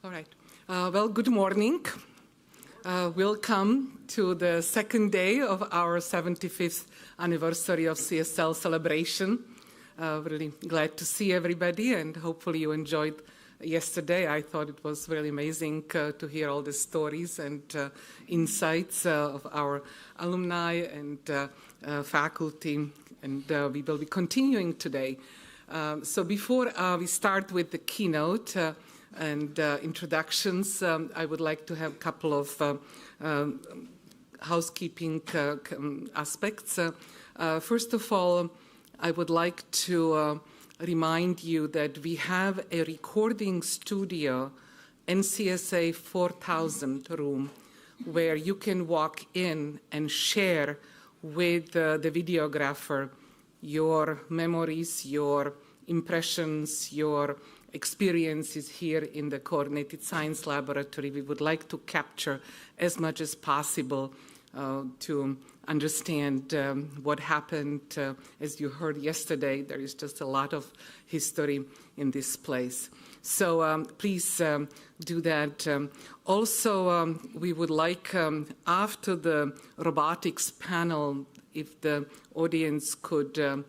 All right. Well, good morning. Welcome to the second day of our 75th anniversary of CSL celebration. Really glad to see everybody, and hopefully you enjoyed yesterday. I thought it was really amazing to hear all the stories and insights of our alumni and faculty, and we will be continuing today. So before we start with the keynote and introductions, I would like to have a couple of housekeeping aspects. First of all, I would like to remind you that we have a recording studio, NCSA 4000 room, where you can walk in and share with the videographer your memories, your impressions, your experiences here in the Coordinated Science Laboratory. We would like to capture as much as possible to understand what happened. As you heard yesterday, there is just a lot of history in this place. So please do that. Also, we would like, after the robotics panel, if the audience could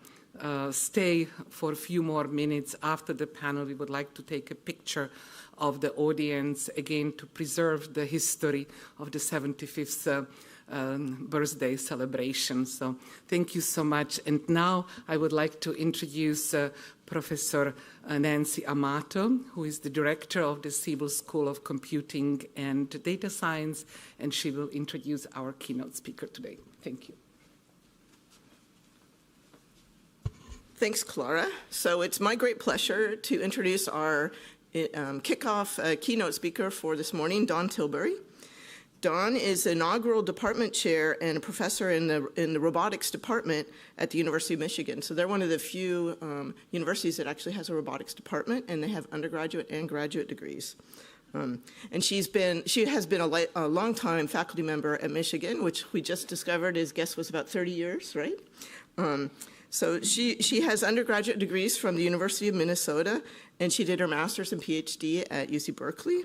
stay for a few more minutes after the panel, we would like to take a picture of the audience, again, to preserve the history of the 75th birthday celebration. So thank you so much. And now I would like to introduce Professor Nancy Amato, who is the director of the Siebel School of Computing and Data Science, and she will introduce our keynote speaker today. Thank you. Thanks, Clara. So it's my great pleasure to introduce our kickoff keynote speaker for this morning, Don Tilbury. Don is inaugural department chair and a professor in the robotics department at the University of Michigan. So they're one of the few universities that actually has a robotics department, and they have undergraduate and graduate degrees. And she has been a long-time faculty member at Michigan, which we just discovered, his guess was about 30 years, right? So she has undergraduate degrees from the University of Minnesota, and she did her master's and PhD at UC Berkeley,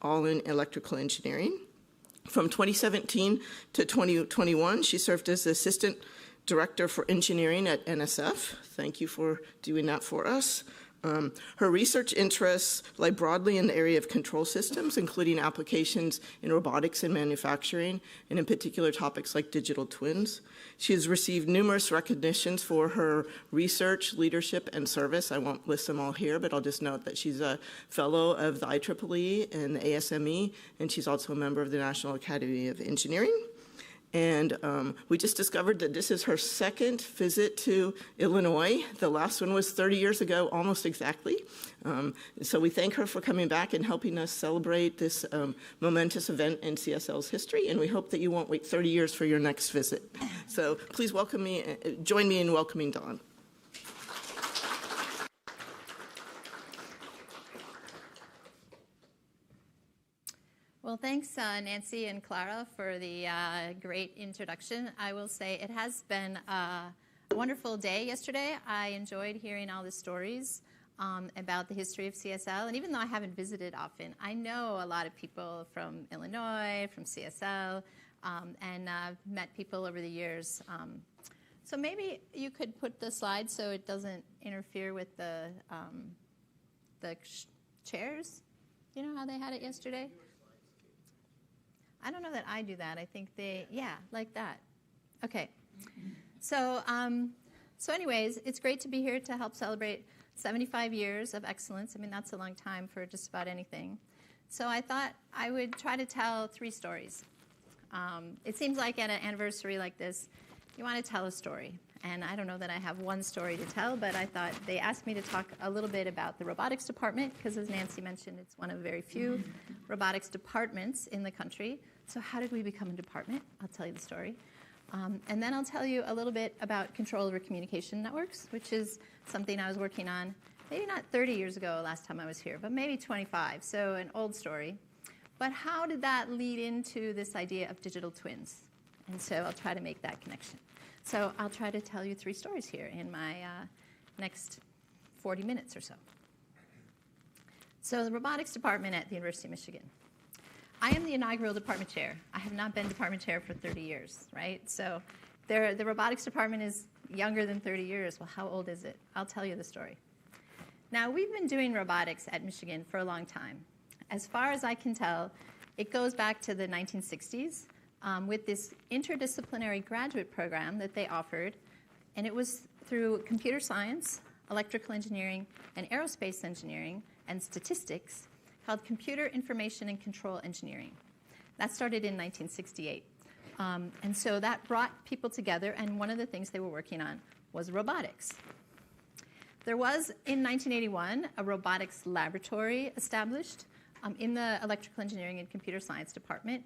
all in electrical engineering. From 2017 to 2021, she served as Assistant Director for Engineering at NSF. Thank you for doing that for us. Her research interests lie broadly in the area of control systems, including applications in robotics and manufacturing, and in particular topics like digital twins. She has received numerous recognitions for her research, leadership, and service. I won't list them all here, but I'll just note that she's a fellow of the IEEE and the ASME, and she's also a member of the National Academy of Engineering. And we just discovered that this is her second visit to Illinois. The last one was 30 years ago, almost exactly. So we thank her for coming back and helping us celebrate this momentous event in CSL's history, and we hope that you won't wait 30 years for your next visit. So please join me in welcoming Dawn. Well, thanks, Nancy and Clara, for the great introduction. I will say it has been a wonderful day yesterday. I enjoyed hearing all the stories about the history of CSL. And even though I haven't visited often, I know a lot of people from Illinois, from CSL, and met people over the years. So maybe you could put the slide so it doesn't interfere with the chairs. You know how they had it yesterday? I don't know that I do that. I think like that. Okay. So anyways, it's great to be here to help celebrate 75 years of excellence. I mean, that's a long time for just about anything. So I thought I would try to tell 3 stories. It seems like at an anniversary like this, you want to tell a story. And I don't know that I have one story to tell, but I thought they asked me to talk a little bit about the robotics department, because as Nancy mentioned, it's one of very few robotics departments in the country. So how did we become a department? I'll tell you the story. And then I'll tell you a little bit about control over communication networks, which is something I was working on maybe not 30 years ago last time I was here, but maybe 25, so an old story. But how did that lead into this idea of digital twins? And so I'll try to make that connection. So I'll try to tell you 3 stories here in my next 40 minutes or so. So the robotics department at the University of Michigan. I am the inaugural department chair. I have not been department chair for 30 years, right? So the robotics department is younger than 30 years. Well, how old is it? I'll tell you the story. Now, we've been doing robotics at Michigan for a long time. As far as I can tell, it goes back to the 1960s with this interdisciplinary graduate program that they offered, and it was through computer science, electrical engineering, and aerospace engineering, and statistics, called Computer Information and Control Engineering. That started in 1968. And so that brought people together, and one of the things they were working on was robotics. There was, in 1981, a robotics laboratory established in the electrical engineering and computer science department.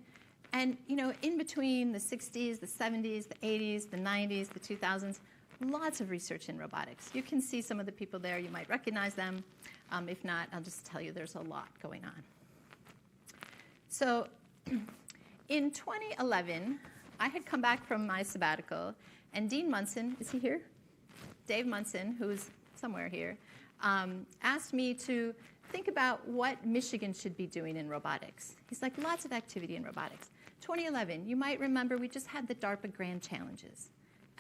And, you know, in between the 60s, the 70s, the 80s, the 90s, the 2000s, lots of research in robotics. You can see some of the people there. You might recognize them. If not, I'll just tell you there's a lot going on. So in 2011, I had come back from my sabbatical, and Dean Munson, is he here? Dave Munson, who's somewhere here, asked me to think about what Michigan should be doing in robotics. He's like, lots of activity in robotics. 2011, you might remember we just had the DARPA Grand Challenges.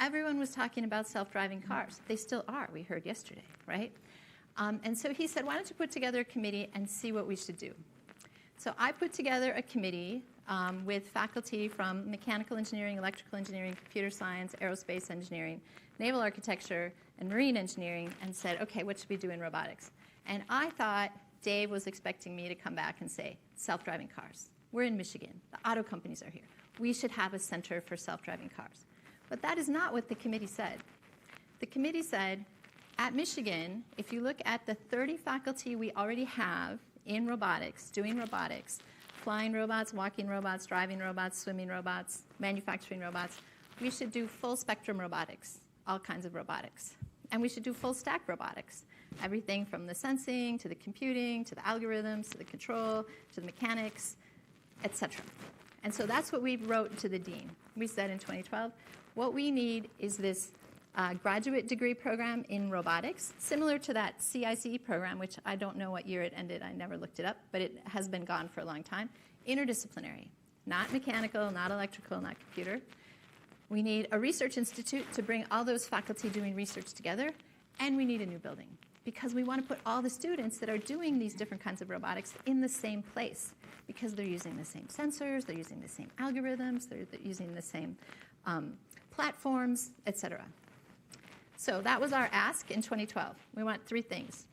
Everyone was talking about self-driving cars. They still are, we heard yesterday, right? And so he said, why don't you put together a committee and see what we should do? So I put together a committee with faculty from mechanical engineering, electrical engineering, computer science, aerospace engineering, naval architecture, and marine engineering, and said, okay, what should we do in robotics? And I thought Dave was expecting me to come back and say, self-driving cars. We're in Michigan. The auto companies are here. We should have a center for self-driving cars. But that is not what the committee said. The committee said, at Michigan, if you look at the 30 faculty we already have in robotics, doing robotics, flying robots, walking robots, driving robots, swimming robots, manufacturing robots, we should do full spectrum robotics, all kinds of robotics. And we should do full stack robotics, everything from the sensing to the computing to the algorithms to the control to the mechanics, etc. And so that's what we wrote to the dean. We said in 2012, what we need is this graduate degree program in robotics, similar to that CICE program, which I don't know what year it ended. I never looked it up, but it has been gone for a long time. Interdisciplinary, not mechanical, not electrical, not computer. We need a research institute to bring all those faculty doing research together, and we need a new building because we want to put all the students that are doing these different kinds of robotics in the same place because they're using the same sensors, they're using the same algorithms, they're using the same platforms, etc. So that was our ask in 2012. We want three things.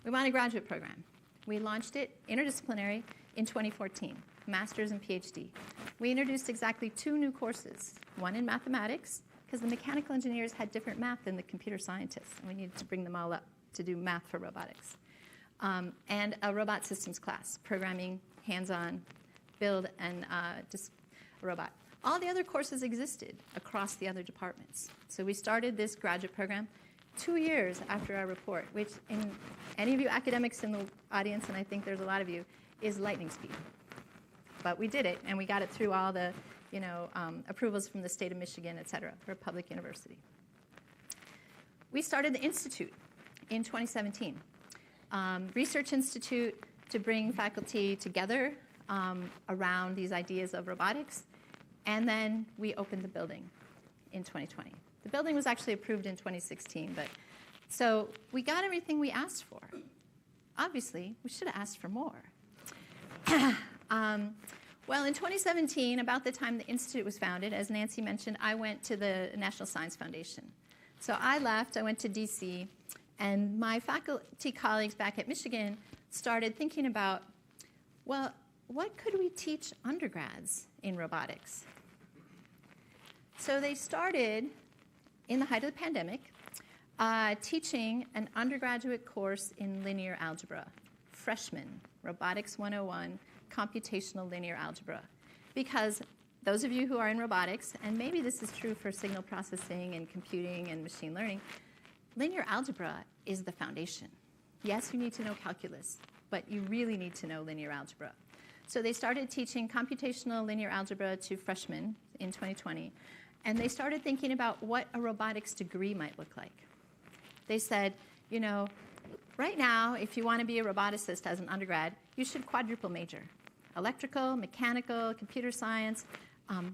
We want a graduate program. We launched it interdisciplinary in 2014, master's and PhD. We introduced exactly 2 new courses, one in mathematics, because the mechanical engineers had different math than the computer scientists, and we needed to bring them all up to do math for robotics. And a robot systems class, programming, hands-on, build, and just a robot. All the other courses existed across the other departments. So we started this graduate program 2 years after our report, which in any of you academics in the audience, and I think there's a lot of you, is lightning speed. But we did it, and we got it through all the approvals from the state of Michigan, et cetera, for a public university. We started the institute in 2017. Research institute to bring faculty together around these ideas of robotics. And then we opened the building in 2020. The building was actually approved in 2016, but so we got everything we asked for. Obviously, we should have asked for more. Well, in 2017, about the time the institute was founded, as Nancy mentioned, I went to the National Science Foundation. So I left, I went to DC, and my faculty colleagues back at Michigan started thinking about, well, what could we teach undergrads in robotics? So they started, in the height of the pandemic, teaching an undergraduate course in linear algebra, freshman, Robotics 101, computational linear algebra. Because those of you who are in robotics, and maybe this is true for signal processing and computing and machine learning, linear algebra is the foundation. Yes, you need to know calculus, but you really need to know linear algebra. So they started teaching computational linear algebra to freshmen in 2020, and they started thinking about what a robotics degree might look like. They said, you know, right now, if you want to be a roboticist as an undergrad, you should quadruple major: electrical, mechanical, computer science,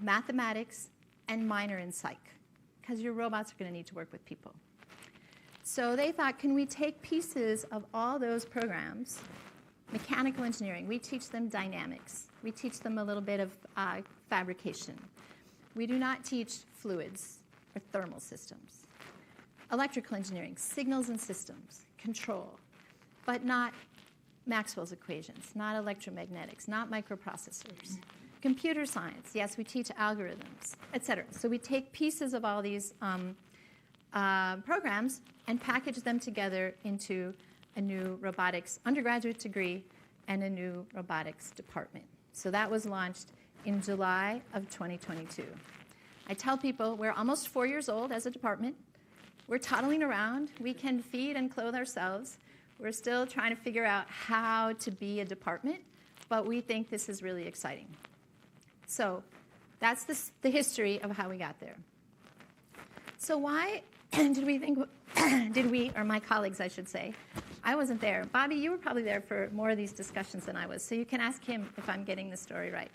mathematics, and minor in psych, because your robots are going to need to work with people. So they thought, can we take pieces of all those programs? Mechanical engineering, we teach them dynamics. We teach them a little bit of fabrication. We do not teach fluids or thermal systems. Electrical engineering, signals and systems, control, but not Maxwell's equations, not electromagnetics, not microprocessors. Computer science, yes, we teach algorithms, et cetera. So we take pieces of all these programs and package them together into a new robotics undergraduate degree and a new robotics department. So that was launched in July of 2022. I tell people we're almost 4 years old as a department. We're toddling around. We can feed and clothe ourselves. We're still trying to figure out how to be a department, but we think this is really exciting. So that's the history of how we got there. So why did we think, or my colleagues, I should say, I wasn't there. Bobby, you were probably there for more of these discussions than I was, so you can ask him if I'm getting the story right.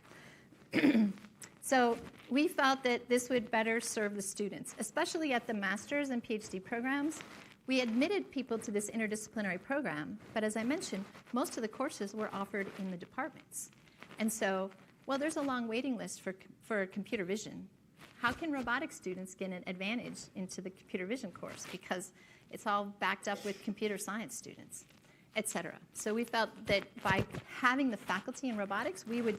So we felt that this would better serve the students, especially at the master's and PhD programs. We admitted people to this interdisciplinary program, but as I mentioned, most of the courses were offered in the departments. And so, well, there's a long waiting list for computer vision. How can robotics students get an advantage into the computer vision course? Because it's all backed up with computer science students, et cetera. So we felt that by having the faculty in robotics, we would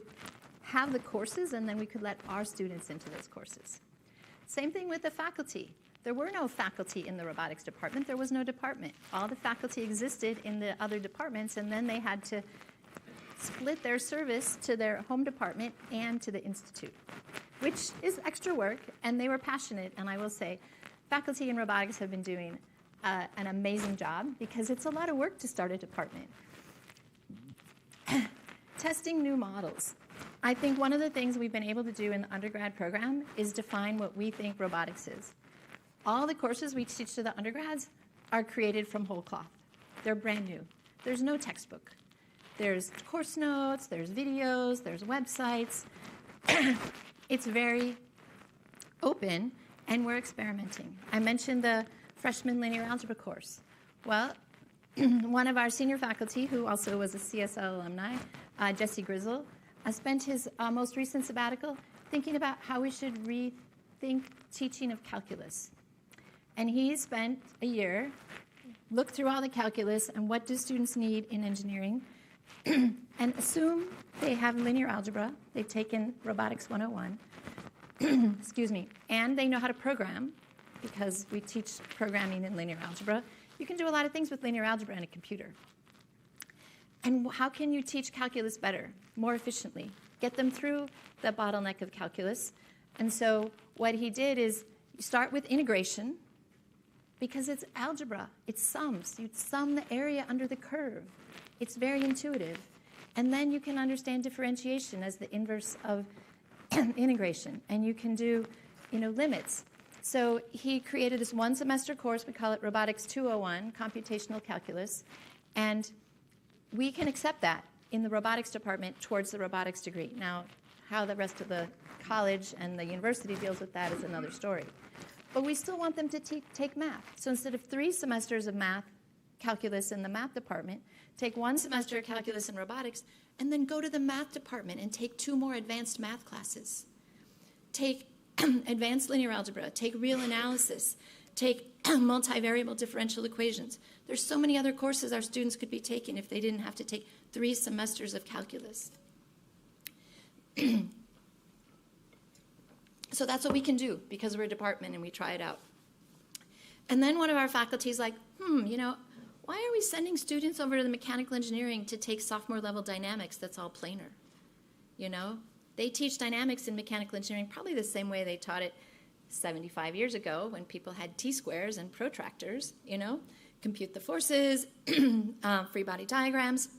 have the courses, and then we could let our students into those courses. Same thing with the faculty. There were no faculty in the robotics department. There was no department. All the faculty existed in the other departments, and then they had to split their service to their home department and to the institute, which is extra work, and they were passionate. And I will say, faculty in robotics have been doing an amazing job, because it's a lot of work to start a department. Testing new models. I think one of the things we've been able to do in the undergrad program is define what we think robotics is. All the courses we teach to the undergrads are created from whole cloth. They're brand new. There's no textbook. There's course notes, there's videos, there's websites. It's very open, and we're experimenting. I mentioned the freshman linear algebra course. Well, one of our senior faculty, who also was a CSL alumni, Jesse Grizzle, spent his most recent sabbatical thinking about how we should rethink teaching of calculus. And he spent a year, looked through all the calculus and what do students need in engineering, and assume they have linear algebra, they've taken Robotics 101, excuse me, and they know how to program, because we teach programming in linear algebra. You can do a lot of things with linear algebra in a computer. And how can you teach calculus better, more efficiently? Get them through the bottleneck of calculus. And so what he did is you start with integration, because it's algebra, it's sums. You sum the area under the curve. It's very intuitive. And then you can understand differentiation as the inverse of integration. And you can do, limits. So he created this one semester course, we call it Robotics 201, Computational Calculus. And we can accept that in the robotics department towards the robotics degree. Now, how the rest of the college and the university deals with that is another story. But we still want them to take math. So instead of 3 semesters of math, calculus in the math department, take 1 semester of calculus and robotics, and then go to the math department and take 2 more advanced math classes. Take advanced linear algebra, take real analysis, take multivariable differential equations. There's so many other courses our students could be taking if they didn't have to take 3 semesters of calculus. So that's what we can do, because we're a department and we try it out. And then one of our faculty is like, why are we sending students over to the mechanical engineering to take sophomore level dynamics that's all planar? They teach dynamics in mechanical engineering probably the same way they taught it 75 years ago when people had T-squares and protractors, compute the forces, free body diagrams.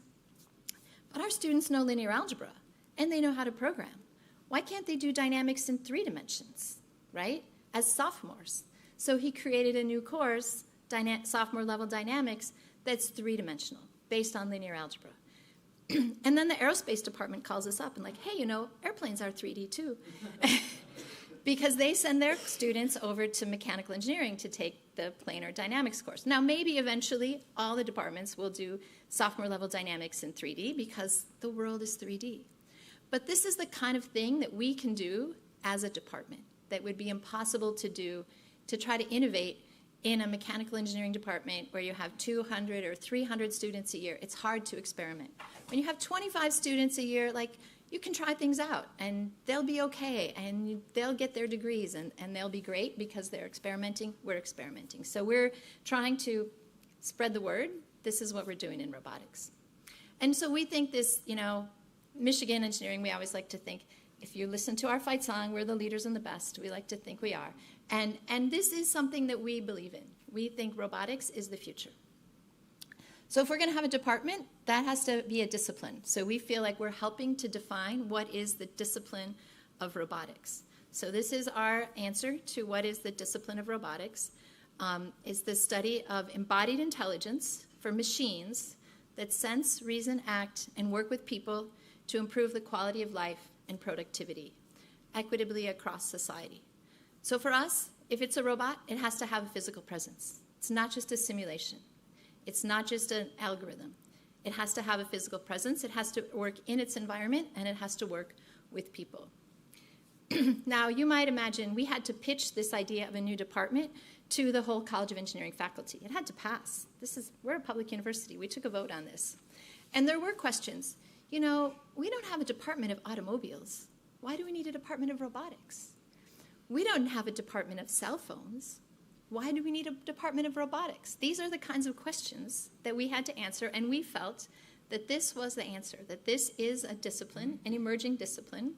But our students know linear algebra, and they know how to program. Why can't they do dynamics in 3 dimensions, right, as sophomores? So he created a new course, sophomore level dynamics, that's three-dimensional, based on linear algebra. And then the aerospace department calls us up and like, hey, you know, airplanes are 3D too. Because they send their students over to mechanical engineering to take the planar dynamics course. Now, maybe eventually all the departments will do sophomore level dynamics in 3D because the world is 3D. But this is the kind of thing that we can do as a department that would be impossible to do to try to innovate in a mechanical engineering department where you have 200 or 300 students a year. It's hard to experiment. When you have 25 students a year, like, you can try things out, and they'll be okay, and they'll get their degrees, and they'll be great because they're experimenting, we're experimenting. So we're trying to spread the word. This is what we're doing in robotics. And so we think this, you know, Michigan engineering, we always like to think, if you listen to our fight song, we're the leaders and the best. We like to think we are. And this is something that we believe in. We think robotics is the future. So if we're going to have a department, that has to be a discipline. So we feel like we're helping to define what is the discipline of robotics. So this is our answer to what is the discipline of robotics. It's the study of embodied intelligence for machines that sense, reason, act, and work with people to improve the quality of life and productivity equitably across society. So for us, if it's a robot, it has to have a physical presence. It's not just a simulation. It's not just an algorithm. It has to have a physical presence. It has to work in its environment, and it has to work with people. Now, you might imagine we had to pitch this idea of a new department to the whole College of Engineering faculty. It had to pass. We're a public university. We took a vote on this. And there were questions. You know, we don't have a department of automobiles. Why do we need a department of robotics? We don't have a department of cell phones. Why do we need a department of robotics? These are the kinds of questions that we had to answer, and we felt that this was the answer, that this is a discipline, an emerging discipline,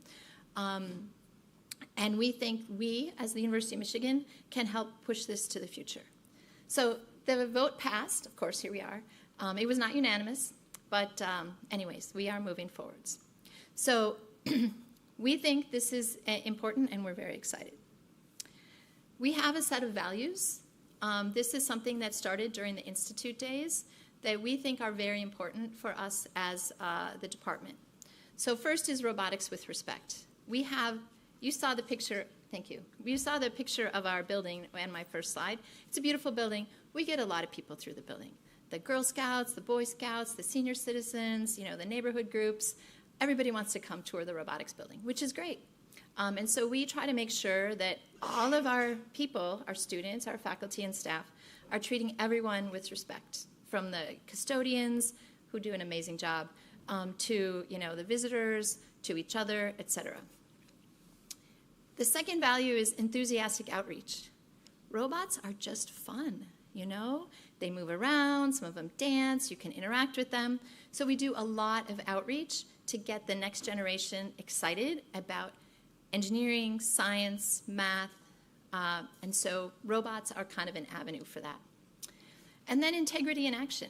and we think we, as the University of Michigan, can help push this to the future. So the vote passed. Of course, here we are. It was not unanimous, but anyways, we are moving forwards. So we think this is important, and we're very excited. We have a set of values. This is something that started during the Institute days that we think are very important for us as the department. So first is robotics with respect. You saw the picture, thank you. You saw the picture of our building on my first slide. It's a beautiful building. We get a lot of people through the building. The Girl Scouts, the Boy Scouts, the senior citizens, you know, the neighborhood groups. Everybody wants to come tour the robotics building, which is great. And so we try to make sure that all of our people, our students, our faculty and staff, are treating everyone with respect, from the custodians, who do an amazing job, to, you know, the visitors, to each other, etc. The second value is enthusiastic outreach. Robots are just fun, you know? They move around, some of them dance, you can interact with them. So we do a lot of outreach to get the next generation excited about engineering, science, math, and so robots are kind of an avenue for that. And then integrity in action.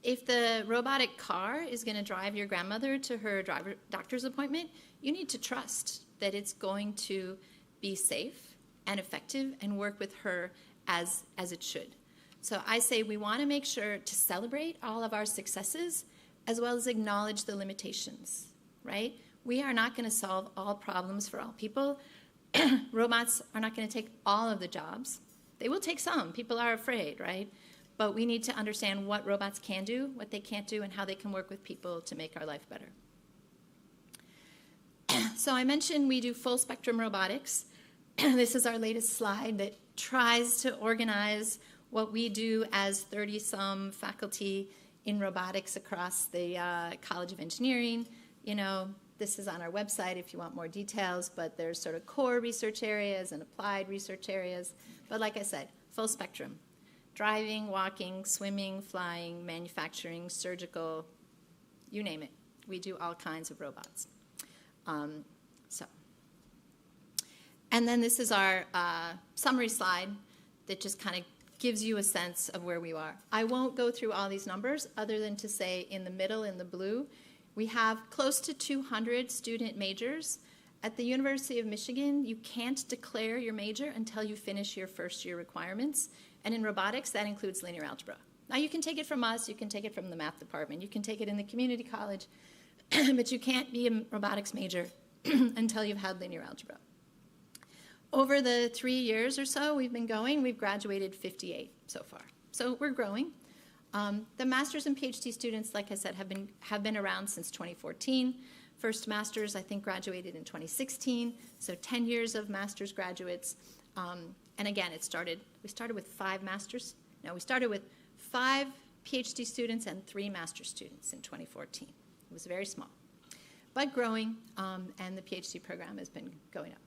If the robotic car is going to drive your grandmother to her doctor's appointment, you need to trust that it's going to be safe and effective and work with her as it should. So I say we want to make sure to celebrate all of our successes as well as acknowledge the limitations, right? We are not going to solve all problems for all people. Robots are not going to take all of the jobs. They will take some. People are afraid, right? But we need to understand what robots can do, what they can't do, and how they can work with people to make our life better. So I mentioned we do full spectrum robotics. This is our latest slide that tries to organize what we do as 30-some faculty in robotics across the College of Engineering. You know, this is on our website if you want more details, but there's sort of core research areas and applied research areas. But like I said, full spectrum. Driving, walking, swimming, flying, manufacturing, surgical, you name it. We do all kinds of robots. And then this is our summary slide that just kind of gives you a sense of where we are. I won't go through all these numbers other than to say in the middle, in the blue, we have close to 200 student majors. At the University of Michigan, you can't declare your major until you finish your first year requirements. And in robotics, that includes linear algebra. Now, you can take it from us, you can take it from the math department, you can take it in the community college, but you can't be a robotics major until you've had linear algebra. Over the 3 years or so we've been going, we've graduated 58 so far. So we're growing. The master's and PhD students, like I said, have been around since 2014. First master's, I think, graduated in 2016, so 10 years of master's graduates. And again, we started with 5 masters. No, we started with 5 PhD students and 3 master's students in 2014. It was very small, but growing, and the PhD program has been going up.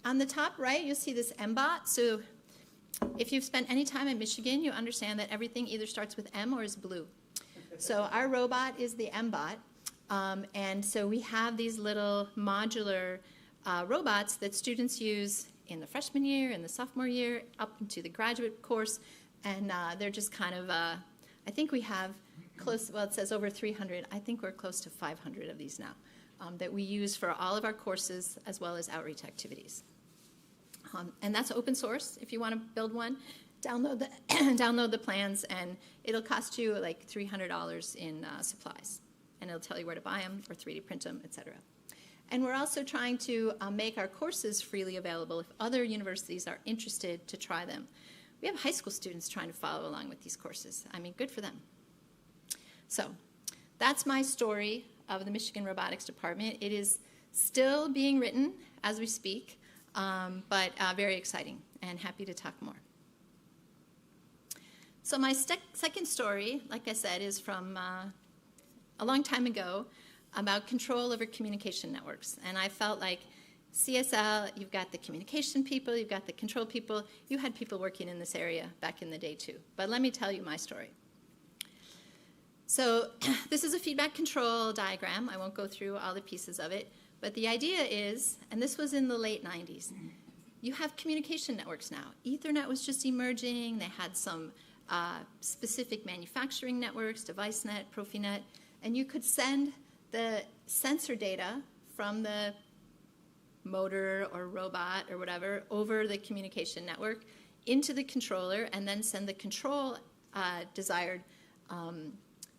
On the top right, you'll see this MBOT. So if you've spent any time in Michigan, you understand that everything either starts with M or is blue. So our robot is the MBOT. And so we have these little modular robots that students use in the freshman year, in the sophomore year, up into the graduate course. And they're just kind of, I think we have close, well, it says over 300. I think we're close to 500 of these now that we use for all of our courses as well as outreach activities. And that's open source. If you want to build one, download the plans, and it'll cost you like $300 in supplies. And it'll tell you where to buy them or 3D print them, et cetera. And we're also trying to make our courses freely available if other universities are interested to try them. We have high school students trying to follow along with these courses. I mean, good for them. So that's my story of the Michigan Robotics Department. It is still being written as we speak, but very exciting, and happy to talk more. So my second story, like I said, is from a long time ago about control over communication networks. And I felt like CSL, you've got the communication people, you've got the control people. You had people working in this area back in the day too. But let me tell you my story. So this is a feedback control diagram. I won't go through all the pieces of it. But the idea is, and this was in the late 90s, you have communication networks now. Ethernet was just emerging. They had some specific manufacturing networks, DeviceNet, Profinet, and you could send the sensor data from the motor or robot or whatever over the communication network into the controller, and then send the control desired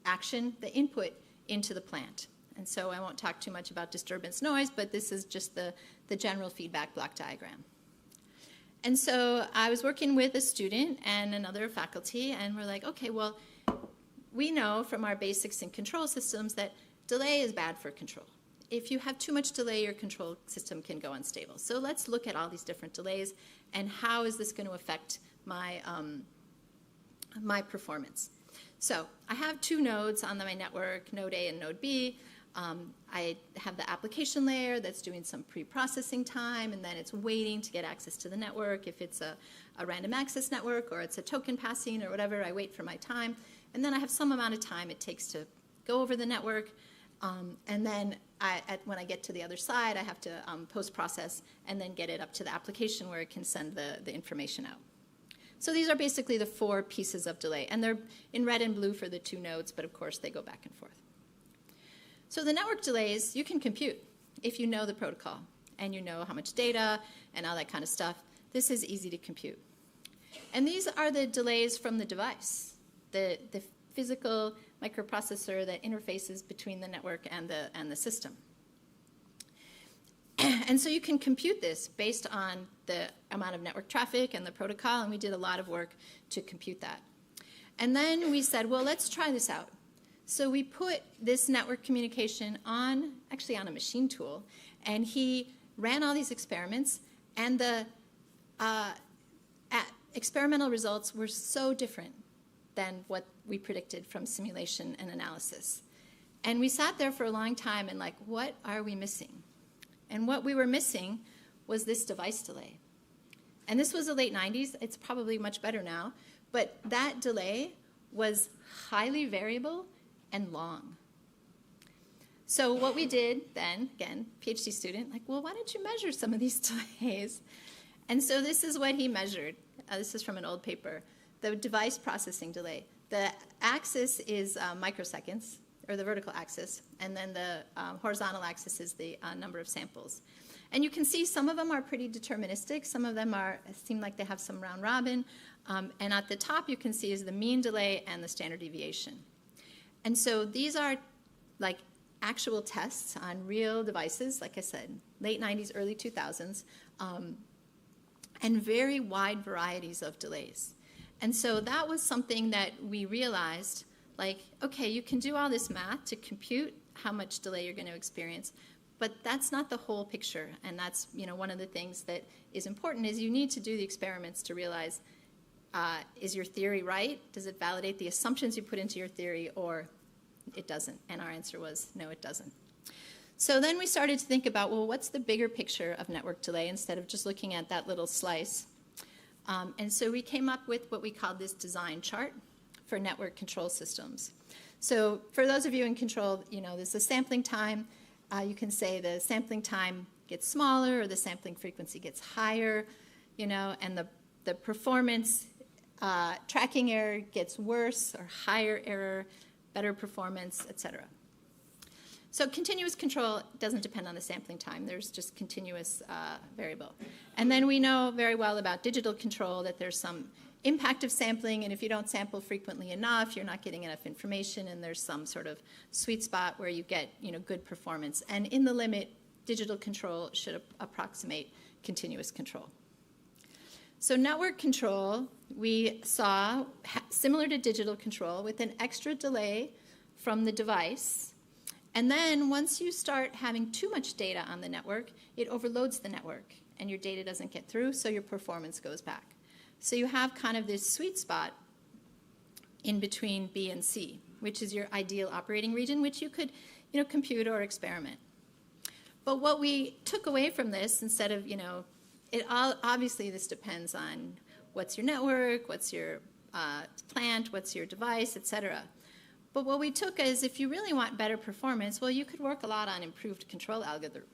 action, the input, into the plant. And so I won't talk too much about disturbance noise, but this is just the general feedback block diagram. And so I was working with a student and another faculty, and we're like, okay, well, we know from our basics in control systems that delay is bad for control. If you have too much delay, your control system can go unstable. So let's look at all these different delays and how is this going to affect my, my performance. So I have 2 nodes on my network, node A and node B. I have the application layer that's doing some pre-processing time, and then it's waiting to get access to the network. If it's a random access network or it's a token passing or whatever, I wait for my time. And then I have some amount of time it takes to go over the network. And then when I get to the other side, I have to post-process and then get it up to the application where it can send the information out. So these are basically the 4 pieces of delay. And they're in red and blue for the 2 nodes, but of course they go back and forth. So the network delays, you can compute if you know the protocol and you know how much data and all that kind of stuff. This is easy to compute. And these are the delays from the device, the physical microprocessor that interfaces between the network and the system. And so you can compute this based on the amount of network traffic and the protocol, and we did a lot of work to compute that. And then we said, well, let's try this out. So we put this network communication actually on a machine tool, and he ran all these experiments, and the experimental results were so different than what we predicted from simulation and analysis. And we sat there for a long time and like, what are we missing? And what we were missing was this device delay. And this was the late 90s. It's probably much better now. But that delay was highly variable and long. So what we did then, again, PhD student, like, well, why don't you measure some of these delays? And so this is what he measured. This is from an old paper. The device processing delay. The axis is microseconds, or the vertical axis, and then the horizontal axis is the number of samples. And you can see some of them are pretty deterministic. Some of them seem like they have some round robin. And at the top you can see is the mean delay and the standard deviation. And so these are like actual tests on real devices, like I said, late 90s, early 2000s, and very wide varieties of delays. And so that was something that we realized, like, okay, you can do all this math to compute how much delay you're going to experience, but that's not the whole picture. And that's, you know, one of the things that is important is you need to do the experiments to realize, is your theory right? Does it validate the assumptions you put into your theory, or it doesn't? And our answer was, no, it doesn't. So then we started to think about, well, what's the bigger picture of network delay instead of just looking at that little slice? And so we came up with what we called this design chart for network control systems. So for those of you in control, you know, there's the sampling time. You can say the sampling time gets smaller or the sampling frequency gets higher, you know, and the performance tracking error gets worse or higher error, better performance, et cetera. So continuous control doesn't depend on the sampling time. There's just continuous variable. And then we know very well about digital control that there's some impact of sampling, and if you don't sample frequently enough, you're not getting enough information, and there's some sort of sweet spot where you get, you know, good performance. And in the limit, digital control should approximate continuous control. So network control, we saw similar to digital control with an extra delay from the device. And then once you start having too much data on the network, it overloads the network and your data doesn't get through, so your performance goes back. So you have kind of this sweet spot in between B and C, which is your ideal operating region, which you could, you know, compute or experiment. But what we took away from this, instead of, you know, obviously this depends on what's your network, what's your plant, what's your device, et cetera. But what we took is, if you really want better performance, well, you could work a lot on improved control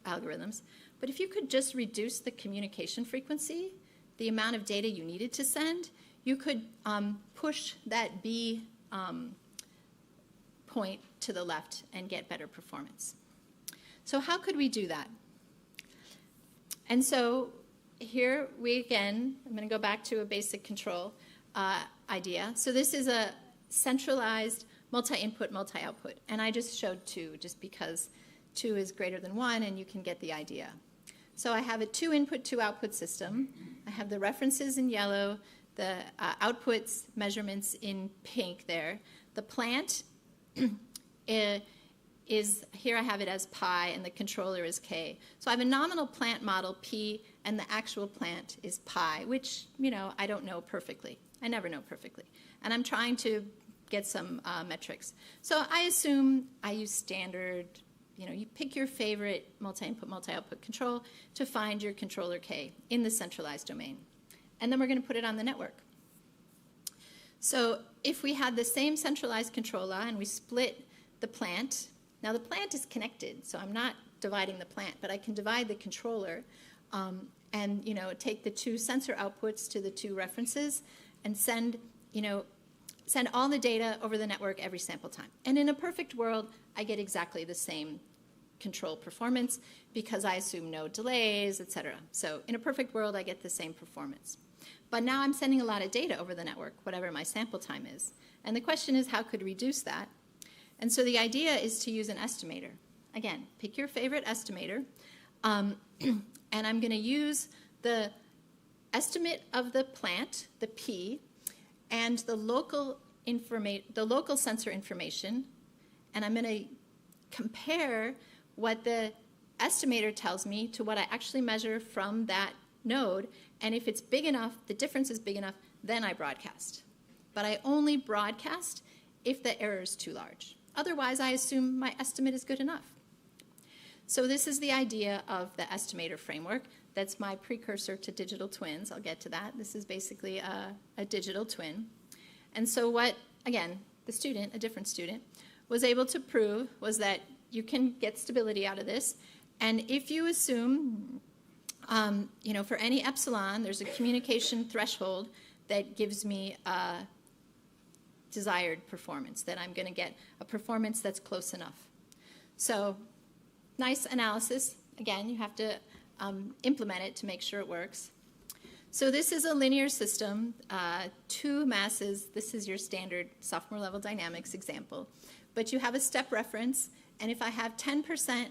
algorithms. But if you could just reduce the communication frequency, the amount of data you needed to send, you could push that B point to the left and get better performance. So how could we do that? And so here we again, I'm going to go back to a basic control idea. So this is a centralized multi-input, multi-output. And I just showed 2, just because 2 is greater than 1, and you can get the idea. So I have a 2-input, 2-output system. I have the references in yellow, the outputs, measurements in pink there. The plant is, here I have it as pi, and the controller is k. So I have a nominal plant model, p, and the actual plant is pi, which, you know, I don't know perfectly. I never know perfectly. And I'm trying to get some metrics. So I assume I use standard, you know, you pick your favorite multi-input, multi-output control to find your controller K in the centralized domain. And then we're going to put it on the network. So if we had the same centralized controller and we split the plant, now the plant is connected, so I'm not dividing the plant, but I can divide the controller and, you know, take the 2 sensor outputs to the 2 references and send, you know, send all the data over the network every sample time. And in a perfect world, I get exactly the same control performance because I assume no delays, et cetera. So in a perfect world, I get the same performance. But now I'm sending a lot of data over the network, whatever my sample time is. And the question is, how could we reduce that? And so the idea is to use an estimator. Again, pick your favorite estimator. And I'm going to use the estimate of the plant, the P, and the local sensor information, and I'm going to compare what the estimator tells me to what I actually measure from that node, and if it's big enough, the difference is big enough, then I broadcast. But I only broadcast if the error is too large. Otherwise, I assume my estimate is good enough. So this is the idea of the estimator framework. That's my precursor to digital twins. I'll get to that. This is basically a digital twin. And so what, again, the student, a different student, was able to prove was that you can get stability out of this. And if you assume, you know, for any epsilon, there's a communication threshold that gives me a desired performance, that I'm going to get a performance that's close enough. So nice analysis. Again, you have to implement it to make sure it works. So this is a linear system, 2 masses. This is your standard sophomore level dynamics example. But you have a step reference, and if I have 10%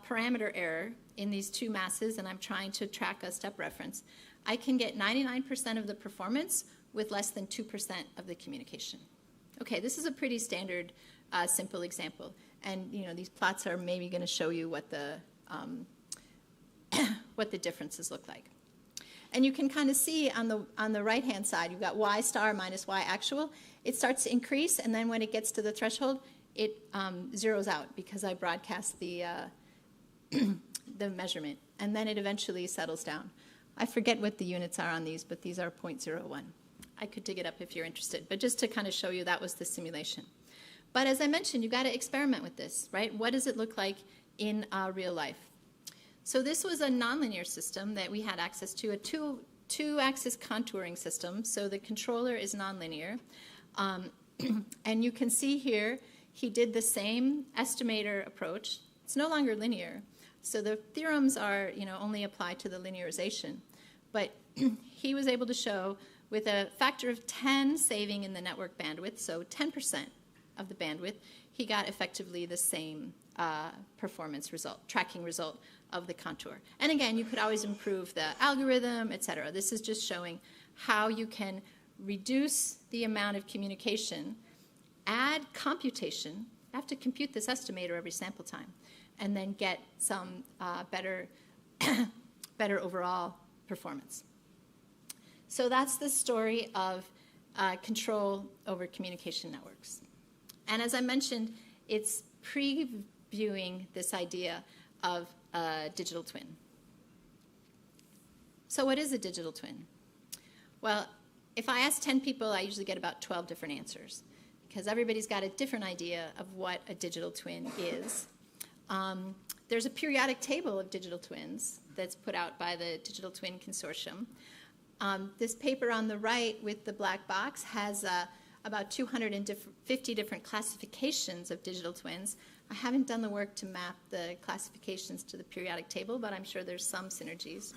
parameter error in these 2 masses, and I'm trying to track a step reference, I can get 99% of the performance with less than 2% of the communication. Okay, this is a pretty standard, simple example. And these plots are maybe going to show you what the what the differences look like. And you can kind of see on the right-hand side, you've got y star minus y actual. It starts to increase, and then when it gets to the threshold, it zeroes out because I broadcast the the measurement, and then it eventually settles down. I forget what the units are on these, but these are 0.01. I could dig it up if you're interested, but just to kind of show you that was the simulation. But as I mentioned, you've got to experiment with this, right? What does it look like in real life? So this was a nonlinear system that we had access to, a two-axis contouring system. So the controller is nonlinear. And you can see here, he did the same estimator approach. It's no longer linear. So the theorems are, only apply to the linearization. But he was able to show with a factor of 10 saving in the network bandwidth, so 10% of the bandwidth, he got effectively the same performance result, tracking result of the contour. And again, you could always improve the algorithm, et cetera. This is just showing how you can reduce the amount of communication, add computation. You have to compute this estimator every sample time, and then get some better overall performance. So that's the story of control over communication networks. And as I mentioned, it's previewing this idea of a digital twin. So what is a digital twin? Well, if I ask 10 people, I usually get about 12 different answers, because everybody's got a different idea of what a digital twin is. There's a periodic table of digital twins that's put out by the Digital Twin Consortium. This paper on the right with the black box has about 250 different classifications of digital twins. I haven't done the work to map the classifications to the periodic table, but I'm sure there's some synergies.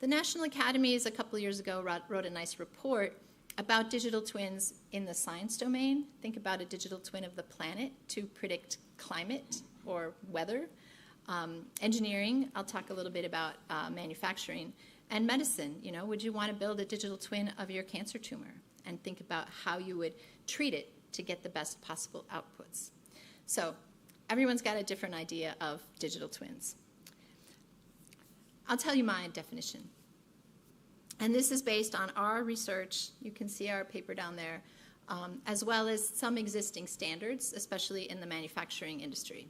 The National Academies a couple of years ago wrote a nice report about digital twins in the science domain. Think about a digital twin of the planet to predict climate or weather. Engineering, I'll talk a little bit about manufacturing. And medicine, would you want to build a digital twin of your cancer tumor and think about how you would treat it to get the best possible outputs? So everyone's got a different idea of digital twins. I'll tell you my definition. And this is based on our research. You can see our paper down there, as well as some existing standards, especially in the manufacturing industry.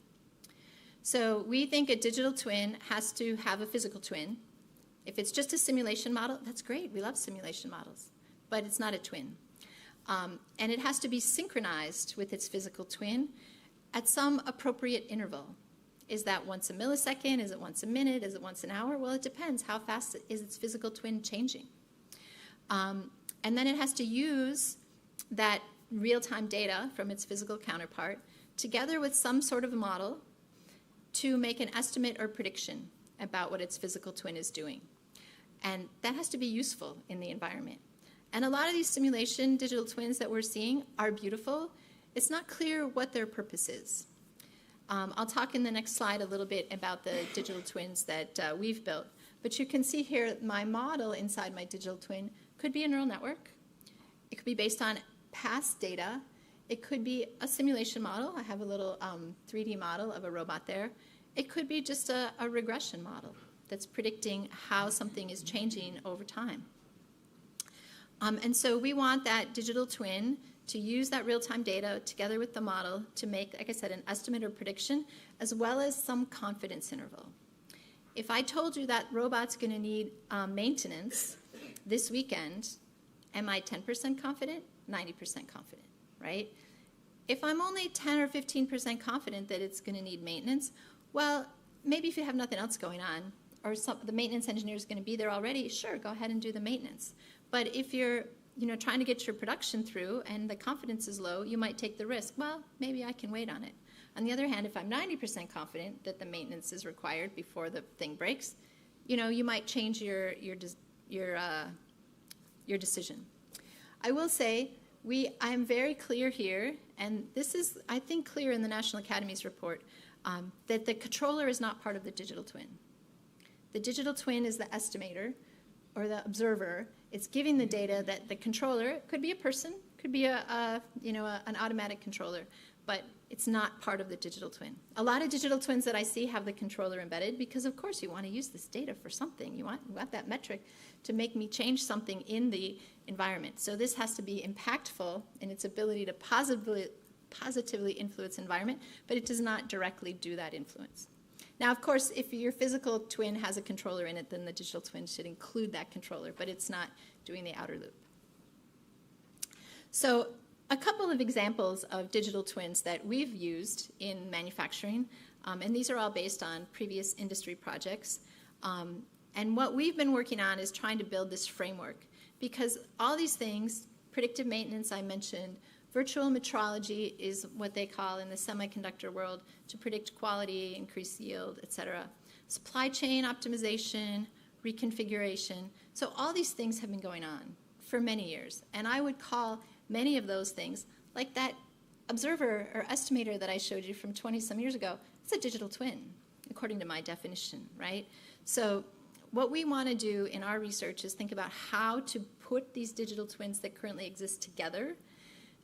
So we think a digital twin has to have a physical twin. If it's just a simulation model, that's great. We love simulation models. But it's not a twin. And it has to be synchronized with its physical twin at some appropriate interval. Is that once a millisecond? Is it once a minute? Is it once an hour? Well, it depends. How fast is its physical twin changing? And then it has to use that real-time data from its physical counterpart together with some sort of a model to make an estimate or prediction about what its physical twin is doing. And that has to be useful in the environment. And a lot of these simulation digital twins that we're seeing are beautiful. It's not clear what their purpose is. I'll talk in the next slide a little bit about the digital twins that we've built. But you can see here my model inside my digital twin could be a neural network. It could be based on past data. It could be a simulation model. I have a little 3D model of a robot there. It could be just a regression model that's predicting how something is changing over time. And so we want that digital twin to use that real-time data together with the model to make, like I said, an estimate or prediction, as well as some confidence interval. If I told you that robot's going to need maintenance this weekend, am I 10% confident? 90% confident, right? If I'm only 10 or 15% confident that it's going to need maintenance, well, maybe if you have nothing else going on, or the maintenance engineer is going to be there already, sure, go ahead and do the maintenance. But if you're trying to get your production through and the confidence is low, you might take the risk. Well, maybe I can wait on it. On the other hand, if I'm 90% confident that the maintenance is required before the thing breaks, you might change your decision. I will say I'm very clear here, and this is, I think, clear in the National Academy's report, that the controller is not part of the digital twin. The digital twin is the estimator or the observer. It's giving the data that the controller, could be a person, could be an automatic controller, but it's not part of the digital twin. A lot of digital twins that I see have the controller embedded because, of course, you want to use this data for something. You want that metric to make me change something in the environment. So this has to be impactful in its ability to positively influence environment, but it does not directly do that influence. Now, of course, if your physical twin has a controller in it, then the digital twin should include that controller, but it's not doing the outer loop. So a couple of examples of digital twins that we've used in manufacturing, and these are all based on previous industry projects. And what we've been working on is trying to build this framework, because all these things, predictive maintenance I mentioned, virtual metrology is what they call in the semiconductor world to predict quality, increase yield, et cetera. Supply chain optimization, reconfiguration. So all these things have been going on for many years. And I would call many of those things, like that observer or estimator that I showed you from 20-some years ago, it's a digital twin, according to my definition, right? So what we want to do in our research is think about how to put these digital twins that currently exist together.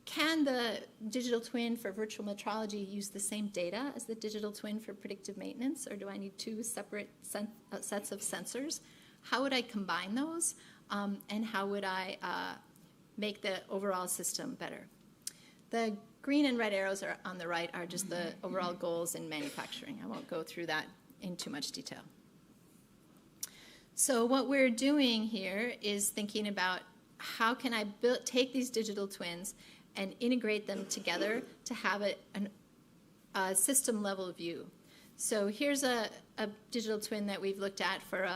Can the digital twin for virtual metrology use the same data as the digital twin for predictive maintenance, or do I need two separate sets of sensors? How would I combine those, and how would I make the overall system better? The green and red arrows are on the right are just the overall goals in manufacturing. I won't go through that in too much detail. So what we're doing here is thinking about how can I take these digital twins and integrate them together to have a system-level view. So here's a digital twin that we've looked at for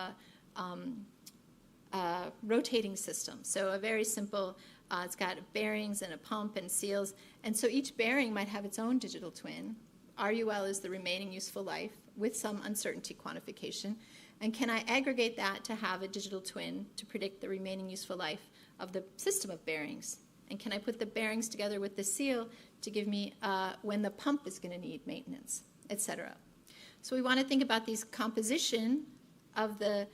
a rotating system. So a very simple, it's got bearings and a pump and seals. And so each bearing might have its own digital twin. RUL is the remaining useful life with some uncertainty quantification. And can I aggregate that to have a digital twin to predict the remaining useful life of the system of bearings? And can I put the bearings together with the seal to give me when the pump is going to need maintenance, et cetera? So we want to think about these composition of the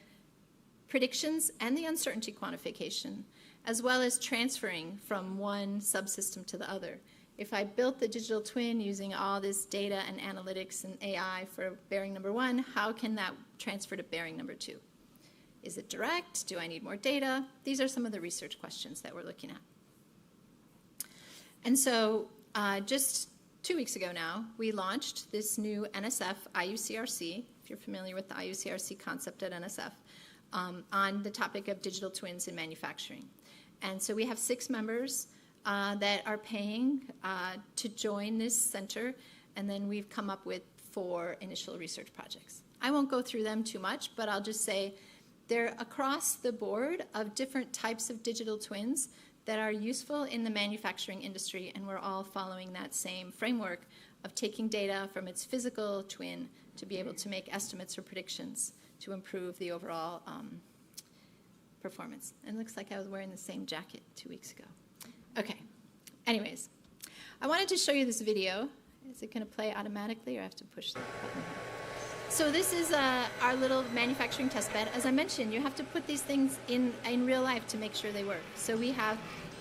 predictions and the uncertainty quantification, as well as transferring from one subsystem to the other. If I built the digital twin using all this data and analytics and AI for bearing number 1, how can that transfer to bearing number 2? Is it direct? Do I need more data? These are some of the research questions that we're looking at. And so just 2 weeks ago now, we launched this new NSF IUCRC, if you're familiar with the IUCRC concept at NSF, on the topic of digital twins in manufacturing. And so we have 6 members that are paying to join this center, and then we've come up with 4 initial research projects. I won't go through them too much, but I'll just say they're across the board of different types of digital twins that are useful in the manufacturing industry, and we're all following that same framework of taking data from its physical twin to be able to make estimates or predictions to improve the overall performance. And it looks like I was wearing the same jacket 2 weeks ago. Okay, anyways, I wanted to show you this video. Is it going to play automatically, or I have to push the button? So this is our little manufacturing test bed. As I mentioned, you have to put these things in real life to make sure they work. So we have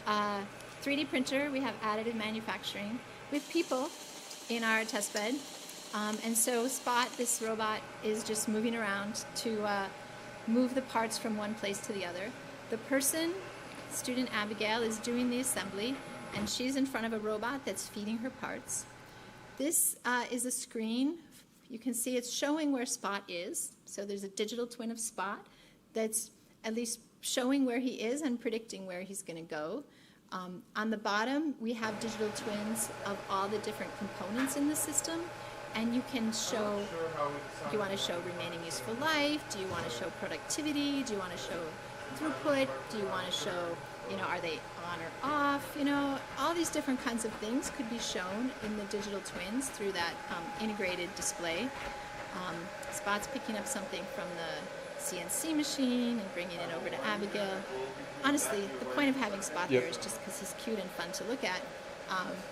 a 3D printer, we have additive manufacturing, we have people in our test bed. And so Spot, this robot, is just moving around to move the parts from one place to the other. The person, student Abigail, is doing the assembly, and she's in front of a robot that's feeding her parts. This is a screen. You can see it's showing where Spot is. So there's a digital twin of Spot that's at least showing where he is and predicting where he's going to go. On the bottom, we have digital twins of all the different components in the system. And you can show, do you want to show remaining useful life? Do you want to show productivity? Do you want to show throughput? Do you want to show, are they on or off? All these different kinds of things could be shown in the digital twins through that integrated display. Spot's picking up something from CNC machine and bringing it over to Abigail. Honestly, the point of having Spot there is just because he's cute and fun to look at.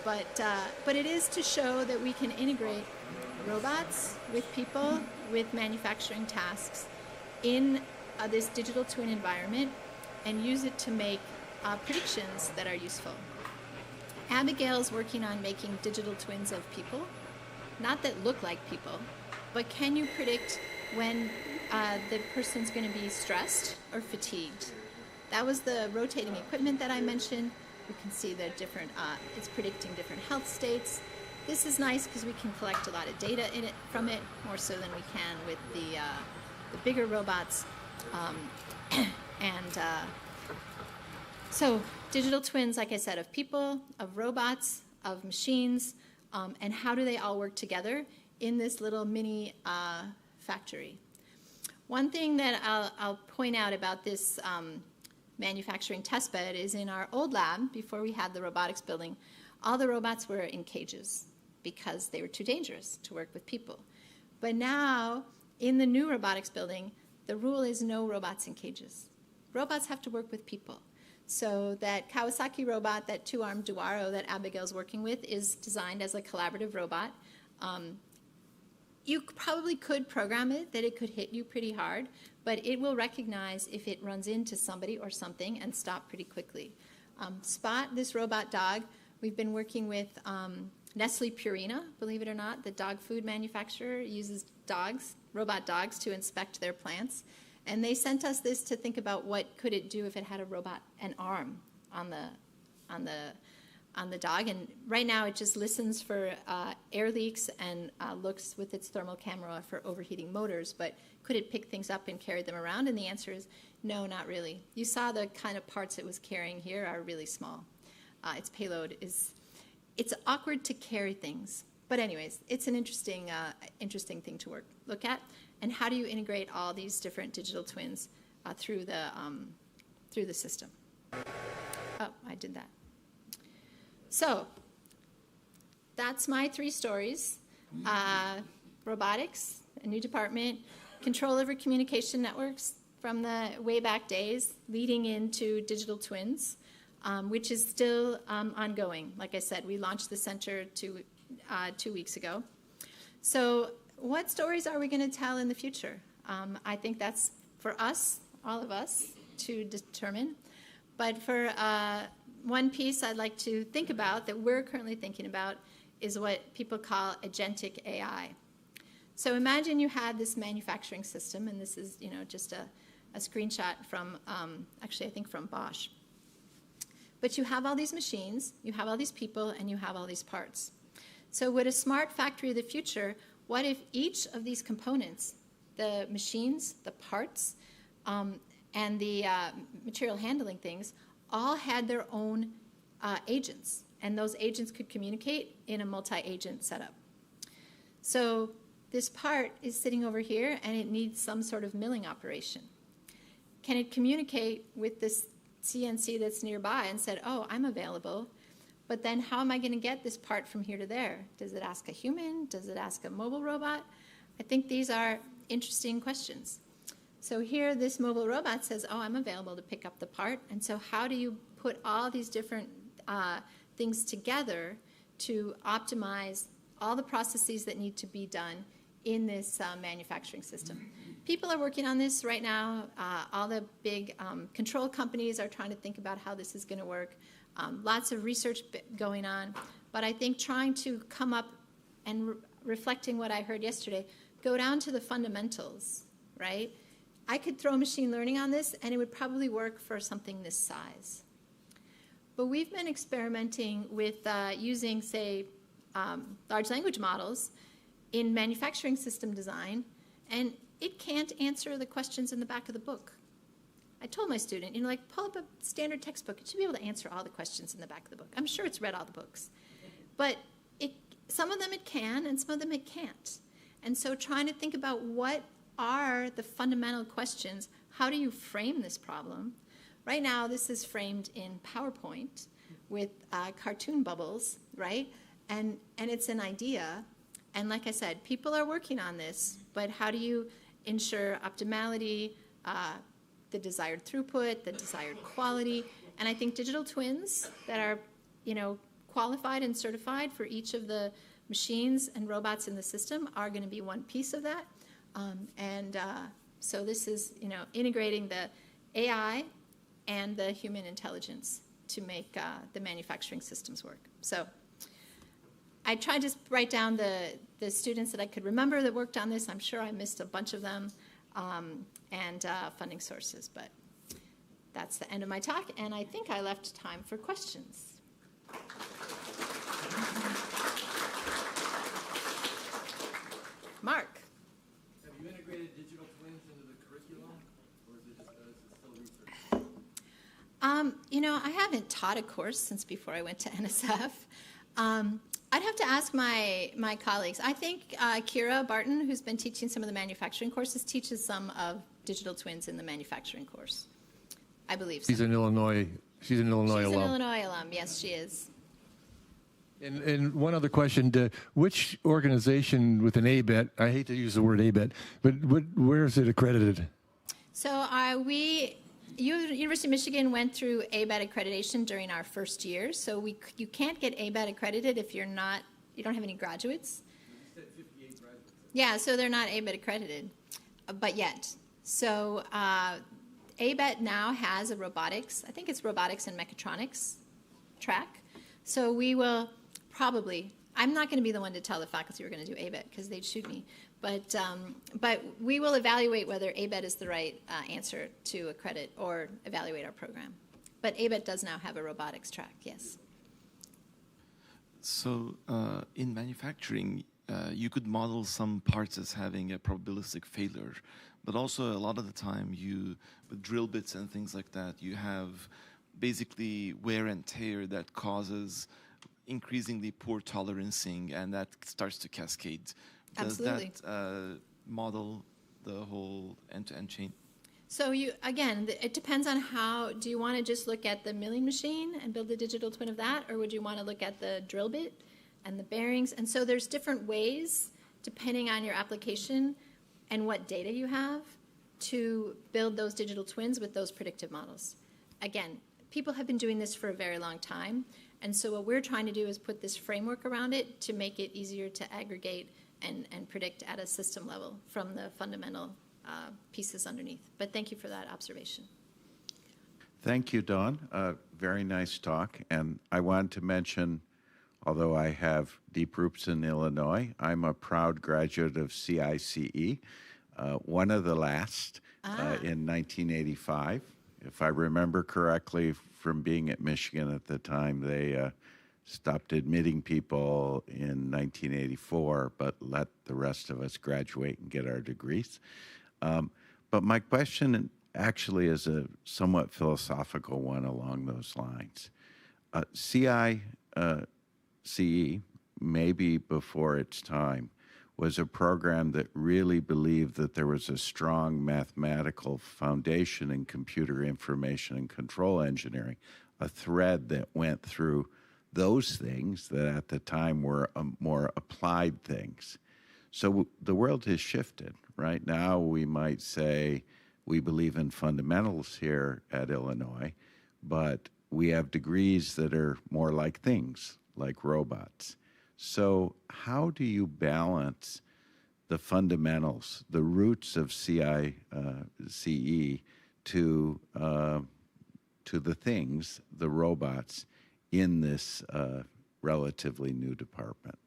But it is to show that we can integrate robots with people, with manufacturing tasks in this digital twin environment and use it to make predictions that are useful. Abigail's working on making digital twins of people, not that look like people, but can you predict when the person's going to be stressed or fatigued? That was the rotating equipment that I mentioned. You can see the different, it's predicting different health states. This is nice because we can collect a lot of data from it, more so than we can with the bigger robots. So digital twins, like I said, of people, of robots, of machines, and how do they all work together in this little mini factory. One thing that I'll point out about this manufacturing testbed is in our old lab, before we had the robotics building, all the robots were in cages because they were too dangerous to work with people. But now, in the new robotics building, the rule is no robots in cages. Robots have to work with people. So that Kawasaki robot, that two-armed Duaro that Abigail's working with, is designed as a collaborative robot. You probably could program it that it could hit you pretty hard, but it will recognize if it runs into somebody or something and stop pretty quickly. Spot, this robot dog, we've been working with Nestle Purina, believe it or not. The dog food manufacturer uses dogs, robot dogs, to inspect their plants. And they sent us this to think about what could it do if it had a robot, an arm on the dog. And right now it just listens for air leaks and looks with its thermal camera for overheating motors. But could it pick things up and carry them around? And the answer is no, not really. You saw the kind of parts it was carrying here are really small. Its payload is, it's awkward to carry things. But anyways, it's an interesting thing to look at. And how do you integrate all these different digital twins through the system? Oh, I did that. So that's my 3 stories. Robotics, a new department, control over communication networks from the way back days, leading into digital twins, which is still ongoing. Like I said, we launched the center 2 weeks ago. So what stories are we going to tell in the future? I think that's for us, all of us, to determine. But for one piece I'd like to think about that we're currently thinking about is what people call agentic AI. So imagine you had this manufacturing system, and this is just a screenshot from, actually I think from Bosch. But you have all these machines, you have all these people, and you have all these parts. So with a smart factory of the future, what if each of these components, the machines, the parts, and the material handling things, all had their own agents, and those agents could communicate in a multi-agent setup. So this part is sitting over here, and it needs some sort of milling operation. Can it communicate with this CNC that's nearby and said, oh, I'm available, but then how am I going to get this part from here to there? Does it ask a human? Does it ask a mobile robot? I think these are interesting questions. So here, this mobile robot says, oh, I'm available to pick up the part. And so how do you put all these different things together to optimize all the processes that need to be done in this manufacturing system? People are working on this right now. All the big control companies are trying to think about how this is going to work. Lots of research going on. But I think trying to come up and reflecting what I heard yesterday, go down to the fundamentals, right? I could throw machine learning on this, and it would probably work for something this size. But we've been experimenting with using, say, large language models in manufacturing system design, and it can't answer the questions in the back of the book. I told my student, pull up a standard textbook. It should be able to answer all the questions in the back of the book. I'm sure it's read all the books. But some of them it can, and some of them it can't. And so trying to think about what are the fundamental questions, how do you frame this problem? Right now, this is framed in PowerPoint with cartoon bubbles, right? And it's an idea. And like I said, people are working on this, but how do you ensure optimality, the desired throughput, the desired quality. And I think digital twins that are, qualified and certified for each of the machines and robots in the system are going to be one piece of that. So this is, integrating the AI and the human intelligence to make the manufacturing systems work. So I tried to write down the students that I could remember that worked on this. I'm sure I missed a bunch of them, and funding sources. But that's the end of my talk, and I think I left time for questions. Mark. Have you integrated digital twins into the curriculum, or is it still research? I haven't taught a course since before I went to NSF. I'd have to ask my colleagues. I think Kira Barton, who's been teaching some of the manufacturing courses, teaches some of digital twins in the manufacturing course. I believe so. She's an Illinois alum. She's an Illinois alum. Yes, she is. And one other question, which organization with an ABET, I hate to use the word ABET, but where is it accredited? So University of Michigan went through ABET accreditation during our first year. So you can't get ABET accredited if you don't have any graduates. You said 58 graduates. Yeah, so they're not ABET accredited, but yet. So ABET now has a robotics, I think it's robotics and mechatronics track. So we will probably, I'm not going to be the one to tell the faculty we're going to do ABET because they'd shoot me. But we will evaluate whether ABET is the right answer to accredit or evaluate our program. But ABET does now have a robotics track, yes. So in manufacturing, you could model some parts as having a probabilistic failure, but also a lot of the time with drill bits and things like that, you have basically wear and tear that causes increasingly poor tolerancing, and that starts to cascade. Does Absolutely. that model the whole end-to-end chain? So again, it depends on how, do you want to just look at the milling machine and build a digital twin of that, or would you want to look at the drill bit and the bearings? And so there's different ways, depending on your application and what data you have, to build those digital twins with those predictive models. Again, people have been doing this for a very long time, and so what we're trying to do is put this framework around it to make it easier to aggregate and predict at a system level from the fundamental pieces underneath. But thank you for that observation. Thank you, Dawn. Very nice talk. And I wanted to mention, although I have deep roots in Illinois, I'm a proud graduate of CICE, one of the last in 1985. If I remember correctly from being at Michigan at the time, they stopped admitting people in 1984, but let the rest of us graduate and get our degrees. But my question actually is a somewhat philosophical one along those lines. CICE, maybe before its time, was a program that really believed that there was a strong mathematical foundation in computer information and control engineering, a thread that went through those things that at the time were more applied things. So the world has shifted. Right now we might say we believe in fundamentals here at Illinois, but we have degrees that are more like things, like robots. So how do you balance the fundamentals, the roots of CICE to the things, the robots, in this relatively new department?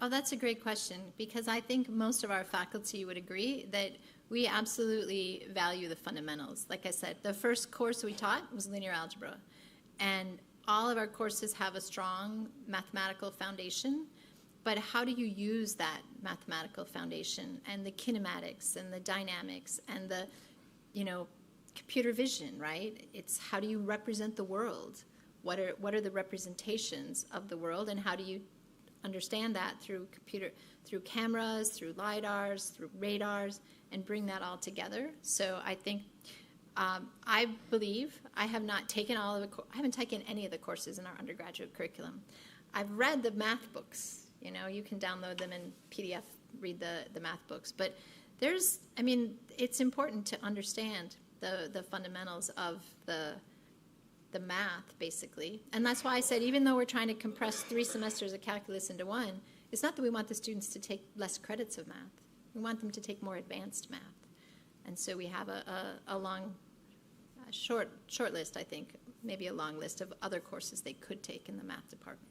Oh, that's a great question, because I think most of our faculty would agree that we absolutely value the fundamentals. Like I said, the first course we taught was linear algebra, and all of our courses have a strong mathematical foundation, but how do you use that mathematical foundation and the kinematics and the dynamics and the, computer vision, right? It's how do you represent the world? What are the representations of the world, and how do you understand that through cameras, through LiDARs, through radars, and bring that all together? So I think, I believe I have not taken I haven't taken any of the courses in our undergraduate curriculum. I've read the math books. You can download them in PDF, read the math books. But it's important to understand the fundamentals of the math, basically. And that's why I said, even though we're trying to compress 3 semesters of calculus into 1, it's not that we want the students to take less credits of math. We want them to take more advanced math. And so we have a short list, I think, maybe a long list of other courses they could take in the math department.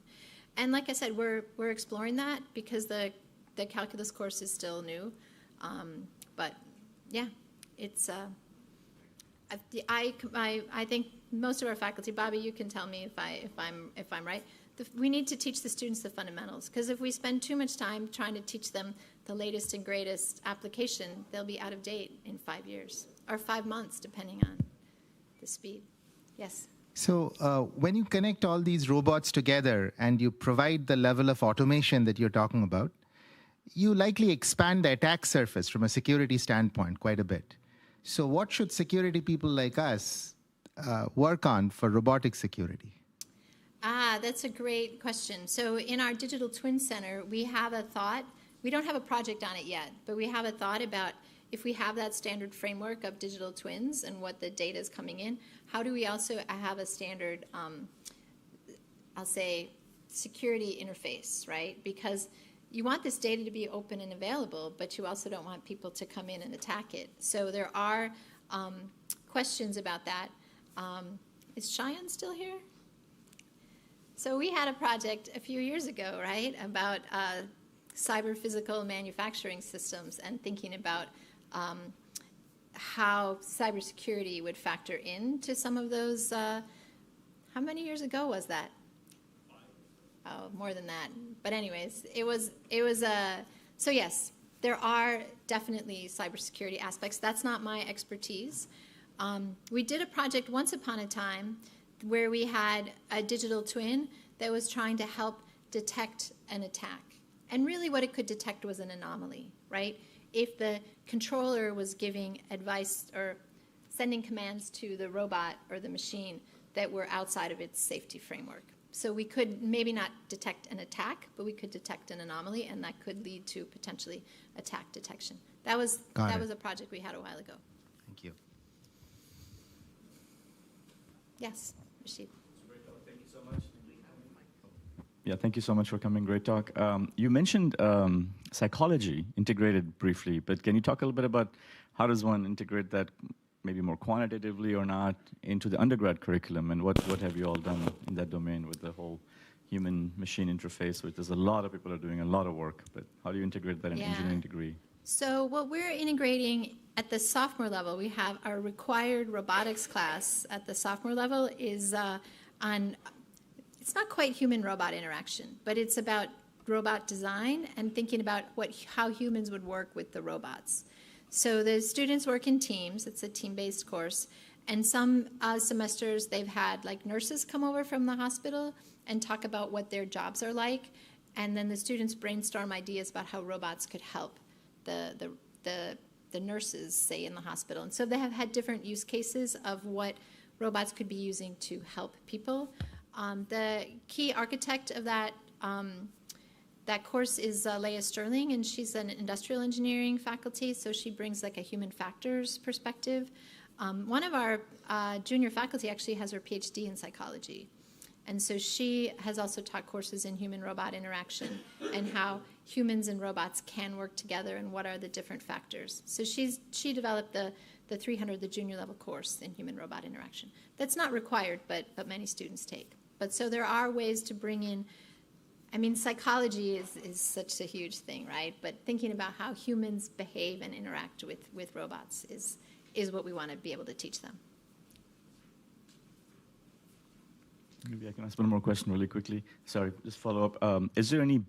And like I said, we're exploring that because the calculus course is still new. But yeah, it's I think most of our faculty, Bobby, you can tell me if I'm right. We need to teach the students the fundamentals, because if we spend too much time trying to teach them the latest and greatest application, they'll be out of date in 5 years or 5 months, depending on the speed. Yes. So when you connect all these robots together and you provide the level of automation that you're talking about, you likely expand the attack surface from a security standpoint quite a bit. So what should security people like us work on for robotic security? That's a great question. So in our Digital Twin Center, we have a thought. We don't have a project on it yet, but we have a thought about if we have that standard framework of digital twins and what the data is coming in, how do we also have a standard, I'll say, security interface, right? Because you want this data to be open and available, but you also don't want people to come in and attack it. So there are questions about that. Is Sayan still here? So we had a project a few years ago, right, about cyber-physical manufacturing systems and thinking about how cybersecurity would factor into some of those. How many years ago was that? Oh, more than that. But anyways, it was so yes, there are definitely cybersecurity aspects. That's not my expertise. We did a project once upon a time where we had a digital twin that was trying to help detect an attack. And really what it could detect was an anomaly, right? If the controller was giving advice or sending commands to the robot or the machine that were outside of its safety framework. So we could maybe not detect an attack, but we could detect an anomaly, and that could lead to potentially attack detection. That was a project we had a while ago. Thank you. Yes, Rashid. Thank you so much. Yeah, thank you so much for coming. Great talk. You mentioned psychology integrated briefly, but can you talk a little bit about how does one integrate that maybe more quantitatively or not into the undergrad curriculum, and what have you all done in that domain with the whole human-machine interface, which there's a lot of people are doing a lot of work, but how do you integrate that in an engineering degree? So what we're integrating at the sophomore level, we have our required robotics class at the sophomore level is on, it's not quite human-robot interaction, but it's about robot design and thinking about how humans would work with the robots. So the students work in teams. It's a team-based course. And some semesters they've had like nurses come over from the hospital and talk about what their jobs are like. And then the students brainstorm ideas about how robots could help the nurses, say, in the hospital. And so they have had different use cases of what robots could be using to help people. The key architect of that course is Leah Sterling, and she's an industrial engineering faculty, so she brings like a human factors perspective. One of our junior faculty actually has her PhD in psychology, and so she has also taught courses in human-robot interaction and how humans and robots can work together and what are the different factors. So she developed the 300, the junior level course in human-robot interaction. That's not required, but many students take. But so there are ways to bring in. I mean, psychology is such a huge thing, right? But thinking about how humans behave and interact with robots is what we want to be able to teach them. Maybe I can ask one more question really quickly. Sorry, just follow up. Is there any?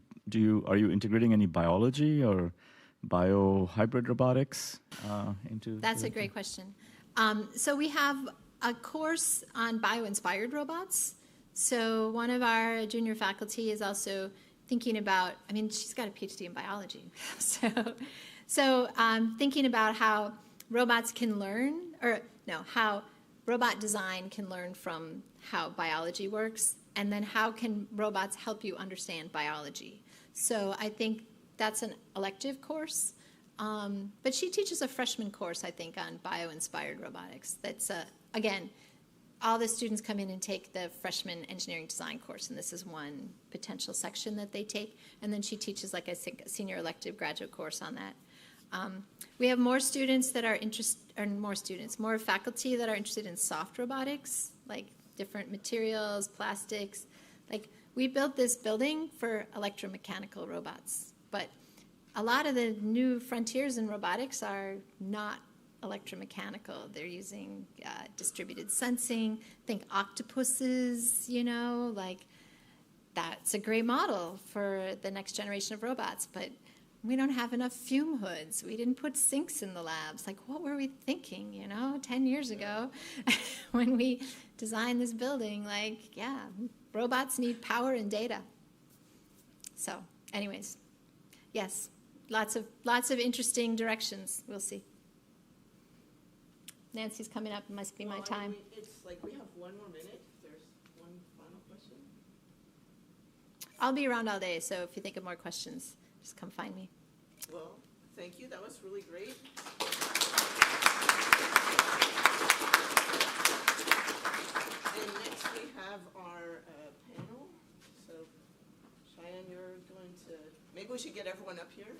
Are you integrating any biology or bio-hybrid robotics into? That's a great question. So we have a course on bio-inspired robots. So one of our junior faculty is also thinking about, I mean, she's got a PhD in biology. So thinking about how robots can learn, how robot design can learn from how biology works, and then how can robots help you understand biology. So I think that's an elective course. But she teaches a freshman course, I think, on bio-inspired robotics. That's, again, all the students come in and take the freshman engineering design course, and this is one potential section that they take. And then she teaches, like I think, a senior elective graduate course on that. We have more students that are more faculty that are interested in soft robotics, like different materials, plastics. Like, we built this building for electromechanical robots, but a lot of the new frontiers in robotics are not electromechanical. They're using distributed sensing. Think octopuses, you know, like that's a great model for the next generation of robots, but we don't have enough fume hoods. We didn't put sinks in the labs. Like, what were we thinking, you know, 10 years ago when we designed this building? Like, yeah, robots need power and data. So, anyways, yes, lots of interesting directions. We'll see. Nancy's coming up. It must be my time. It's like we have one more minute. There's one final question. I'll be around all day, so if you think of more questions, just come find me. Well, thank you. That was really great. And next we have our panel. So, Sayan, you're going to, maybe we should get everyone up here.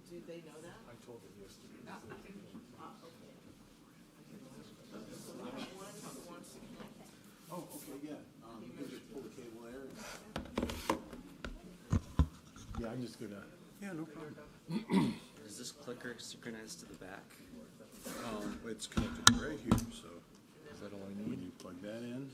Do they know that? I told them yesterday. Okay. So we have one who wants to connect. Oh, okay, yeah. You can just pull the cable there. Yeah, I'm just gonna. Yeah, no problem. Is this clicker synchronized to the back? It's connected right here, so Is that all I when need? you plug that in.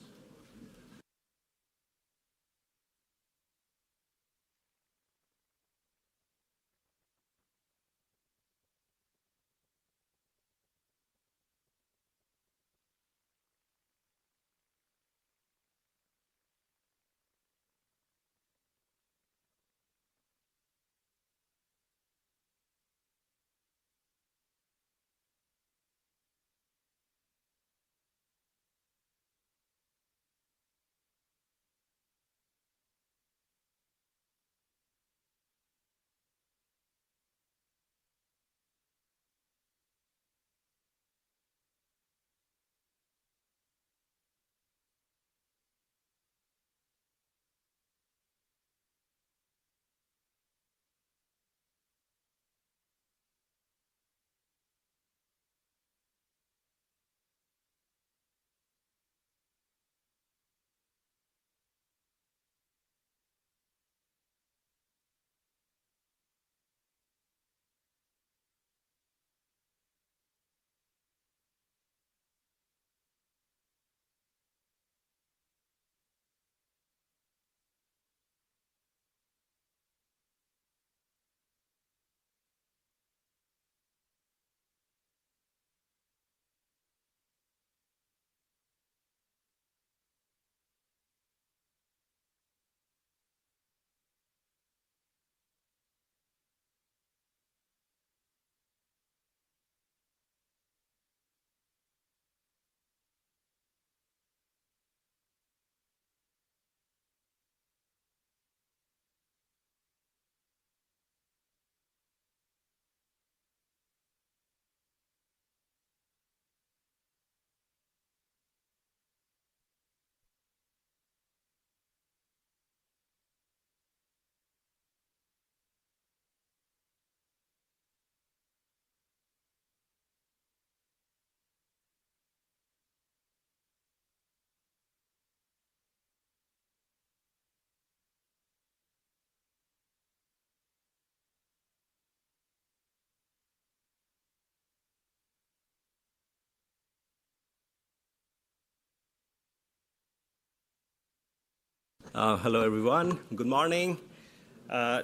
Hello, everyone. Good morning.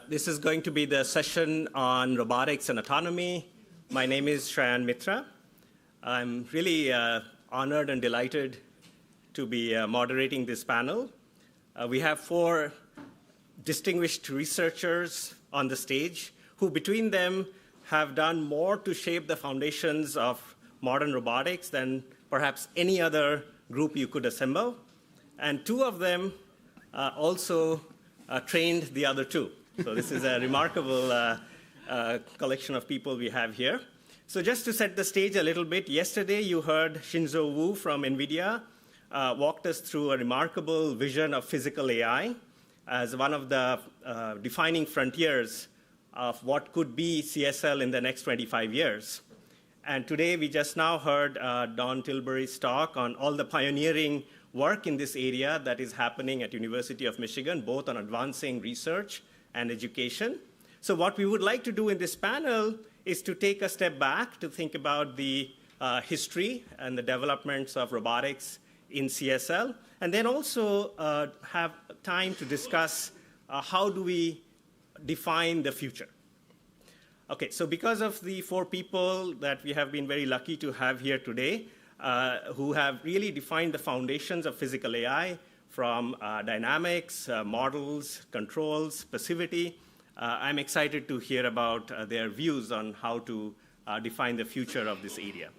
This is going to be the session on robotics and autonomy. My name is Sayan Mitra. I'm really honored and delighted to be moderating this panel. We have 4 distinguished researchers on the stage who, between them, have done more to shape the foundations of modern robotics than perhaps any other group you could assemble. and 2 of them also trained the other 2. So this is a remarkable collection of people we have here. So just to set the stage a little bit, yesterday you heard Shinzo Wu from NVIDIA walked us through a remarkable vision of physical AI as one of the defining frontiers of what could be CSL in the next 25 years. And today we just now heard Don Tilbury's talk on all the pioneering work in this area that is happening at University of Michigan, both on advancing research and education. So what we would like to do in this panel is to take a step back to think about the history and the developments of robotics in CSL, and then also have time to discuss how do we define the future. Okay, so because of the 4 people that we have been very lucky to have here today, who have really defined the foundations of physical AI from dynamics, models, controls, passivity, I'm excited to hear about their views on how to define the future of this area.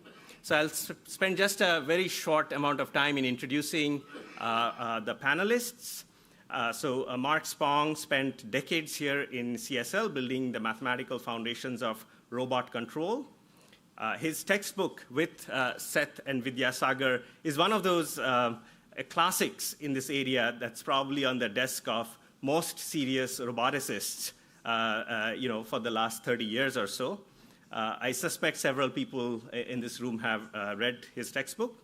So I'll spend just a very short amount of time in introducing the panelists. Mark Spong spent decades here in CSL building the mathematical foundations of robot control. His textbook with Seth and Vidyasagar is one of those classics in this area that's probably on the desk of most serious roboticists for the last 30 years or so. I suspect several people in this room have read his textbook.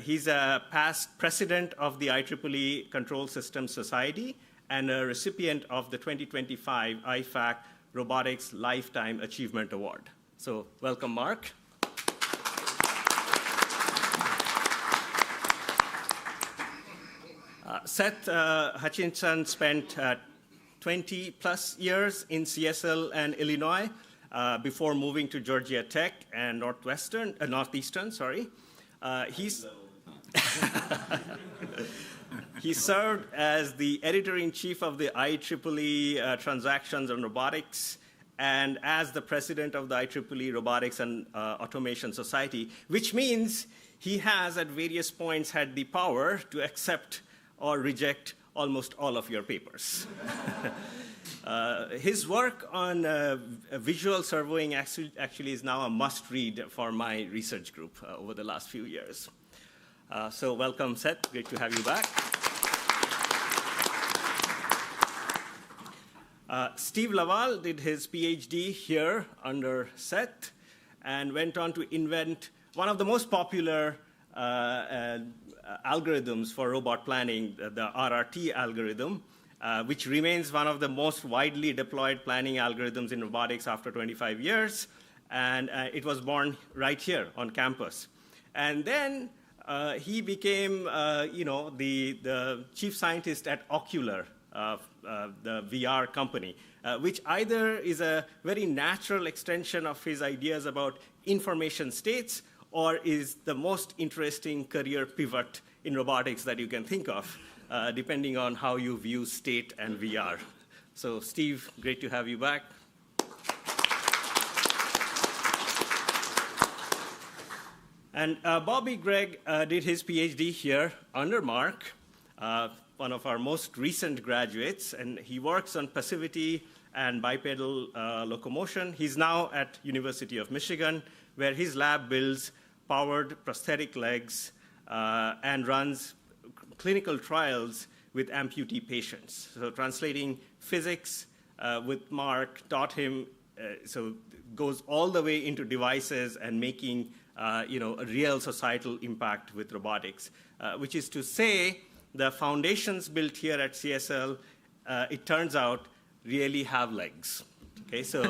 He's a past president of the IEEE Control Systems Society and a recipient of the 2025 IFAC Robotics Lifetime Achievement Award. So welcome, Mark. Seth Hutchinson spent 20-plus years in CSL and Illinois before moving to Georgia Tech and Northeastern. He served as the editor-in-chief of the IEEE Transactions on Robotics and as the president of the IEEE Robotics and Automation Society, which means he has at various points had the power to accept or reject almost all of your papers. His work on visual servoing actually is now a must-read for my research group over the last few years. So welcome, Seth. Great to have you back. Steve LaValle did his PhD here under Seth and went on to invent one of the most popular algorithms for robot planning, the RRT algorithm, which remains one of the most widely deployed planning algorithms in robotics after 25 years. And it was born right here on campus. And then he became the chief scientist at Ocular, the VR company, which either is a very natural extension of his ideas about information states or is the most interesting career pivot in robotics that you can think of, depending on how you view state and VR. So Steve, great to have you back. And Bobby Gregg did his PhD here under Mark, one of our most recent graduates, and he works on passivity and bipedal locomotion. He's now at University of Michigan, where his lab builds powered prosthetic legs and runs clinical trials with amputee patients. So translating physics with Mark taught him, so goes all the way into devices and making a real societal impact with robotics, which is to say the foundations built here at CSL, it turns out, really have legs. Okay, so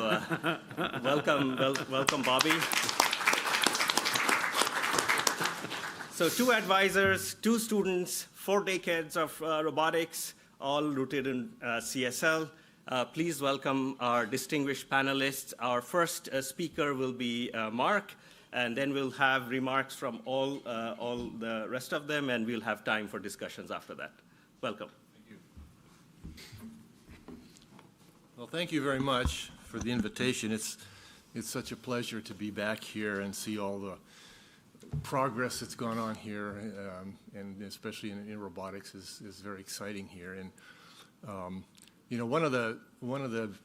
welcome, Bobby. So 2 advisors, 2 students, 4 decades of robotics, all rooted in CSL. Please welcome our distinguished panelists. Our first speaker will be Mark, and then we'll have remarks from all the rest of them, and we'll have time for discussions after that. Welcome. Thank you. Well, thank you very much for the invitation. It's such a pleasure to be back here and see all the progress that's gone on here, and especially in robotics, is very exciting here. And you know, one of the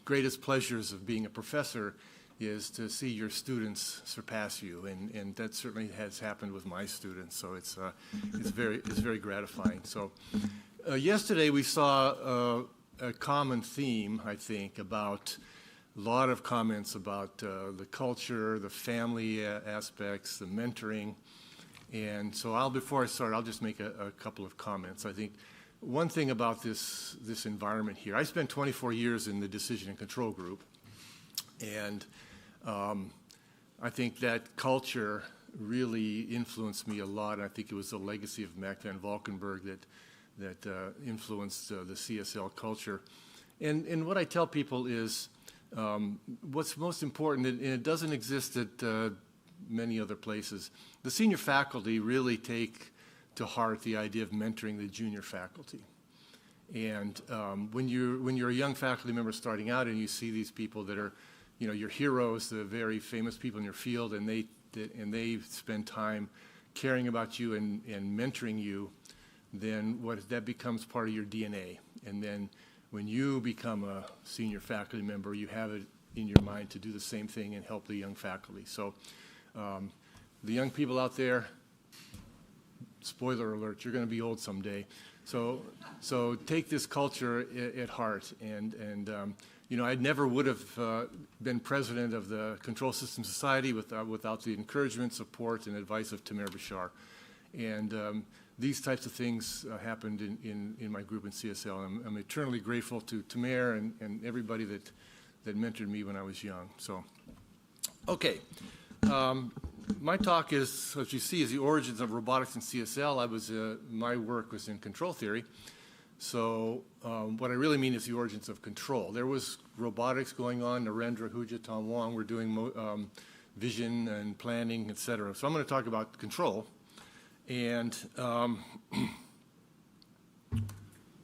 greatest pleasures of being a professor is to see your students surpass you, and that certainly has happened with my students. So it's very gratifying. So yesterday we saw a common theme, I think, about a lot of comments about the culture, the family aspects, the mentoring. And so before I start, I'll just make a couple of comments. I think one thing about this environment here, I spent 24 years in the decision and control group, and I think that culture really influenced me a lot. I think it was the legacy of Mac van Valkenburg that influenced the CSL culture. And what I tell people is, what's most important, and it doesn't exist at many other places, the senior faculty really take to heart the idea of mentoring the junior faculty. And when you're a young faculty member starting out and you see these people that are, you know, your heroes, the very famous people in your field, and they spend time caring about you and mentoring you, then that becomes part of your DNA. And then when you become a senior faculty member, you have it in your mind to do the same thing and help the young faculty. So the young people out there, spoiler alert, you're going to be old someday. So take this culture at heart. And you know, I never would have been president of the Control System Society without the encouragement, support, and advice of Tamer Başar. And these types of things happened in my group in CSL. I'm eternally grateful to Tamer and everybody that mentored me when I was young. So, okay. My talk is, as you see, is the origins of robotics in CSL. My work was in control theory. So what I really mean is the origins of control. There was robotics going on. Narendra, Huja, Tom Wong were doing vision and planning, et cetera. So I'm going to talk about control. And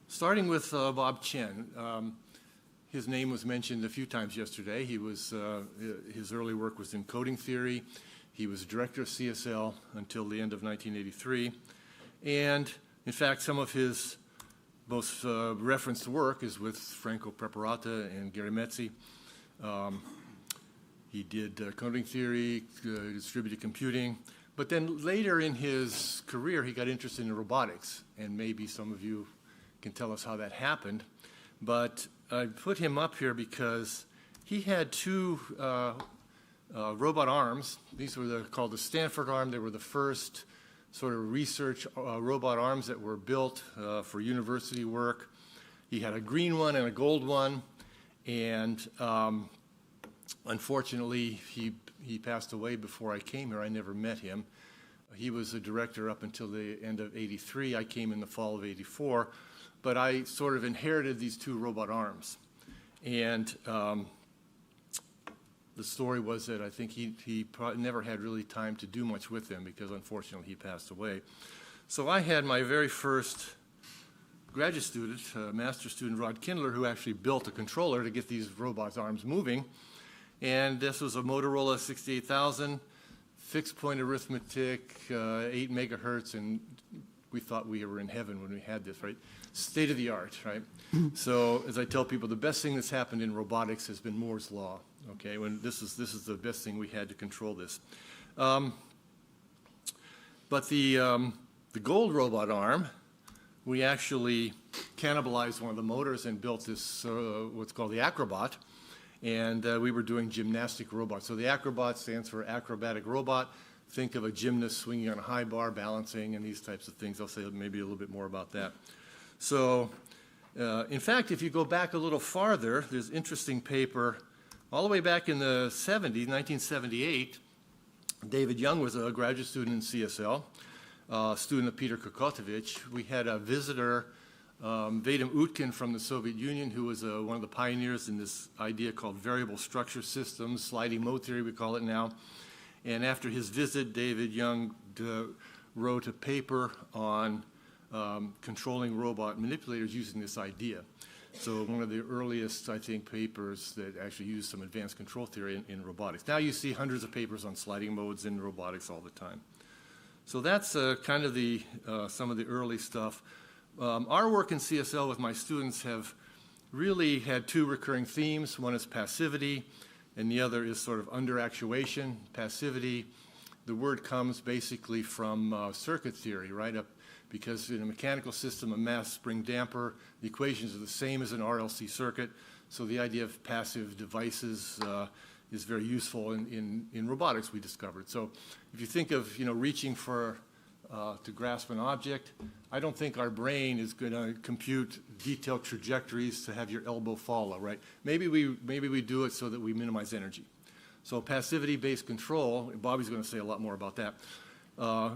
starting with Bob Chen, his name was mentioned a few times yesterday. His early work was in coding theory. He was director of CSL until the end of 1983. And in fact, some of his most referenced work is with Franco Preparata and Gary Metzi. He did coding theory, distributed computing. But then later in his career, he got interested in robotics. And maybe some of you can tell us how that happened. But I put him up here because he had two robot arms. These were called the Stanford arm. They were the first sort of research robot arms that were built for university work. He had a green one and a gold one. And unfortunately, he passed away before I came here. I never met him. He was a director up until the end of '83. I came in the fall of '84. But I sort of inherited these two robot arms. And the story was that I think he probably never had really time to do much with them because unfortunately he passed away. So I had my very first graduate student, master's student, Rod Kindler, who actually built a controller to get these robots' arms moving. And this was a Motorola 68000, fixed point arithmetic, 8 megahertz, and we thought we were in heaven when we had this, right? State of the art, right? So as I tell people, the best thing that's happened in robotics has been Moore's Law, okay? When this is the best thing we had to control this. But the gold robot arm, we actually cannibalized one of the motors and built this, what's called the Acrobat. And we were doing gymnastic robots. So the Acrobat stands for acrobatic robot. Think of a gymnast swinging on a high bar, balancing, and these types of things. I'll say maybe a little bit more about that. So, in fact, if you go back a little farther, there's an interesting paper all the way back in the 70s, 1978. David Young was a graduate student in CSL, student of Peter Kokotovich. We had a visitor, Vadim Utkin from the Soviet Union, who was one of the pioneers in this idea called variable structure systems, sliding mode theory we call it now. And after his visit, David Young wrote a paper on controlling robot manipulators using this idea. So one of the earliest, I think, papers that actually used some advanced control theory in robotics. Now you see hundreds of papers on sliding modes in robotics all the time. So that's kind of the some of the early stuff. Our work in CSL with my students have really had two recurring themes. One is passivity, and the other is sort of under-actuation. Passivity, the word comes basically from circuit theory, right? Because in a mechanical system, a mass spring damper, the equations are the same as an RLC circuit. So the idea of passive devices is very useful in robotics, we discovered. So if you think of reaching for to grasp an object, I don't think our brain is going to compute detailed trajectories to have your elbow follow, right? Maybe we do it so that we minimize energy. So passivity-based control, Bobby's going to say a lot more about that,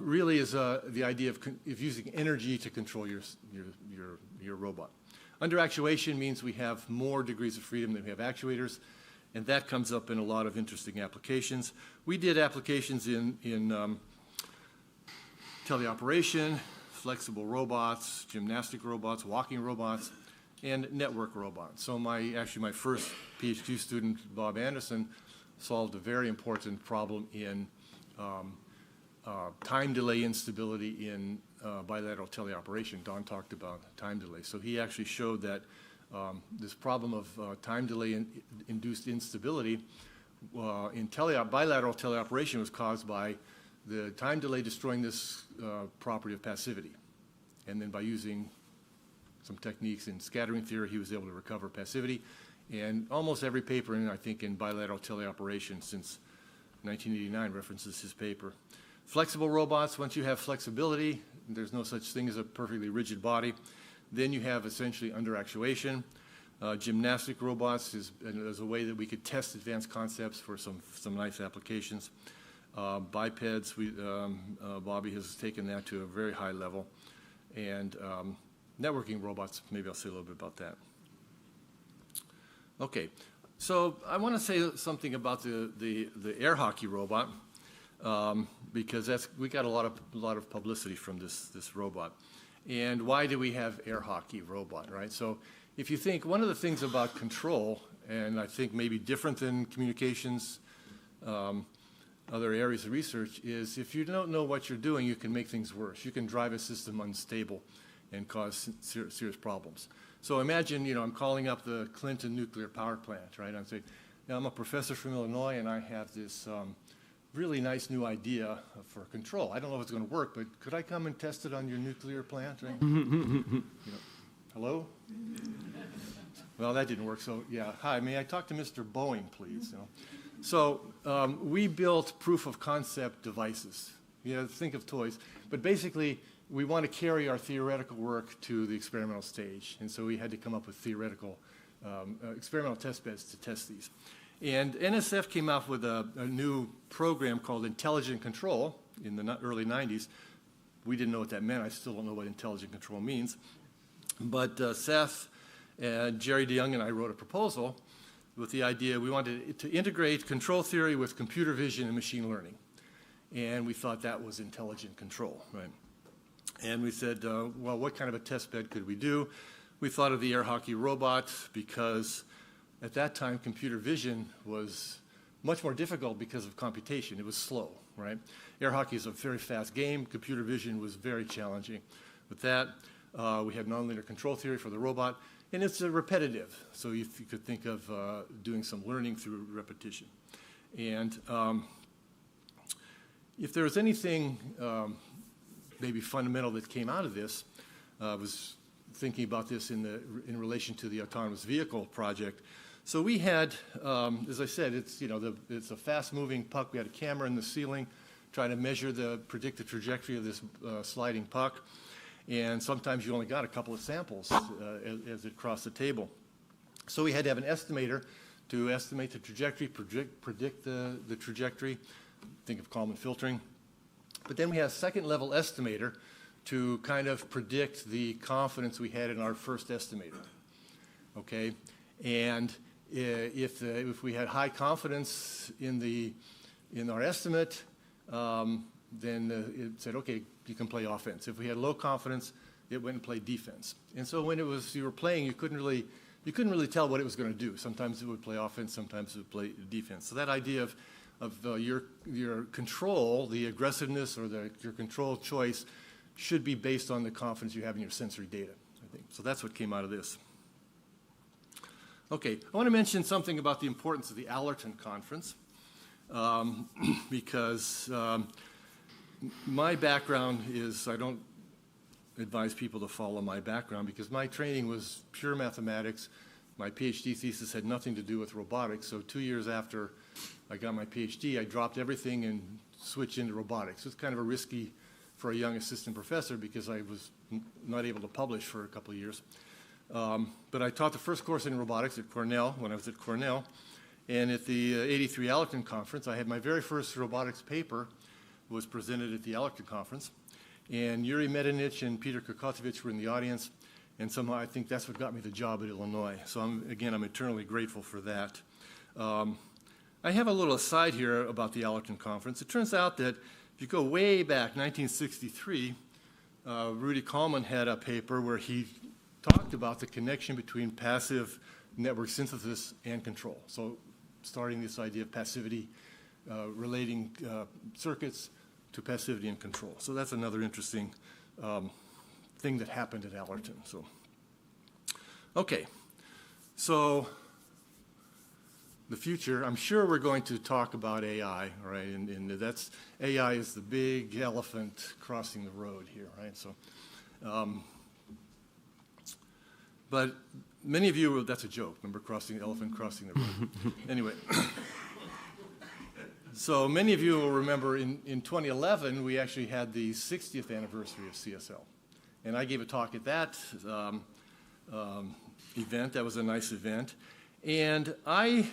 really is the idea of using energy to control your robot. Under actuation means we have more degrees of freedom than we have actuators, and that comes up in a lot of interesting applications. We did applications in teleoperation, flexible robots, gymnastic robots, walking robots, and network robots. So actually my first PhD student, Bob Anderson, solved a very important problem in time delay instability in bilateral teleoperation. Don talked about time delay. So he actually showed that this problem of time delay induced instability in bilateral teleoperation was caused by the time delay destroying this property of passivity. And then by using some techniques in scattering theory, he was able to recover passivity. And almost every paper, I think, in bilateral teleoperation since 1989 references his paper. Flexible robots, once you have flexibility, there's no such thing as a perfectly rigid body. Then you have essentially under actuation. Gymnastic robots is a way that we could test advanced concepts for some nice applications. Bipeds, Bobby has taken that to a very high level. And networking robots, maybe I'll say a little bit about that. Okay, so I want to say something about the air hockey robot because we got a lot of publicity from this robot. And why do we have air hockey robot, right? So if you think, one of the things about control, and I think maybe different than communications, other areas of research, is if you don't know what you're doing, you can make things worse. You can drive a system unstable and cause serious problems. So imagine, I'm calling up the Clinton nuclear power plant, right? I'm saying, I'm a professor from Illinois, and I have this really nice new idea for control. I don't know if it's going to work, but could I come and test it on your nuclear plant? Right? Hello? Well, that didn't work. So yeah, hi, may I talk to Mr. Boeing, please? So we built proof of concept devices. Think of toys, but basically we want to carry our theoretical work to the experimental stage, and so we had to come up with theoretical experimental test beds to test these. And NSF came out with a new program called Intelligent Control in the early 90s. We didn't know what that meant. I still don't know what intelligent control means. But Seth and Jerry DeYoung and I wrote a proposal with the idea we wanted to integrate control theory with computer vision and machine learning. And we thought that was intelligent control, right? And we said, well, what kind of a test bed could we do? We thought of the air hockey robot because at that time, computer vision was much more difficult because of computation. It was slow, right? Air hockey is a very fast game. Computer vision was very challenging. With that, we had nonlinear control theory for the robot, and it's repetitive. So you could think of doing some learning through repetition. And if there was anything maybe fundamental that came out of this, I was thinking about this in relation to the autonomous vehicle project. So we had, as I said, it's a fast-moving puck. We had a camera in the ceiling trying to predict the trajectory of this sliding puck, and sometimes you only got a couple of samples as it crossed the table. So we had to have an estimator to estimate the trajectory, predict the trajectory. Think of Kalman filtering. But then we had a second-level estimator to kind of predict the confidence we had in our first estimator. Okay, and if we had high confidence in our estimate, then it said, okay, you can play offense. If we had low confidence, it went and played defense. And so when you were playing, you couldn't really you couldn't really tell what it was going to do. Sometimes it would play offense, sometimes it would play defense. So that idea of your control, the aggressiveness or your control choice should be based on the confidence you have in your sensory data, I think. So that's what came out of this. Okay, I want to mention something about the importance of the Allerton Conference because my background is, I don't advise people to follow my background because my training was pure mathematics. My PhD thesis had nothing to do with robotics, so 2 years after I got my PhD, I dropped everything and switched into robotics. It was kind of a risky for a young assistant professor because I was not able to publish for a couple of years. But I taught the first course in robotics at Cornell when I was at Cornell. And at the 83 Allerton Conference, I had my very first robotics paper was presented at the Allerton Conference. And Yuri Nedich and Peter Kokotovich were in the audience. And somehow I think that's what got me the job at Illinois. So I'm eternally grateful for that. I have a little aside here about the Allerton Conference. It turns out that if you go way back, 1963, Rudy Kalman had a paper where he talked about the connection between passive network synthesis and control. So starting this idea of passivity, relating circuits to passivity and control. So that's another interesting thing that happened at Allerton. So, okay, so the future, I'm sure we're going to talk about AI, right? And that's, AI is the big elephant crossing the road here, right? So, but many of you, that's a joke, remember the elephant crossing the road. Anyway, so many of you will remember in 2011, we actually had the 60th anniversary of CSL. And I gave a talk at that event. That was a nice event. And I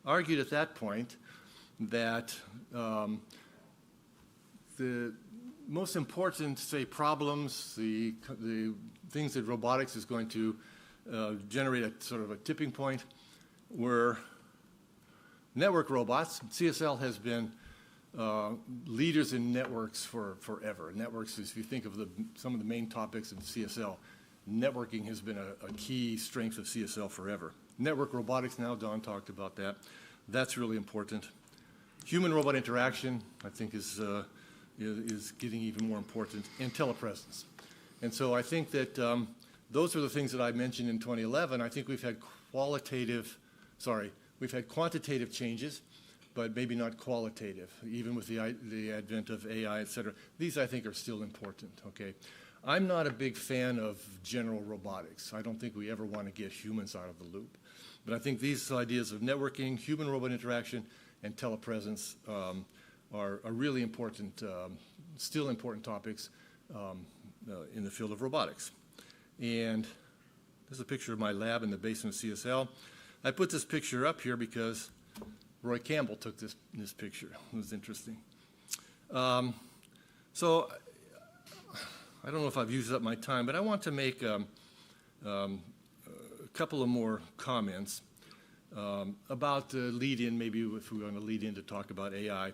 argued at that point that the most important, say, problems, the things that robotics is going to generate a sort of a tipping point were network robots. CSL has been leaders in networks forever. Networks, if you think of some of the main topics in CSL, networking has been a key strength of CSL forever. Network robotics now, Don talked about that. That's really important. Human-robot interaction, I think, is getting even more important, and telepresence. And so I think that those are the things that I mentioned in 2011. I think we've had quantitative changes, but maybe not qualitative, even with the advent of AI, et cetera. These, I think, are still important, okay? I'm not a big fan of general robotics. I don't think we ever want to get humans out of the loop. But I think these ideas of networking, human-robot interaction, and telepresence are really important, still important topics in the field of robotics. And there's a picture of my lab in the basement of CSL. I put this picture up here because Roy Campbell took this picture. It was interesting. So I don't know if I've used up my time, but I want to make a couple of more comments about the lead-in, maybe if we want to lead in to talk about AI.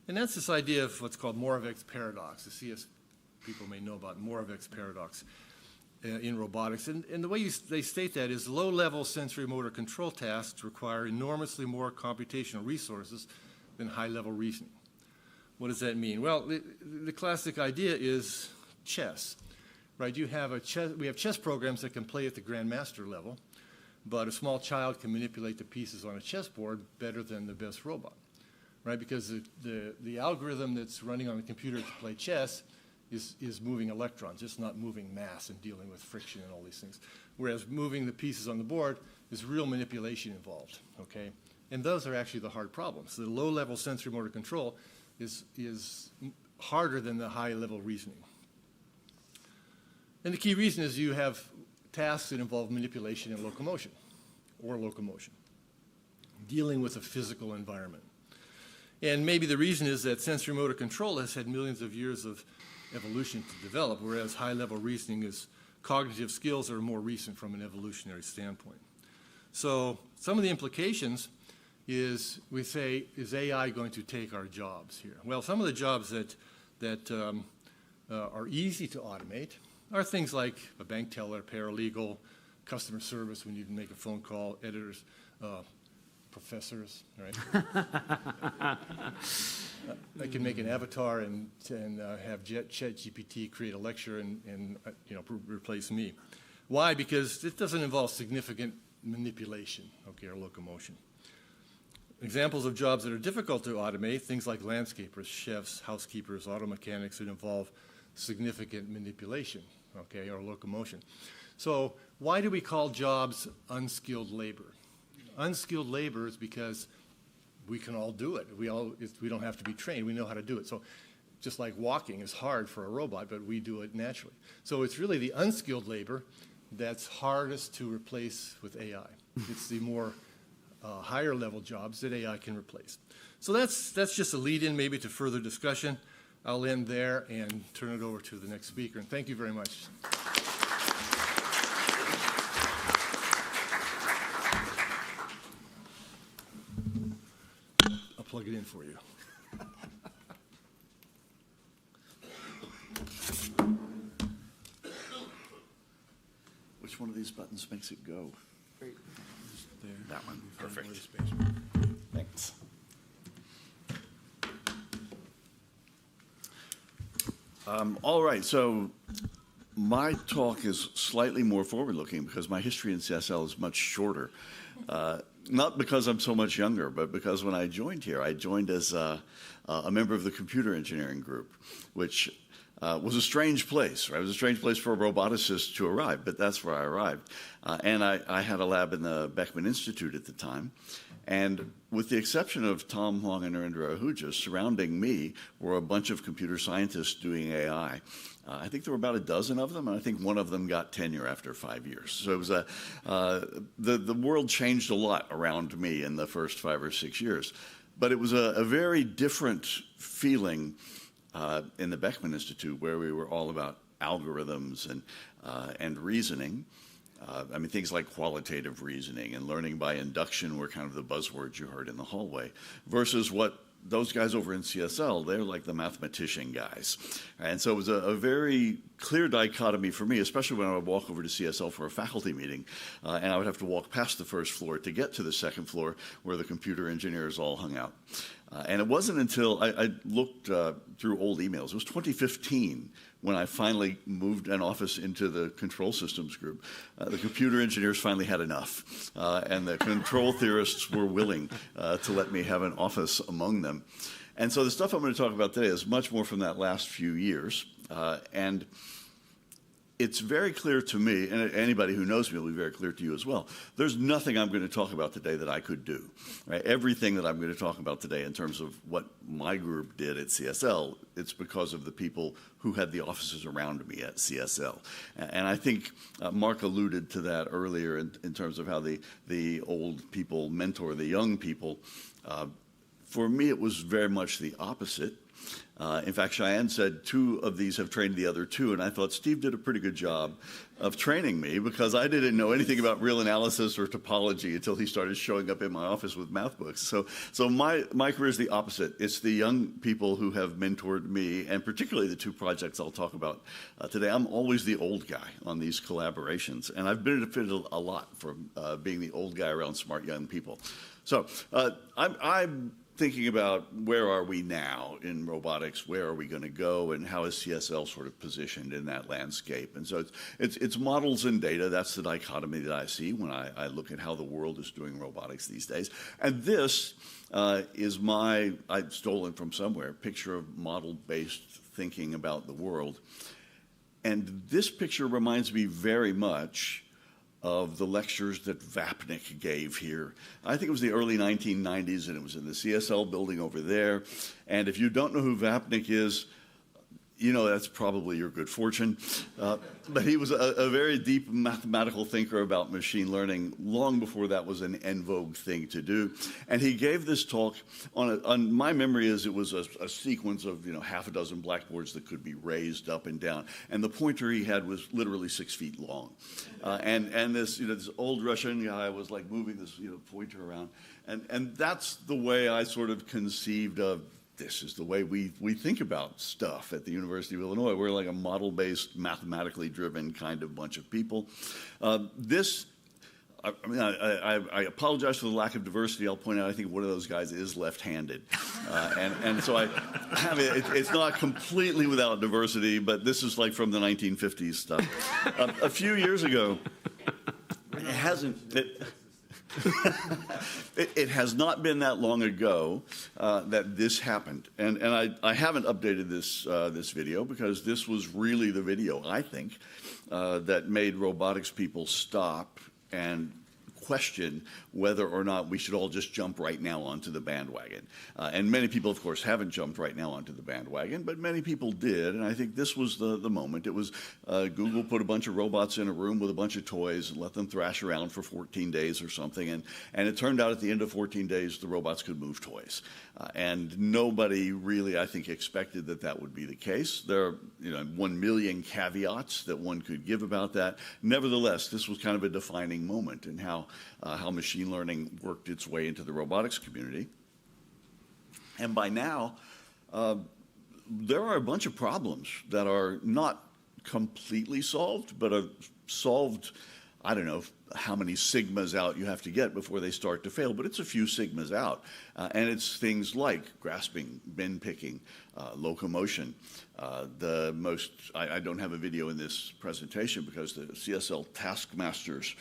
And that's this idea of what's called Moravec's paradox. The CS people may know about Moravec's paradox in robotics. And the way they state that is low-level sensory motor control tasks require enormously more computational resources than high-level reasoning. What does that mean? Well, the classic idea is chess, right? We have chess programs that can play at the grandmaster level, but a small child can manipulate the pieces on a chessboard better than the best robot, right? Because the algorithm that's running on the computer to play chess is moving electrons, just not moving mass and dealing with friction and all these things. Whereas moving the pieces on the board is real manipulation involved, okay? And those are actually the hard problems. The low-level sensory motor control is harder than the high-level reasoning. And the key reason is you have tasks that involve manipulation and locomotion, dealing with a physical environment. And maybe the reason is that sensory motor control has had millions of years of evolution to develop, whereas high-level reasoning cognitive skills are more recent from an evolutionary standpoint. So some of the implications is we say, is AI going to take our jobs here? Well, some of the jobs that are easy to automate are things like a bank teller, paralegal, customer service when you make a phone call, editors, professors, right? I can make an avatar and have ChatGPT create a lecture and replace me. Why? Because it doesn't involve significant manipulation, okay, or locomotion. Examples of jobs that are difficult to automate, things like landscapers, chefs, housekeepers, auto mechanics, that involve significant manipulation, okay, or locomotion. So why do we call jobs unskilled labor? Unskilled labor is because we can all do it. We don't have to be trained. We know how to do it. So just like walking is hard for a robot, but we do it naturally. So it's really the unskilled labor that's hardest to replace with AI. It's the more higher level jobs that AI can replace. So that's just a lead in maybe to further discussion. I'll end there and turn it over to the next speaker. And thank you very much. I'll plug it in for you. Which one of these buttons makes it go? There. That one. Perfect. Thanks. All right, so my talk is slightly more forward-looking because my history in CSL is much shorter. Not because I'm so much younger, but because when I joined here, I joined as a member of the computer engineering group, which was a strange place. Right? It was a strange place for a roboticist to arrive, but that's where I arrived. And I had a lab in the Beckman Institute at the time. And with the exception of Tom Huang and Narendra Ahuja, surrounding me were a bunch of computer scientists doing AI. I think there were about a dozen of them, and I think one of them got tenure after 5 years. So it was the world changed a lot around me in the first 5 or 6 years. But it was a very different feeling in the Beckman Institute, where we were all about algorithms and reasoning. I mean, things like qualitative reasoning and learning by induction were kind of the buzzwords you heard in the hallway, versus what those guys over in CSL, they're like the mathematician guys. And so it was a very clear dichotomy for me, especially when I would walk over to CSL for a faculty meeting, and I would have to walk past the first floor to get to the second floor where the computer engineers all hung out. And it wasn't until I looked through old emails. It was 2015 when I finally moved an office into the control systems group. The computer engineers finally had enough, and the control theorists were willing to let me have an office among them. And so the stuff I'm going to talk about today is much more from that last few years. And it's very clear to me, and anybody who knows me will be very clear to you as well, there's nothing I'm going to talk about today that I could do. Right? Everything that I'm going to talk about today in terms of what my group did at CSL, it's because of the people who had the offices around me at CSL. And I think Mark alluded to that earlier in terms of how the old people mentor the young people. For me, it was very much the opposite. In fact, Sayan said 2 of these have trained the other 2, and I thought Steve did a pretty good job of training me because I didn't know anything about real analysis or topology until he started showing up in my office with math books. So my career is the opposite. It's the young people who have mentored me, and particularly the 2 projects I'll talk about today. I'm always the old guy on these collaborations, and I've benefited a lot from being the old guy around smart young people. So I'm thinking about where are we now in robotics, where are we going to go, and how is CSL sort of positioned in that landscape. And so it's models and data. That's the dichotomy that I see when I look at how the world is doing robotics these days. And this is I've stolen from somewhere, picture of model-based thinking about the world. And this picture reminds me very much of the lectures that Vapnik gave here. I think it was the early 1990s, and it was in the CSL building over there. And if you don't know who Vapnik is, you know that's probably your good fortune. But he was a very deep mathematical thinker about machine learning long before that was an en vogue thing to do. And he gave this talk on my memory is it was a sequence of half a dozen blackboards that could be raised up and down. And the pointer he had was literally 6 feet long. And this this old Russian guy was like moving this pointer around. And that's the way I sort of conceived of this is the way we think about stuff at the University of Illinois. We're like a model-based, mathematically driven kind of bunch of people. I apologize for the lack of diversity. I'll point out I think one of those guys is left-handed. And so it's not completely without diversity, but this is like from the 1950s stuff. A few years ago, it has not been that long ago that this happened. And I haven't updated this video because this was really the video, I think, that made robotics people stop and question whether or not we should all just jump right now onto the bandwagon. And many people, of course, haven't jumped right now onto the bandwagon, but many people did, and I think this was the moment. It was Google put a bunch of robots in a room with a bunch of toys and let them thrash around for 14 days or something, and it turned out at the end of 14 days the robots could move toys. And nobody really, I think, expected that that would be the case. There are 1 million caveats that one could give about that. Nevertheless, this was kind of a defining moment in how machine learning worked its way into the robotics community. And by now, there are a bunch of problems that are not completely solved, but are solved, I don't know how many sigmas out you have to get before they start to fail, but it's a few sigmas out. And it's things like grasping, bin picking, locomotion. I don't have a video in this presentation because the CSL taskmasters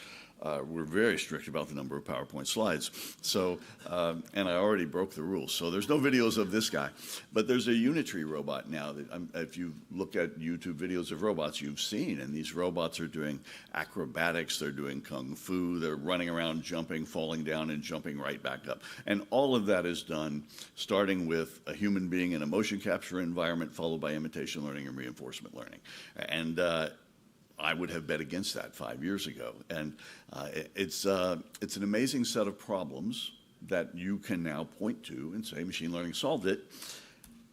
were very strict about the number of PowerPoint slides. So, and I already broke the rules. So there's no videos of this guy. But there's a Unitree robot now that if you look at YouTube videos of robots, you've seen. And these robots are doing acrobatics. They're doing kung fu. They're running around, jumping, falling down, and jumping right back up. And all of that is done starting with a human being in a motion capture environment, followed by imitation learning and reinforcement learning. And I would have bet against that 5 years ago. And it's an amazing set of problems that you can now point to and say machine learning solved it.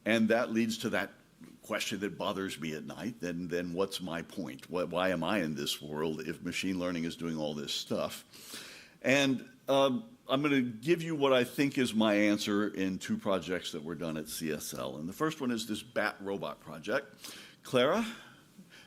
And that leads to that question that bothers me at night. Then what's my point? Why am I in this world if machine learning is doing all this stuff? And I'm going to give you what I think is my answer in 2 projects that were done at CSL. And the first one is this bat robot project. Clara?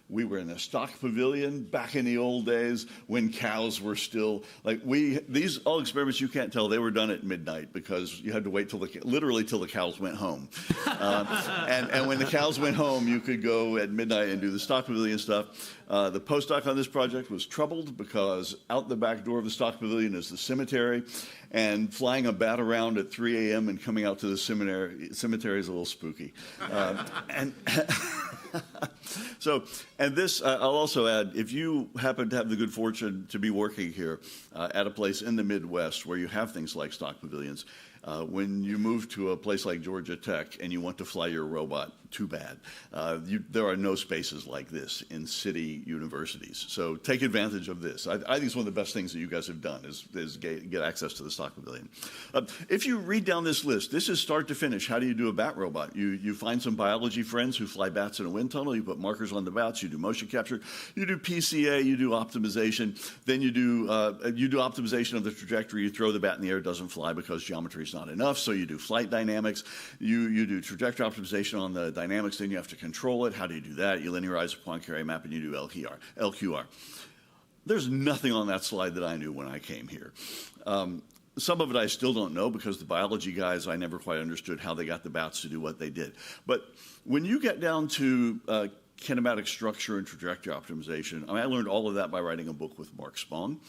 We were in a stock pavilion back in the old days when cows were still, these all experiments you can't tell, they were done at midnight because you had to wait literally till the cows went home. And when the cows went home, you could go at midnight and do the stock pavilion stuff. The postdoc on this project was troubled because out the back door of the stock pavilion is the cemetery, and flying a bat around at 3 a.m. and coming out to the cemetery is a little spooky. So, and this, I'll also add, if you happen to have the good fortune to be working here at a place in the Midwest where you have things like stock pavilions, when you move to a place like Georgia Tech and you want to fly your robot, too bad. There are no spaces like this in city universities. So take advantage of this. I think it's one of the best things that you guys have done is get access to the stock pavilion. If you read down this list, this is start to finish. How do you do a bat robot? You find some biology friends who fly bats in a wind tunnel. You put markers on the bats. You do motion capture. You do PCA. You do optimization. Then you do optimization of the trajectory. You throw the bat in the air. It doesn't fly because geometry is not enough. So you do flight dynamics. You do trajectory optimization on the dynamics. Then you have to control it. How do you do that? You linearize a Poincare map and you do LQR. There's nothing on that slide that I knew when I came here. Some of it I still don't know because the biology guys, I never quite understood how they got the bats to do what they did. But when you get down to kinematic structure and trajectory optimization, I learned all of that by writing a book with Mark Spong.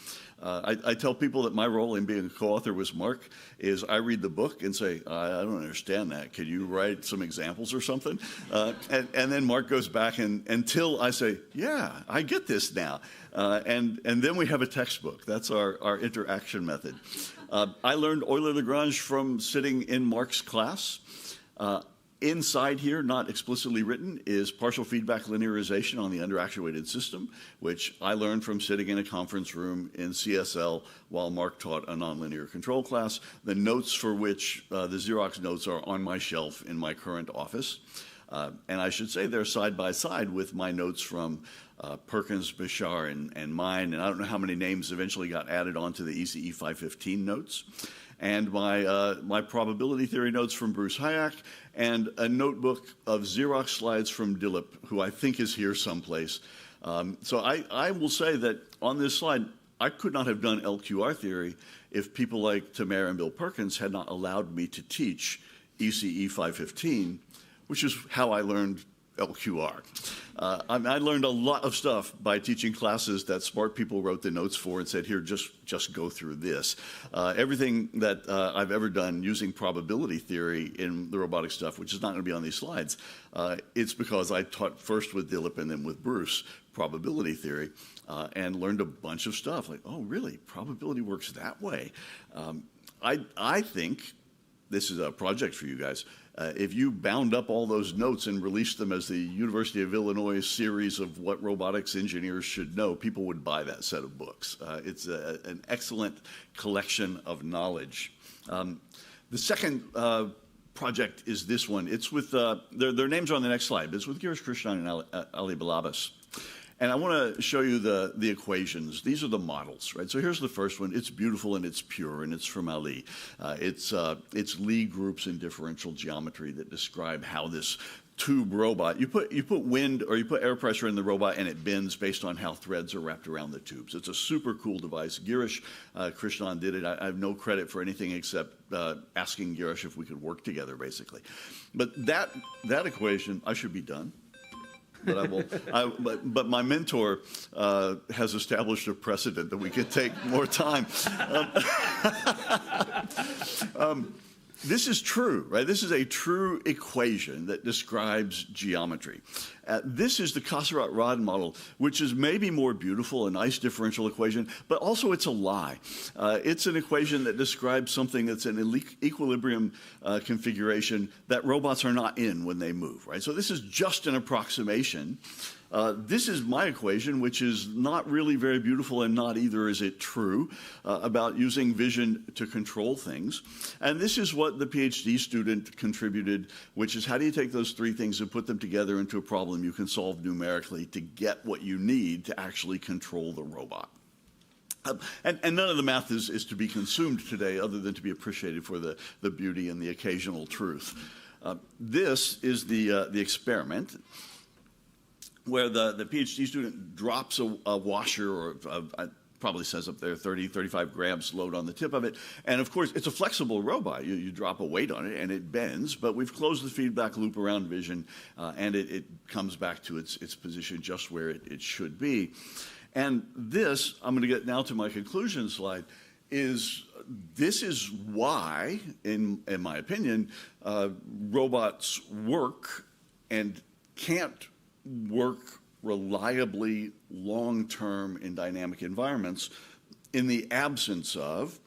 I tell people that my role in being a co-author with Mark is I read the book and say, I don't understand that. Can you write some examples or something? And then Mark goes back until I say, yeah, I get this now. And then we have a textbook. That's our interaction method. I learned Euler-Lagrange from sitting in Mark's class. Inside here, not explicitly written, is partial feedback linearization on the underactuated system, which I learned from sitting in a conference room in CSL while Mark taught a nonlinear control class, the notes for which, the Xerox notes, are on my shelf in my current office. And I should say they're side by side with my notes from Perkins, Başar, and Meyn, and I don't know how many names eventually got added onto the ECE 515 notes, and my probability theory notes from Bruce Hayek, and a notebook of Xerox slides from Dullerud, who I think is here someplace. So I will say that on this slide, I could not have done LQR theory if people like Tamer and Bill Perkins had not allowed me to teach ECE 515, which is how I learned LQR. I learned a lot of stuff by teaching classes that smart people wrote the notes for and said, here, just go through this. Everything that I've ever done using probability theory in the robotics stuff, which is not going to be on these slides, it's because I taught first with Dullerud and then with Bruce probability theory and learned a bunch of stuff. Like, oh, really? Probability works that way. I think this is a project for you guys. If you bound up all those notes and released them as the University of Illinois series of what robotics engineers should know, people would buy that set of books. It's an excellent collection of knowledge. The second project is this one. It's with, their names are on the next slide, but it's with Geir Krishnan and Ali Balabas. And I want to show you the equations. These are the models, right? So here's the first one. It's beautiful and it's pure, and it's from Ali. It's Lie groups in differential geometry that describe how this tube robot, you put wind or you put air pressure in the robot and it bends based on how threads are wrapped around the tubes. It's a super cool device. Girish Krishnan did it. I have no credit for anything except asking Girish if we could work together, basically. But that equation, I should be done. But I will. But my mentor has established a precedent that we could take more time. This is true, right? This is a true equation that describes geometry. This is the Kasserat-Rod model, which is maybe more beautiful, a nice differential equation, but also it's a lie. It's an equation that describes something that's an equilibrium configuration that robots are not in when they move, right? So this is just an approximation. This is my equation, which is not really very beautiful, and not either is it true, about using vision to control things. And this is what the PhD student contributed, which is how do you take those three things and put them together into a problem you can solve numerically to get what you need to actually control the robot. And none of the math is to be consumed today other than to be appreciated for the beauty and the occasional truth. This is the experiment, where the PhD student drops a washer, or probably says up there 30, 35 grams load on the tip of it. And of course, it's a flexible robot. You drop a weight on it and it bends, but we've closed the feedback loop around vision and it comes back to its position just where it should be. And this, I'm going to get now to my conclusion slide, this is why, in my opinion, robots work and can't work reliably long-term in dynamic environments in the absence of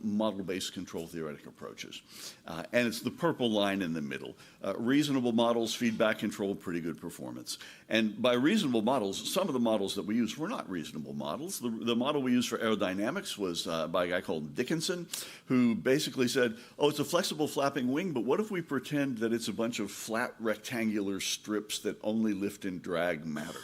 model-based control theoretic approaches. And it's the purple line in the middle. Reasonable models, feedback control, pretty good performance. And by reasonable models, some of the models that we used were not reasonable models. The model we used for aerodynamics was by a guy called Dickinson, who basically said, oh, it's a flexible flapping wing, but what if we pretend that it's a bunch of flat rectangular strips that only lift and drag matter?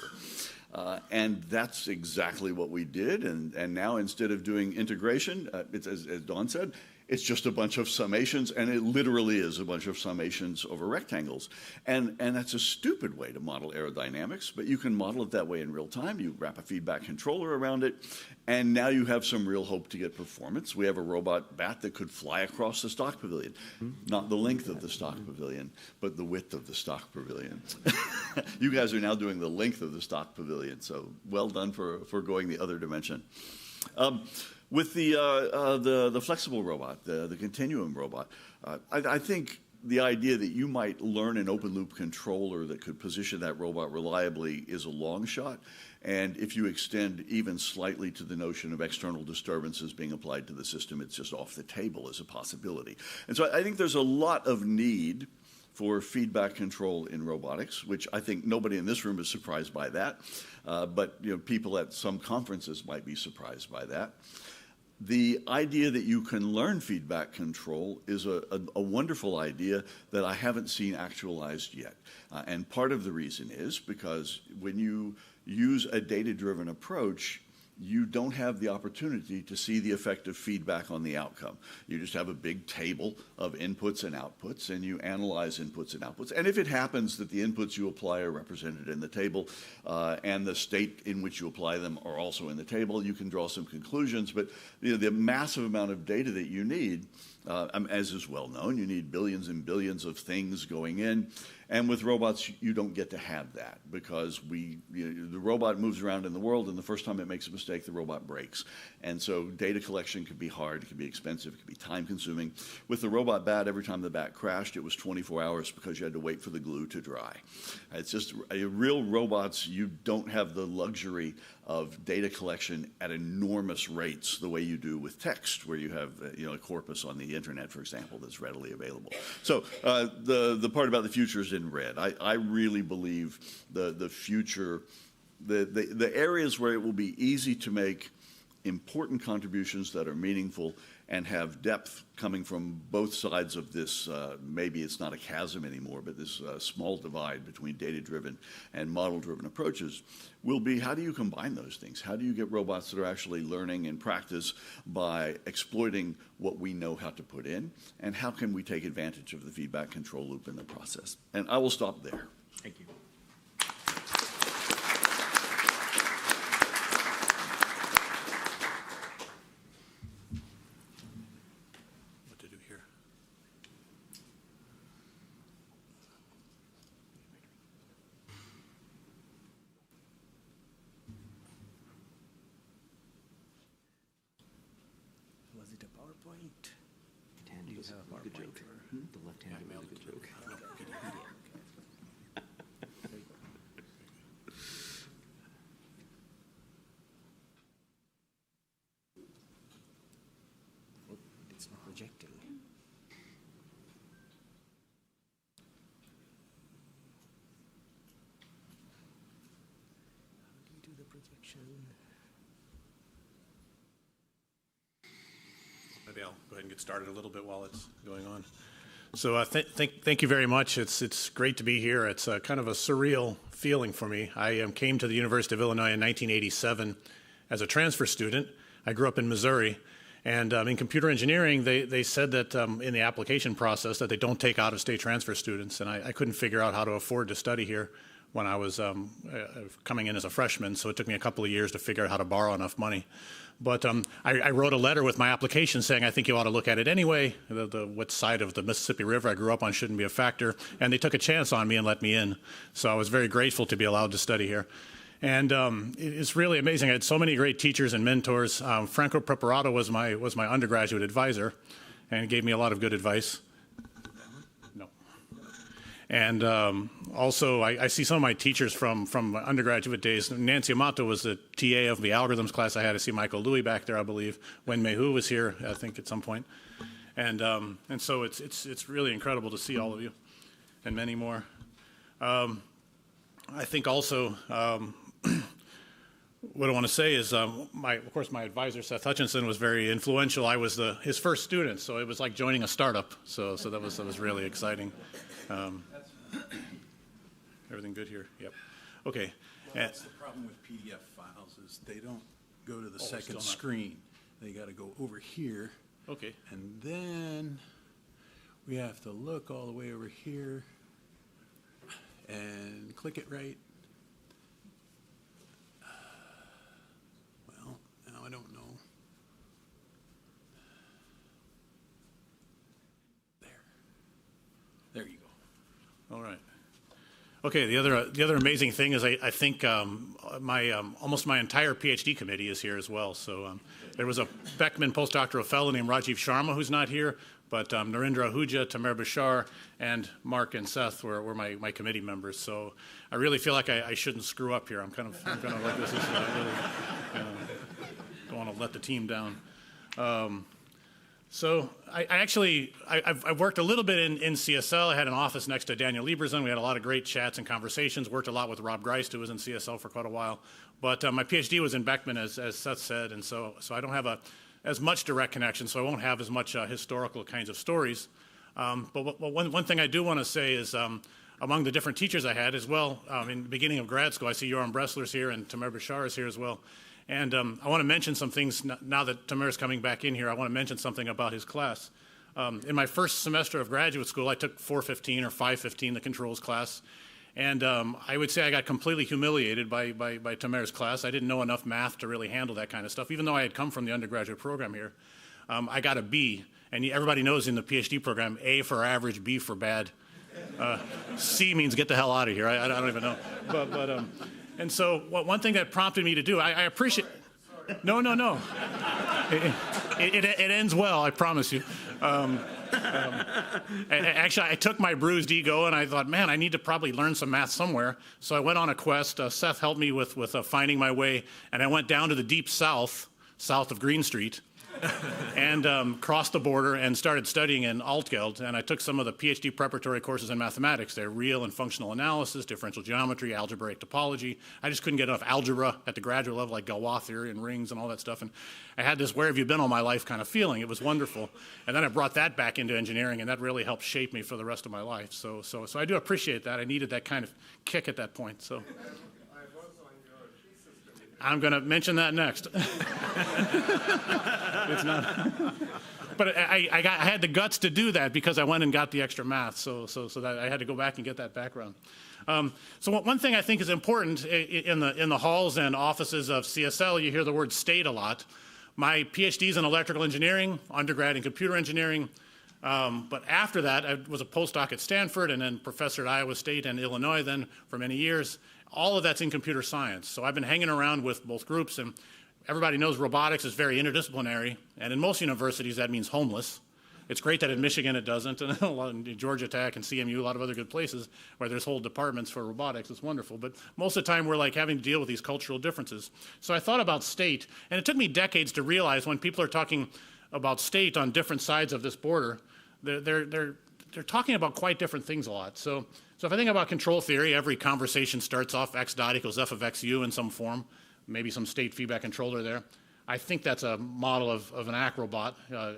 And that's exactly what we did. And now, instead of doing integration, it's, as Dawn said, it's just a bunch of summations, and it literally is a bunch of summations over rectangles. And that's a stupid way to model aerodynamics, but you can model it that way in real time. You wrap a feedback controller around it, and now you have some real hope to get performance. We have a robot bat that could fly across the stock pavilion. Not the length of the stock pavilion, but the width of the stock pavilion. You guys are now doing the length of the stock pavilion, so well done for going the other dimension. With the flexible robot, the continuum robot, I think the idea that you might learn an open loop controller that could position that robot reliably is a long shot. And if you extend even slightly to the notion of external disturbances being applied to the system, it's just off the table as a possibility. And so I think there's a lot of need for feedback control in robotics, which I think nobody in this room is surprised by that. But people at some conferences might be surprised by that. The idea that you can learn feedback control is a wonderful idea that I haven't seen actualized yet. And part of the reason is because when you use a data-driven approach, you don't have the opportunity to see the effect of feedback on the outcome. You just have a big table of inputs and outputs, and you analyze inputs and outputs. And if it happens that the inputs you apply are represented in the table, and the state in which you apply them are also in the table, you can draw some conclusions. But the massive amount of data that you need, as is well known, you need billions and billions of things going in. And with robots, you don't get to have that because the robot moves around in the world, and the first time it makes a mistake, the robot breaks. And so data collection could be hard, it could be expensive, it could be time-consuming. With the robot bat, every time the bat crashed, it was 24 hours because you had to wait for the glue to dry. It's just real robots, you don't have the luxury of data collection at enormous rates the way you do with text, where you have a corpus on the internet, for example, that's readily available. So the part about the future is in red. I really believe the future, the areas where it will be easy to make important contributions that are meaningful and have depth coming from both sides of this, maybe it's not a chasm anymore, but this small divide between data-driven and model-driven approaches, will be how do you combine those things? How do you get robots that are actually learning in practice by exploiting what we know how to put in? And how can we take advantage of the feedback control loop in the process? And I will stop there. Thank you. Maybe I'll go ahead and get started a little bit while it's going on. So thank you very much. It's great to be here. It's kind of a surreal feeling for me. I came to the University of Illinois in 1987 as a transfer student. I grew up in Missouri. And in computer engineering, they said that in the application process that they don't take out-of-state transfer students. And I couldn't figure out how to afford to study here when I was coming in as a freshman. So it took me a couple of years to figure out how to borrow enough money. But I wrote a letter with my application saying I think you ought to look at it anyway. What side of the Mississippi River I grew up on shouldn't be a factor. And they took a chance on me and let me in. So I was very grateful to be allowed to study here. And it's really amazing. I had so many great teachers and mentors. Franco Preparato was my undergraduate advisor and gave me a lot of good advice. No. And also, I see some of my teachers from my undergraduate days. Nancy Amato was the TA of the algorithms class I had. I see Michael Louie back there, I believe. Wen Mehu was here, I think, at some point. And so it's really incredible to see all of you and many more. I think also what I want to say is, of course, my advisor, Seth Hutchinson, was very influential. I was his first student, so it was like joining a startup. So that was really exciting. Everything good here? Yep. Okay. Well, that's the problem with PDF files is they don't go to the second screen. They got to go over here. Okay. And then we have to look all the way over here and click it right. Well, now I don't know. There you go. All right. Okay. The other amazing thing is I think almost my entire PhD committee is here as well. So there was a Beckman postdoctoral fellow named Rajiv Sharma who's not here, but Narendra Ahuja, Tamer Başar, and Mark and Seth were my committee members. So I really feel like I shouldn't screw up here. I'm kind of like this. I really don't want to let the team down. So I've worked a little bit in CSL. I had an office next to Daniel Lieberson. We had a lot of great chats and conversations. Worked a lot with Rob Greist, who was in CSL for quite a while. But my PhD was in Beckman, as Seth said, and so I don't have a as much direct connection, so I won't have as much historical kinds of stories. But one thing I do want to say is among the different teachers I had as well, in the beginning of grad school, I see Yoram Bressler's here and Tamer Başar is here as well. And I want to mention some things, now that Tamer is coming back in here, I want to mention something about his class. In my first semester of graduate school, I took 415 or 515, the controls class. And I would say I got completely humiliated by Tamer's class. I didn't know enough math to really handle that kind of stuff. Even though I had come from the undergraduate program here, I got a B. And everybody knows in the PhD program, A for average, B for bad. C means get the hell out of here. I don't even know. And so one thing that prompted me to do, I appreciate... No. It ends well, I promise you. Actually, I took my bruised ego and I thought, man, I need to probably learn some math somewhere. So I went on a quest. Seth helped me with finding my way, and I went down to the deep south of Green Street, and crossed the border and started studying in Altgeld. And I took some of the PhD preparatory courses in mathematics. They're real and functional analysis, differential geometry, algebraic topology. I just couldn't get enough algebra at the graduate level, like Galois theory and rings and all that stuff. And I had this where have you been all my life kind of feeling. It was wonderful. And then I brought that back into engineering, and that really helped shape me for the rest of my life. So I do appreciate that. I needed that kind of kick at that point. So I'm going to mention that next. It's not. But I had the guts to do that because I went and got the extra math, so that I had to go back and get that background. So one thing I think is important in the halls and offices of CSL, you hear the word state a lot. My PhD's in electrical engineering, undergrad in computer engineering. But after that, I was a postdoc at Stanford and then professor at Iowa State and Illinois then for many years. All of that's in computer science. So I've been hanging around with both groups, and everybody knows robotics is very interdisciplinary, and in most universities that means homeless. It's great that in Michigan it doesn't, and a lot in Georgia Tech and CMU, a lot of other good places where there's whole departments for robotics. It's wonderful, but most of the time we're like having to deal with these cultural differences. So I thought about state, and it took me decades to realize when people are talking about state on different sides of this border, they're talking about quite different things a lot. So if I think about control theory, every conversation starts off x dot equals f of xu in some form, maybe some state feedback controller there. I think that's a model of an acrobot,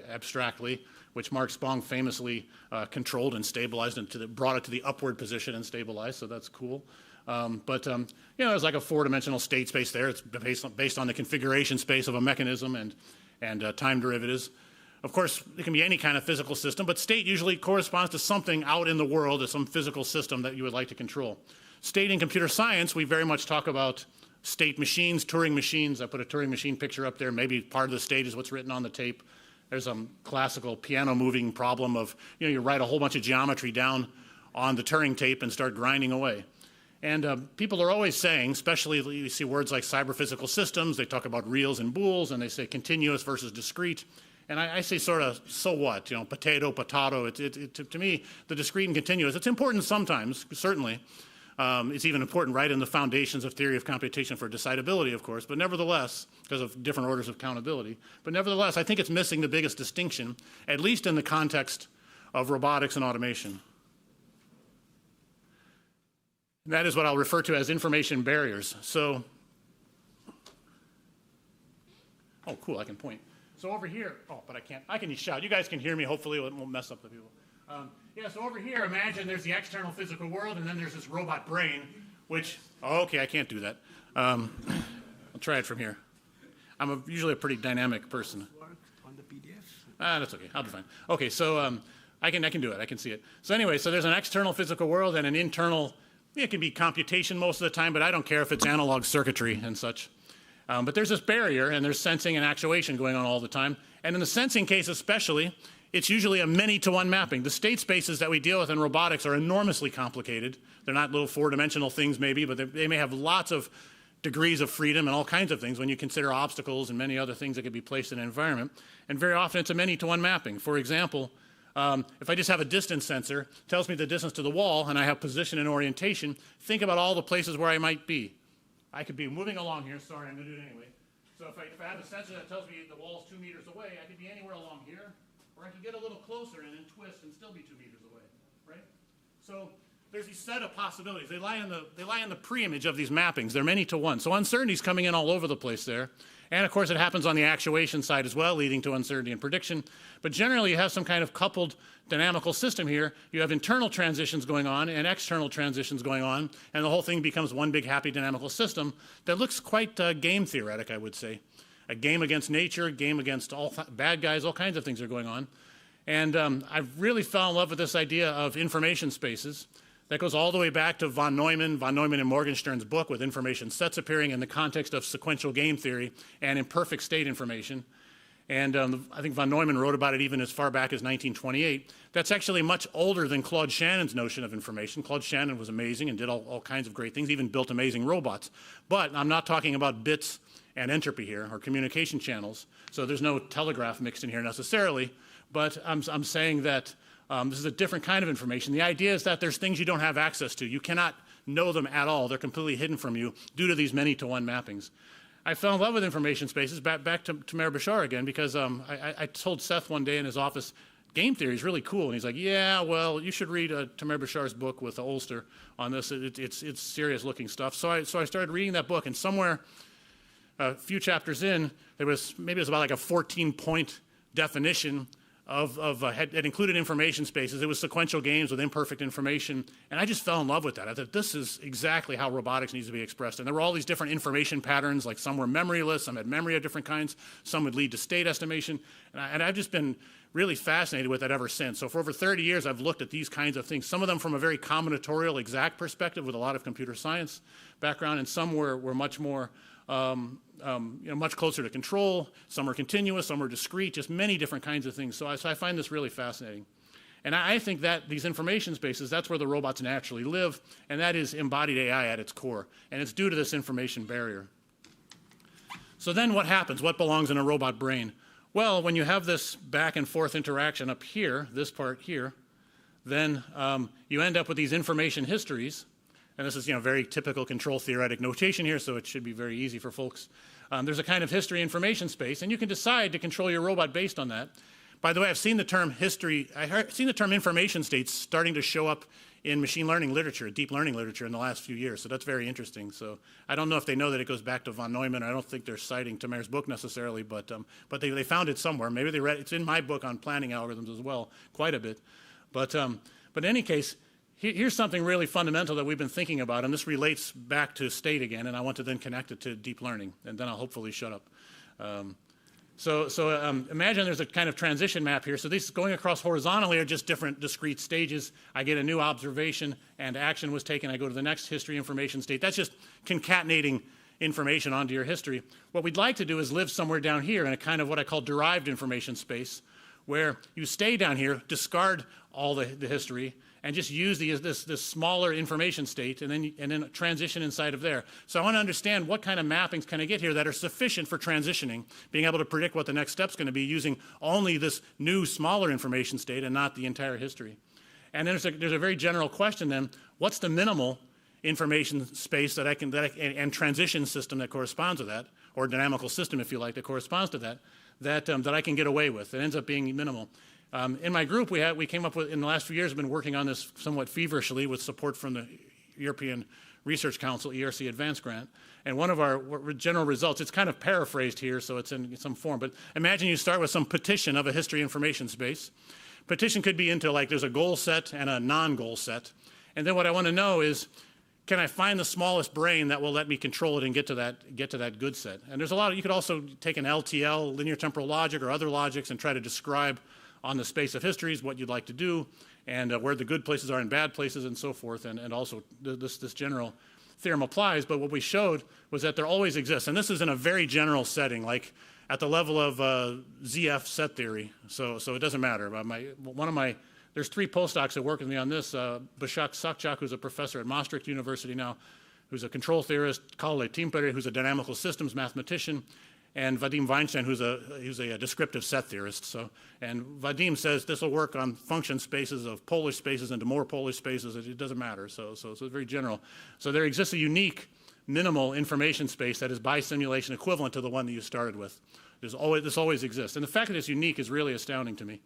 abstractly, which Mark Spong famously controlled and stabilized and brought it to the upward position and stabilized, so that's cool. There's like a four-dimensional state space there. It's based on the configuration space of a mechanism and time derivatives. Of course, it can be any kind of physical system, but state usually corresponds to something out in the world, or some physical system that you would like to control. State in computer science, we very much talk about state machines, Turing machines. I put a Turing machine picture up there. Maybe part of the state is what's written on the tape. There's a classical piano moving problem of, you write a whole bunch of geometry down on the Turing tape and start grinding away. And people are always saying, especially you see words like cyber-physical systems, they talk about reals and bools, and they say continuous versus discrete. And I say sort of, so what? Potato. To me, the discrete and continuous, it's important sometimes, certainly. It's even important right in the foundations of theory of computation for decidability, of course, but nevertheless, because of different orders of countability. But nevertheless, I think it's missing the biggest distinction, at least in the context of robotics and automation. And that is what I'll refer to as information barriers. So, oh, cool, I can point. So over here, but I can't. I can shout. You guys can hear me. Hopefully it won't mess up the people. So over here, imagine there's the external physical world, and then there's this robot brain, which, okay, I can't do that. I'll try it from here. I'm usually a pretty dynamic person. On the PDF? That's okay. I'll be fine. Okay, so I can do it. I can see it. So anyway, so there's an external physical world and an internal. It can be computation most of the time, but I don't care if it's analog circuitry and such. But there's this barrier, and there's sensing and actuation going on all the time. And in the sensing case especially, it's usually a many-to-one mapping. The state spaces that we deal with in robotics are enormously complicated. They're not little four-dimensional things maybe, but they may have lots of degrees of freedom and all kinds of things when you consider obstacles and many other things that could be placed in an environment. And very often it's a many-to-one mapping. For example, if I just have a distance sensor, tells me the distance to the wall, and I have position and orientation, think about all the places where I might be. I could be moving along here. Sorry, I'm going to do it anyway. So if I have a sensor that tells me the wall's 2 meters away, I could be anywhere along here, or I could get a little closer and then twist and still be 2 meters away, right? So there's these set of possibilities. They lie in the pre-image of these mappings. They're many to one. So uncertainty's coming in all over the place there. And of course, it happens on the actuation side as well, leading to uncertainty and prediction. But generally, you have some kind of coupled dynamical system here. You have internal transitions going on and external transitions going on, and the whole thing becomes one big happy dynamical system that looks quite game theoretic, I would say. A game against nature, a game against all bad guys, all kinds of things are going on. And I've really fell in love with this idea of information spaces. That goes all the way back to von Neumann and Morgenstern's book with information sets appearing in the context of sequential game theory and imperfect state information. And I think von Neumann wrote about it even as far back as 1928. That's actually much older than Claude Shannon's notion of information. Claude Shannon was amazing and did all kinds of great things, even built amazing robots. But I'm not talking about bits and entropy here, or communication channels. So there's no telegraph mixed in here necessarily. But I'm saying that this is a different kind of information. The idea is that there's things you don't have access to. You cannot know them at all. They're completely hidden from you due to these many-to-one mappings. I fell in love with information spaces, back to Tamer Başar again, because I told Seth one day in his office, game theory is really cool. And he's like, yeah, well, you should read Tamer Başar's book with the Ulster on this. It's serious-looking stuff. So I started reading that book, and somewhere a few chapters in, maybe it was about like a 14-point definition had included information spaces. It was sequential games with imperfect information, and I just fell in love with that. I thought this is exactly how robotics needs to be expressed. And there were all these different information patterns, like some were memoryless, some had memory of different kinds, some would lead to state estimation, and I've just been really fascinated with that ever since. So for over 30 years, I've looked at these kinds of things, some of them from a very combinatorial, exact perspective with a lot of computer science background, and some were much more much closer to control. Some are continuous, some are discrete, just many different kinds of things. So I find this really fascinating. And I think that these information spaces, that's where the robots naturally live, and that is embodied AI at its core. And it's due to this information barrier. So then what happens? What belongs in a robot brain? Well, when you have this back and forth interaction up here, this part here, then you end up with these information histories. And this is, very typical control theoretic notation here, so it should be very easy for folks. There's a kind of history information space, and you can decide to control your robot based on that. By the way, I've seen the term information states starting to show up in machine learning literature, deep learning literature in the last few years, so that's very interesting. So I don't know if they know that it goes back to von Neumann. I don't think they're citing Tamer's book necessarily, but they found it somewhere. Maybe they read it. It's in my book on planning algorithms as well, quite a bit. But in any case, here's something really fundamental that we've been thinking about, and this relates back to state again, and I want to then connect it to deep learning, and then I'll hopefully shut up. Imagine there's a kind of transition map here. So these going across horizontally are just different discrete stages. I get a new observation, and action was taken. I go to the next history information state. That's just concatenating information onto your history. What we'd like to do is live somewhere down here in a kind of what I call derived information space, where you stay down here, discard all the history, and just use this smaller information state and then transition inside of there. So I want to understand what kind of mappings can I get here that are sufficient for transitioning, being able to predict what the next step's going to be using only this new smaller information state and not the entire history. And then there's a very general question then, what's the minimal information space and transition system that corresponds to that, or dynamical system, if you like, that corresponds to that I can get away with. It ends up being minimal. In my group, we came up with, in the last few years, been working on this somewhat feverishly with support from the European Research Council, ERC Advanced Grant. And one of our general results, it's kind of paraphrased here, so it's in some form, but imagine you start with some petition of a history information space. Petition could be into, like, there's a goal set and a non-goal set. And then what I want to know is, can I find the smallest brain that will let me control it and get to that good set? And there's a lot of, you could also take an LTL, linear temporal logic, or other logics and try to describe on the space of histories what you'd like to do, and where the good places are and bad places and so forth, and also this general theorem applies. But what we showed was that there always exists, and this is in a very general setting, like at the level of ZF set theory, so it doesn't matter. There's 3 postdocs that work with me on this, Başar Sakçak, who's a professor at Maastricht University now, who's a control theorist, Kalle Tilbury, who's a dynamical systems mathematician, and Vadim Weinstein, who's a descriptive set theorist. And Vadim says this will work on function spaces of Polish spaces into more Polish spaces. It doesn't matter. So it's very general. So there exists a unique minimal information space that is by simulation equivalent to the one that you started with. This always exists. And the fact that it's unique is really astounding to me.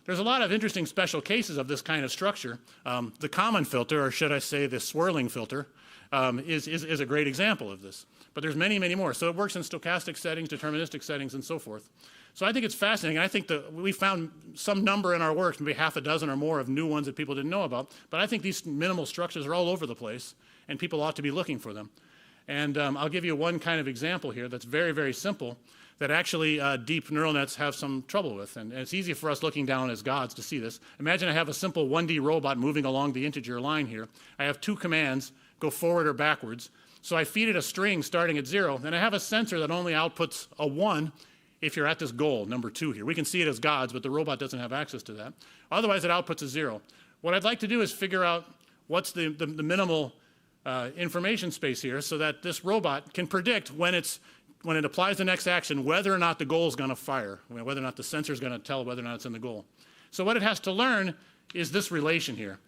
There's a lot of interesting special cases of this kind of structure. The common filter, or should I say the swirling filter, is a great example of this. But there's many, many more. So it works in stochastic settings, deterministic settings, and so forth. So I think it's fascinating. I think that we found some number in our work, maybe half a dozen or more of new ones that people didn't know about. But I think these minimal structures are all over the place, and people ought to be looking for them. And I'll give you one kind of example here that's very, very simple that actually deep neural nets have some trouble with. And it's easy for us looking down as gods to see this. Imagine I have a simple 1D robot moving along the integer line here. I have two commands, go forward or backwards. So I feed it a string starting at 0, and I have a sensor that only outputs a 1 if you're at this goal, number 2 here. We can see it as gods, but the robot doesn't have access to that. Otherwise, it outputs a 0. What I'd like to do is figure out what's the minimal information space here so that this robot can predict when it applies the next action whether or not the goal is going to fire, whether or not the sensor is going to tell whether or not it's in the goal. So what it has to learn is this relation here.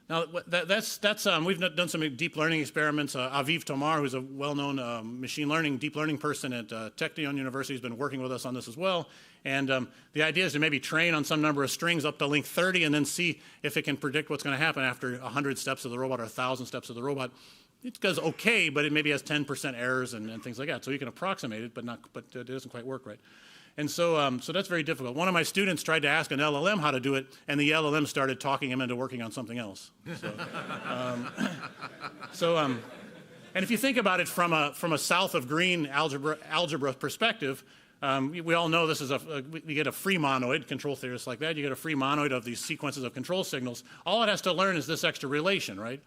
Now, we've done some deep learning experiments. Aviv Tamer, who's a well-known machine learning, deep learning person at Technion University, has been working with us on this as well. And the idea is to maybe train on some number of strings up to length 30 and then see if it can predict what's going to happen after 100 steps of the robot or 1,000 steps of the robot. It does okay, but it maybe has 10% errors and things like that. So you can approximate it, but it doesn't quite work right. And so that's very difficult. One of my students tried to ask an LLM how to do it, and the LLM started talking him into working on something else. And if you think about it from a south of green algebra perspective, we all know this is we get a free monoid, control theorists like that, you get a free monoid of these sequences of control signals. All it has to learn is this extra relation, right?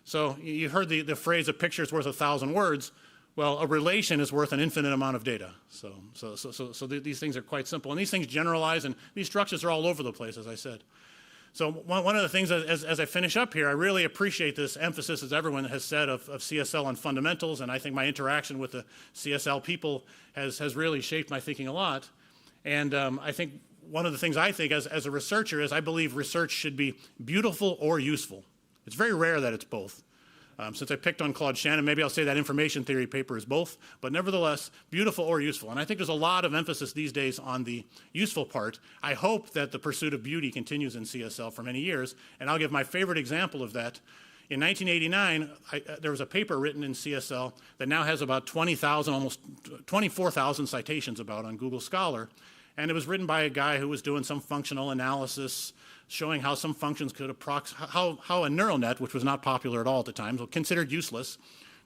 So you heard the phrase, a picture is worth 1,000 words. Well, a relation is worth an infinite amount of data. So these things are quite simple. And these things generalize, and these structures are all over the place, as I said. So one of the things, as I finish up here, I really appreciate this emphasis, as everyone has said, of CSL on fundamentals. And I think my interaction with the CSL people has really shaped my thinking a lot. And I think one of the things I think as a researcher is I believe research should be beautiful or useful. It's very rare that it's both. Since I picked on Claude Shannon, maybe I'll say that information theory paper is both, but nevertheless, beautiful or useful. And I think there's a lot of emphasis these days on the useful part. I hope that the pursuit of beauty continues in CSL for many years, and I'll give my favorite example of that. In 1989, there was a paper written in CSL that now has about 20,000, almost 24,000 citations about on Google Scholar, and it was written by a guy who was doing some functional analysis showing how some functions could how a neural net, which was not popular at all at the time, so considered useless,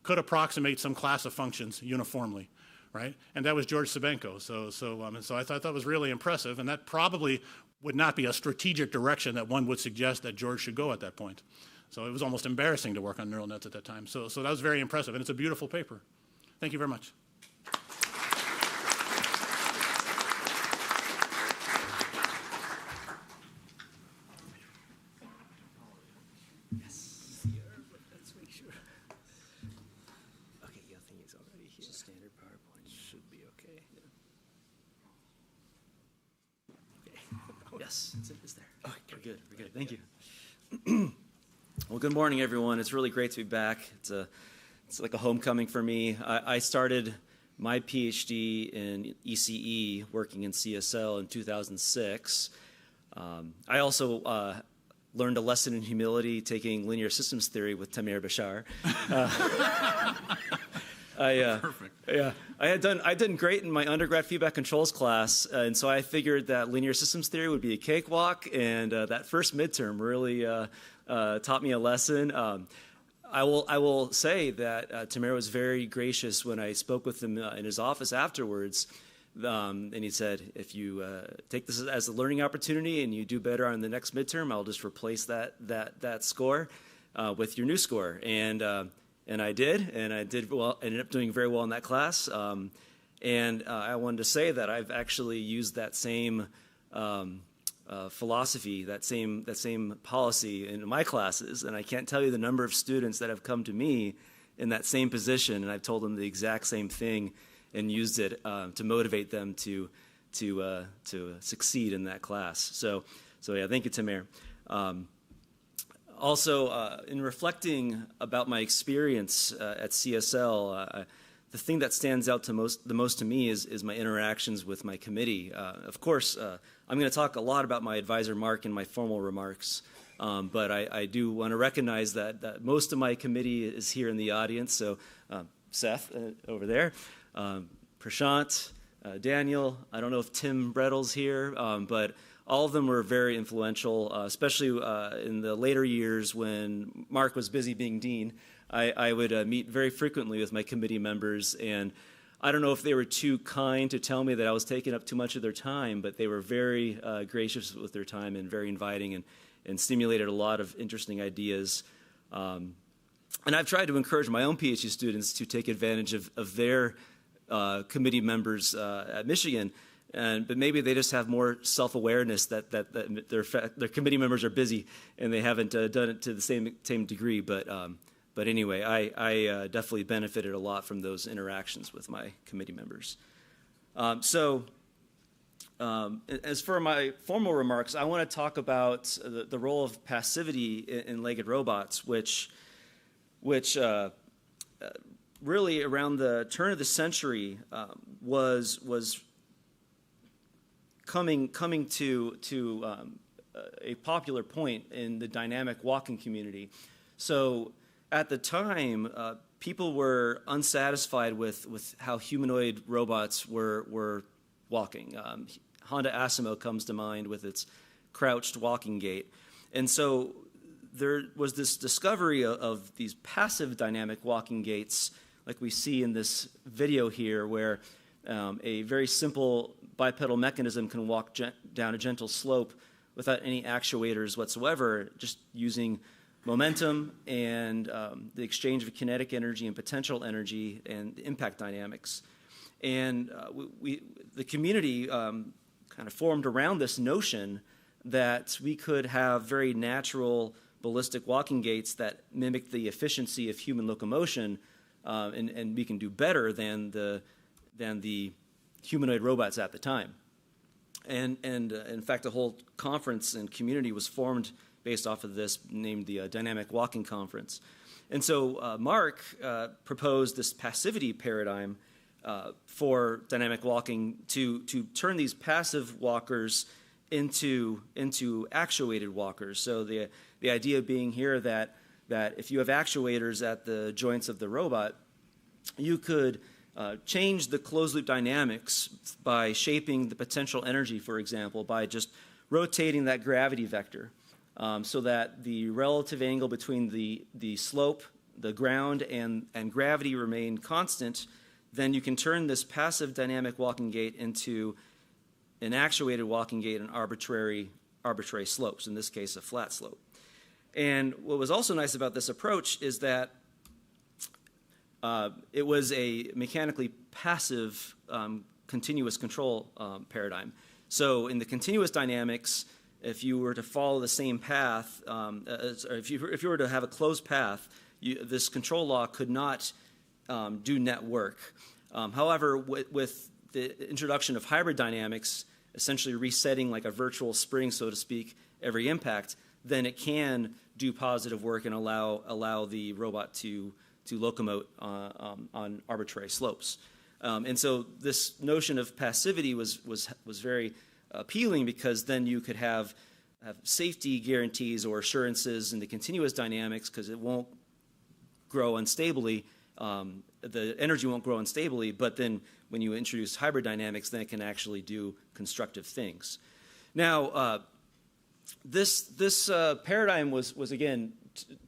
could approximate some class of functions uniformly, right? And that was George Sabenko. So I thought that was really impressive, and that probably would not be a strategic direction that one would suggest that George should go at that point. So it was almost embarrassing to work on neural nets at that time. So that was very impressive, and it's a beautiful paper. Thank you very much. It's there. Oh, we're good. Thank you. Well, good morning, everyone. It's really great to be back. It's like a homecoming for me. I started my PhD in ECE, working in CSL in 2006. I also learned a lesson in humility taking linear systems theory with Tamer Başar. Perfect. Yeah, I had done great in my undergrad feedback controls class, and so I figured that linear systems theory would be a cakewalk, and that first midterm really taught me a lesson. I will say that Tamer was very gracious when I spoke with him in his office afterwards, and he said, if you take this as a learning opportunity and you do better on the next midterm, I'll just replace that score with your new score. And I did well. Ended up doing very well in that class. And I wanted to say that I've actually used that same philosophy, that same policy in my classes. And I can't tell you the number of students that have come to me in that same position, and I've told them the exact same thing and used it to motivate them to succeed in that class. So yeah, thank you, Tamer. Also, in reflecting about my experience at CSL, the thing that stands out the most to me is my interactions with my committee. Of course, I'm going to talk a lot about my advisor, Mark, in my formal remarks, But I do want to recognize that most of my committee is here in the audience. So Seth over there, Prashant, Daniel, I don't know if Tim Brettle's here, but all of them were very influential, especially in the later years when Mark was busy being dean. I would meet very frequently with my committee members, and I don't know if they were too kind to tell me that I was taking up too much of their time, but they were very gracious with their time and very inviting and stimulated a lot of interesting ideas. And I've tried to encourage my own PhD students to take advantage of their committee members at Michigan, but maybe they just have more self-awareness that their committee members are busy and they haven't done it to the same degree. But anyway, I definitely benefited a lot from those interactions with my committee members. As for my formal remarks, I want to talk about the role of passivity in legged robots, which really around the turn of the century was coming to a popular point in the dynamic walking community. So at the time, people were unsatisfied with how humanoid robots were walking. Honda Asimo comes to mind with its crouched walking gait. And so there was this discovery of these passive dynamic walking gaits, like we see in this video here, where a very simple bipedal mechanism can walk down a gentle slope without any actuators whatsoever, just using momentum and the exchange of kinetic energy and potential energy and impact dynamics. And the community kind of formed around this notion that we could have very natural ballistic walking gaits that mimic the efficiency of human locomotion, and we can do better than the humanoid robots at the time. And in fact, the whole conference and community was formed based off of this, named the Dynamic Walking Conference. And so Mark proposed this passivity paradigm for dynamic walking to turn these passive walkers into actuated walkers. So the idea being here that if you have actuators at the joints of the robot, you could change the closed-loop dynamics by shaping the potential energy, for example, by just rotating that gravity vector so that the relative angle between the slope, the ground, and gravity remain constant. Then you can turn this passive dynamic walking gait into an actuated walking gait on arbitrary slopes, in this case a flat slope. And what was also nice about this approach is that it was a mechanically passive continuous control paradigm. So in the continuous dynamics, if you were to follow the same path, or if you were to have a closed path, this control law could not do net work. However, with the introduction of hybrid dynamics, essentially resetting like a virtual spring, so to speak, every impact, then it can do positive work and allow the robot to locomote on arbitrary slopes. And so this notion of passivity was very appealing, because then you could have safety guarantees or assurances in the continuous dynamics, because it won't grow unstably. The energy won't grow unstably, but then when you introduce hybrid dynamics, then it can actually do constructive things. Now, this paradigm was again,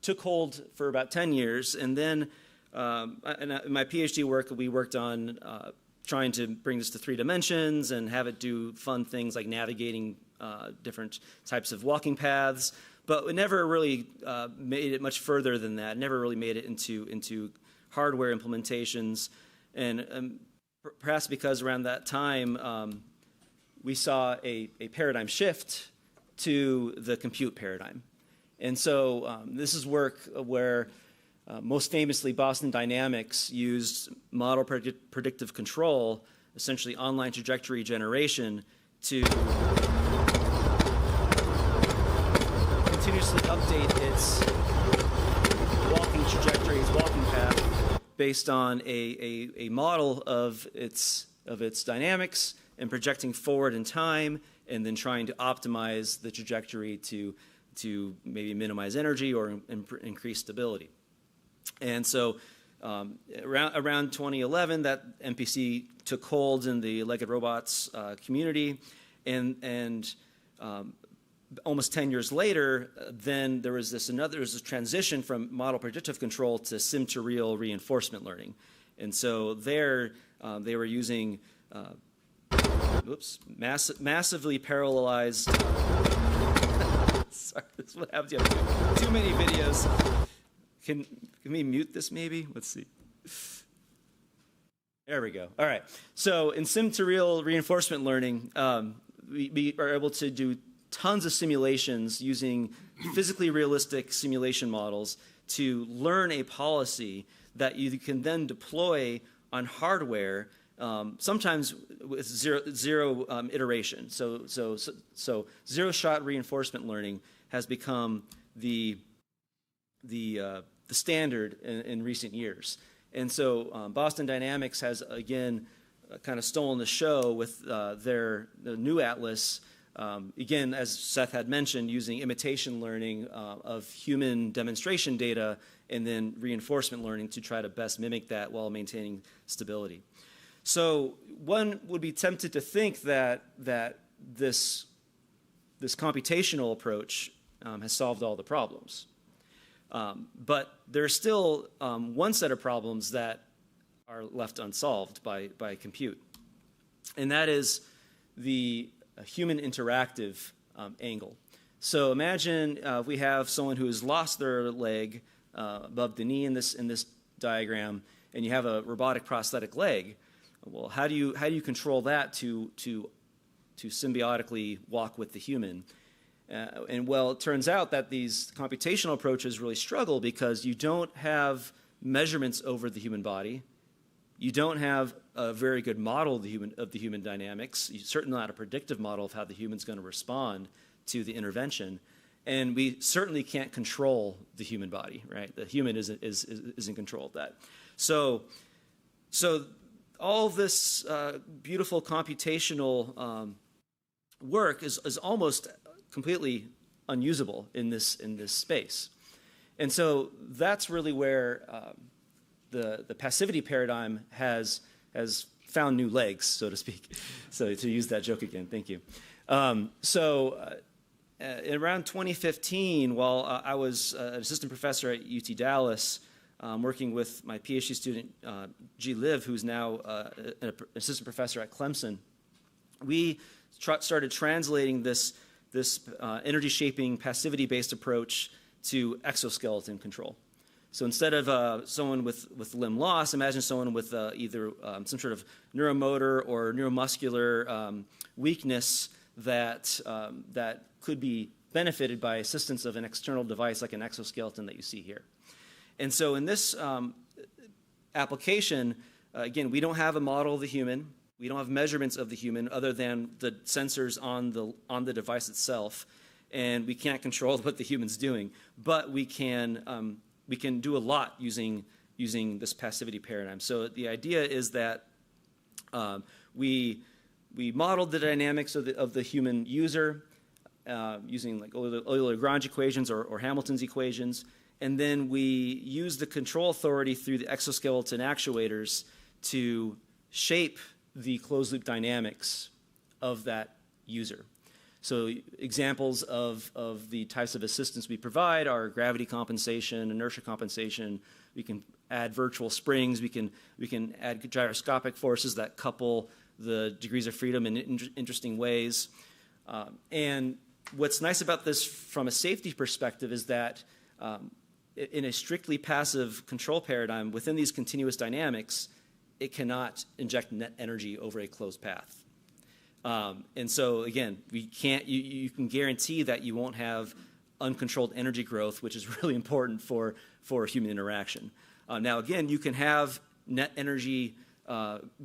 took hold for about 10 years, and then in my PhD work, we worked on trying to bring this to 3 dimensions and have it do fun things like navigating different types of walking paths, but we never really made it much further than that, never really made it into hardware implementations. And perhaps because around that time we saw a paradigm shift to the compute paradigm. And so this is work where most famously Boston Dynamics used model predictive control, essentially online trajectory generation, to continuously update its walking trajectory, its walking path, based on a model of its dynamics and projecting forward in time, and then trying to optimize the trajectory to maybe minimize energy or increase stability. And so around 2011, that MPC took hold in the legged robots community, and almost 10 years later, then there was this transition from model predictive control to sim-to-real reinforcement learning. And so there they were using massively parallelized. Sorry, this is what happens. You have too many videos. Can we mute this maybe? Let's see. There we go. All right. So in sim-to-real reinforcement learning, we are able to do tons of simulations using physically realistic simulation models to learn a policy that you can then deploy on hardware, sometimes with zero iteration. So zero-shot reinforcement learning has become the standard in recent years. And so Boston Dynamics has, again, kind of stolen the show with the new atlas, again, as Seth had mentioned, using imitation learning of human demonstration data and then reinforcement learning to try to best mimic that while maintaining stability. So one would be tempted to think that this computational approach has solved all the problems. But there's still one set of problems that are left unsolved by compute. And that is the human interactive angle. So imagine if we have someone who has lost their leg above the knee in this diagram, and you have a robotic prosthetic leg. Well, how do you control that to symbiotically walk with the human? And well, it turns out that these computational approaches really struggle because you don't have measurements over the human body. You don't have a very good model of the human dynamics. You're certainly not a predictive model of how the human's going to respond to the intervention. And we certainly can't control the human body, right? The human is in control of that. So all this beautiful computational work is almost completely unusable in this space. And so that's really where the passivity paradigm has found new legs, so to speak. So to use that joke again, thank you. Around 2015, while I was an assistant professor at UT Dallas, working with my PhD student, G. Liv, who's now an assistant professor at Clemson, we started translating this energy shaping passivity-based approach to exoskeleton control. So instead of someone with limb loss, imagine someone with either some sort of neuromotor or neuromuscular weakness that could be benefited by assistance of an external device like an exoskeleton that you see here. And so in this application, again, we don't have a model of the human. We don't have measurements of the human other than the sensors on the device itself, and we can't control what the human's doing. But we can do a lot using this passivity paradigm. So the idea is that we modeled the dynamics of the human user using like Euler-Lagrange equations or Hamilton's equations, and then we use the control authority through the exoskeleton actuators to shape the closed-loop dynamics of that user. So examples of the types of assistance we provide are gravity compensation, inertia compensation. We can add virtual springs. We can add gyroscopic forces that couple the degrees of freedom in interesting ways. And what's nice about this from a safety perspective is that in a strictly passive control paradigm, within these continuous dynamics, it cannot inject net energy over a closed path. And so again, you can guarantee that you won't have uncontrolled energy growth, which is really important for human interaction. Now again, you can have net energy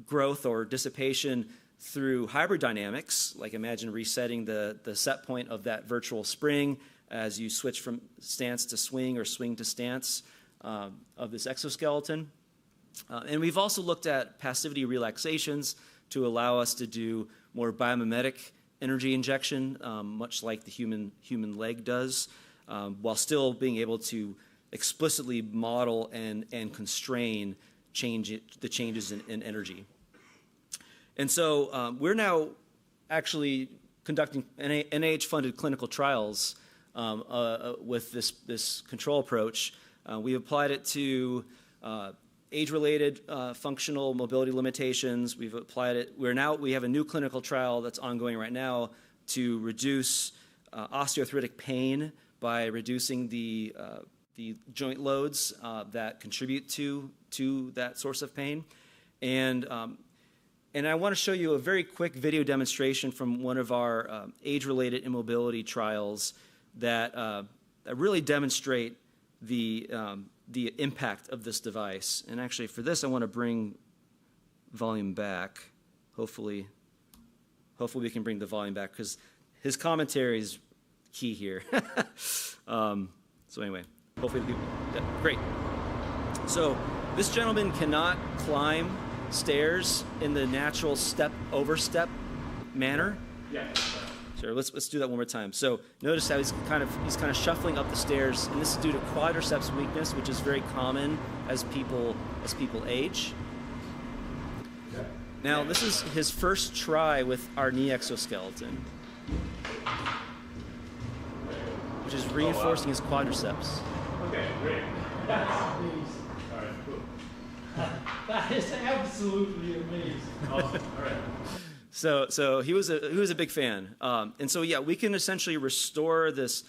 growth or dissipation through hybrid dynamics, like imagine resetting the set point of that virtual spring as you switch from stance to swing or swing to stance of this exoskeleton. And we've also looked at passivity relaxations to allow us to do more biomimetic energy injection, much like the human leg does, while still being able to explicitly model and constrain the changes in energy. And so we're now actually conducting NIH-funded clinical trials with this control approach. We applied it to age-related functional mobility limitations. We've applied it. We have a new clinical trial that's ongoing right now to reduce osteoarthritic pain by reducing the joint loads that contribute to that source of pain. And I want to show you a very quick video demonstration from one of our age-related immobility trials that really demonstrate the impact of this device. And actually, for this, I want to bring volume back. Hopefully we can bring the volume back, because his commentary is key here. So anyway, hopefully people, yeah, great. So this gentleman cannot climb stairs in the natural step-over-step manner. Yeah. Sure, let's do that one more time. So notice how he's kind of shuffling up the stairs, and this is due to quadriceps weakness, which is very common as people age. Now, this is his first try with our knee exoskeleton, which is reinforcing his quadriceps. Okay, great. That's amazing. All right, cool. That is absolutely amazing. Awesome. All right. So he was a big fan, and so yeah, we can essentially restore this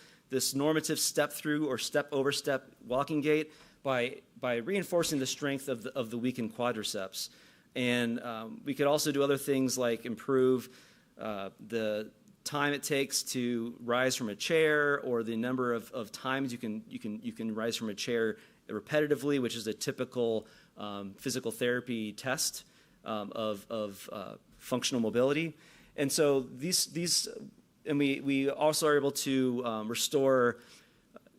normative step through or step over step walking gait by reinforcing the strength of the weakened quadriceps, and we could also do other things like improve the time it takes to rise from a chair, or the number of times you can rise from a chair repetitively, which is a typical physical therapy test of functional mobility. And so we also are able to restore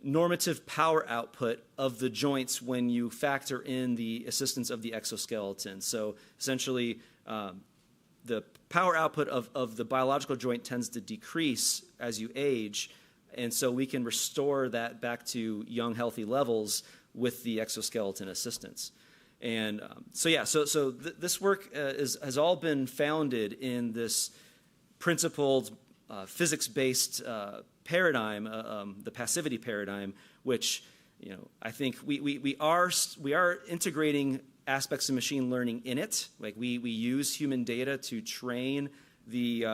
normative power output of the joints when you factor in the assistance of the exoskeleton. So essentially, the power output of the biological joint tends to decrease as you age, and so we can restore that back to young, healthy levels with the exoskeleton assistance. And so this work has all been founded in this principled physics-based paradigm, the passivity paradigm, which I think we are integrating aspects of machine learning in it. Like we use human data to train these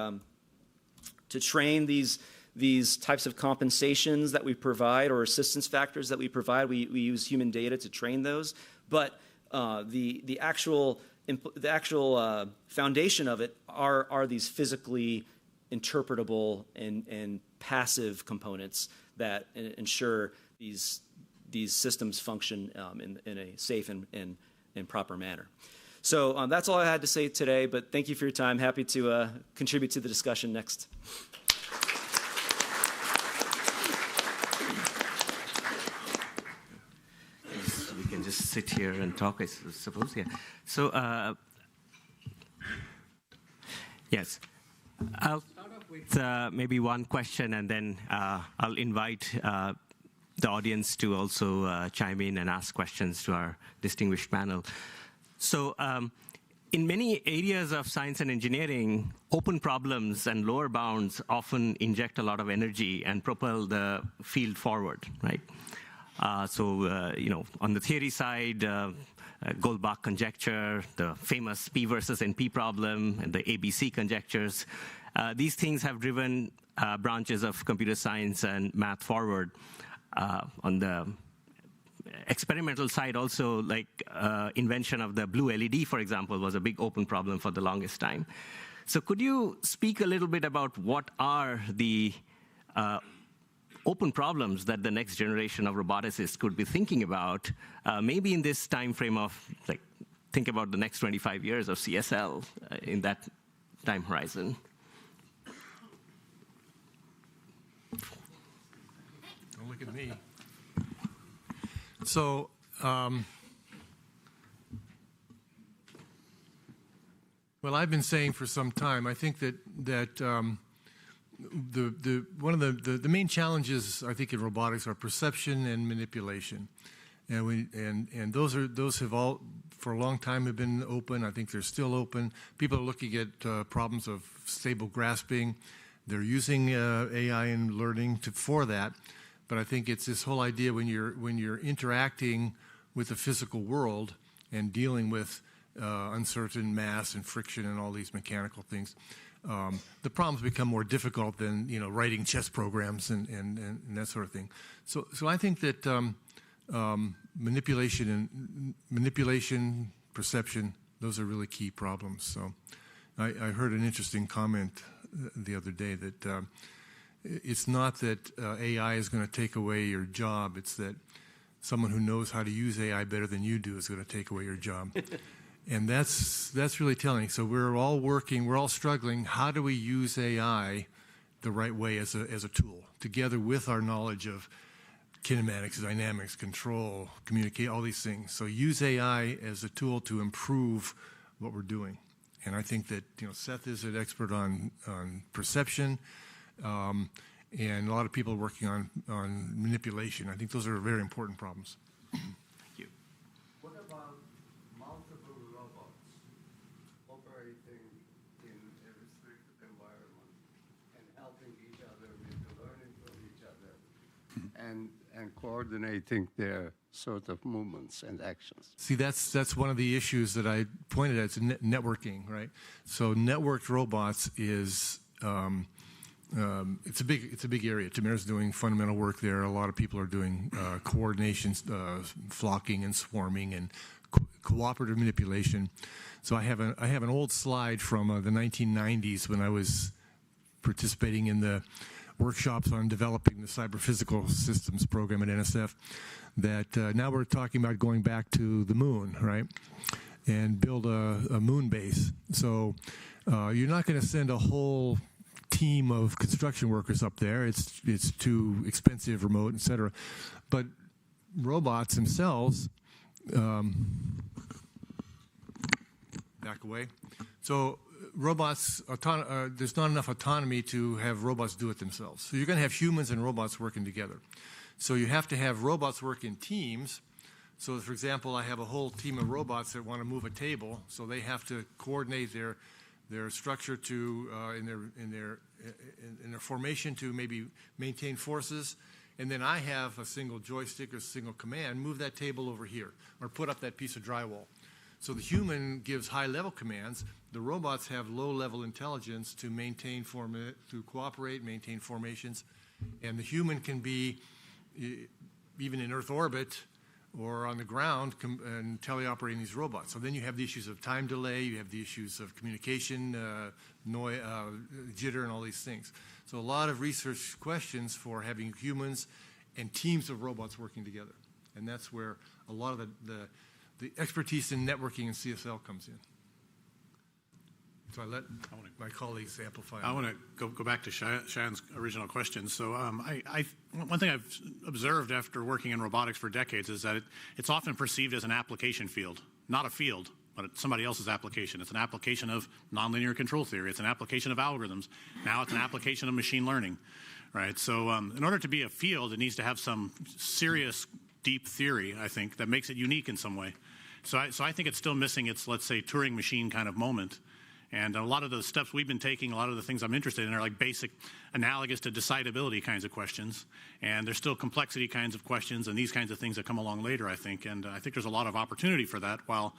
types of compensations that we provide, or assistance factors that we provide. We use human data to train those, but the actual foundation of it are these physically interpretable and passive components that ensure these systems function in a safe and proper manner. So that's all I had to say today, but thank you for your time. Happy to contribute to the discussion next. Just sit here and talk, I suppose. Yeah. So, yes, I'll start off with maybe one question, and then I'll invite the audience to also chime in and ask questions to our distinguished panel. So, in many areas of science and engineering, open problems and lower bounds often inject a lot of energy and propel the field forward, right? On the theory side, Goldbach conjecture, the famous P versus NP problem, and the ABC conjectures, these things have driven branches of computer science and math forward. On the experimental side also, like invention of the blue LED, for example, was a big open problem for the longest time. So could you speak a little bit about what are the open problems that the next generation of roboticists could be thinking about, maybe in this time frame of, like, think about the next 25 years of CSL in that time horizon? Don't look at me. So, well, I've been saying for some time, I think that one of the main challenges I think in robotics are perception and manipulation, and those have all for a long time have been open. I think they're still open. People are looking at problems of stable grasping. They're using AI and learning for that, but I think it's this whole idea when you're interacting with the physical world and dealing with uncertain mass and friction and all these mechanical things. The problems become more difficult than writing chess programs and that sort of thing. So I think that manipulation, perception, those are really key problems. So I heard an interesting comment the other day that it's not that AI is going to take away your job. It's that someone who knows how to use AI better than you do is going to take away your job. And that's really telling. So we're all struggling. How do we use AI the right way as a tool, together with our knowledge of kinematics, dynamics, control, communicate, all these things. So use AI as a tool to improve what we're doing. And I think that Seth is an expert on perception, and a lot of people are working on manipulation. I think those are very important problems. Thank you. What about multiple robots operating in a restricted environment and helping each other with the learning from each other and coordinating their sort of movements and actions? See, that's one of the issues that I pointed at. It's networking, right? So networked robots is it's a big area. Tamer's doing fundamental work there. A lot of people are doing coordination, flocking and swarming, and cooperative manipulation. So I have an old slide from the 1990s when I was participating in the workshops on developing the cyber physical systems program at NSF. That now we're talking about going back to the moon, right, and build a moon base. So you're not going to send a whole team of construction workers up there. It's too expensive, remote, etc. But robots themselves, back away. So robots, there's not enough autonomy to have robots do it themselves. So you're going to have humans and robots working together. So you have to have robots work in teams. So, for example, I have a whole team of robots that want to move a table. So they have to coordinate their structure to in their formation to maybe maintain forces. And then I have a single joystick or a single command: move that table over here, or put up that piece of drywall. So the human gives high-level commands. The robots have low-level intelligence to maintain to cooperate, maintain formations, and the human can be even in Earth orbit or on the ground and teleoperating these robots. So then you have the issues of time delay, you have the issues of communication, noise, jitter, and all these things. So a lot of research questions for having humans and teams of robots working together. And that's where a lot of the expertise in networking and CSL comes in. So I let my colleagues amplify. I want to go back to Shayan's original question. So one thing I've observed after working in robotics for decades is that it's often perceived as an application field, not a field, but it's somebody else's application. It's an application of nonlinear control theory. It's an application of algorithms. Now it's an application of machine learning, right? So in order to be a field, it needs to have some serious, deep theory, I think, that makes it unique in some way. So I think it's still missing its, let's say, Turing machine kind of moment. And a lot of the steps we've been taking, a lot of the things I'm interested in are like basic, analogous to decidability kinds of questions. And there's still complexity kinds of questions and these kinds of things that come along later, I think. And I think there's a lot of opportunity for that. While,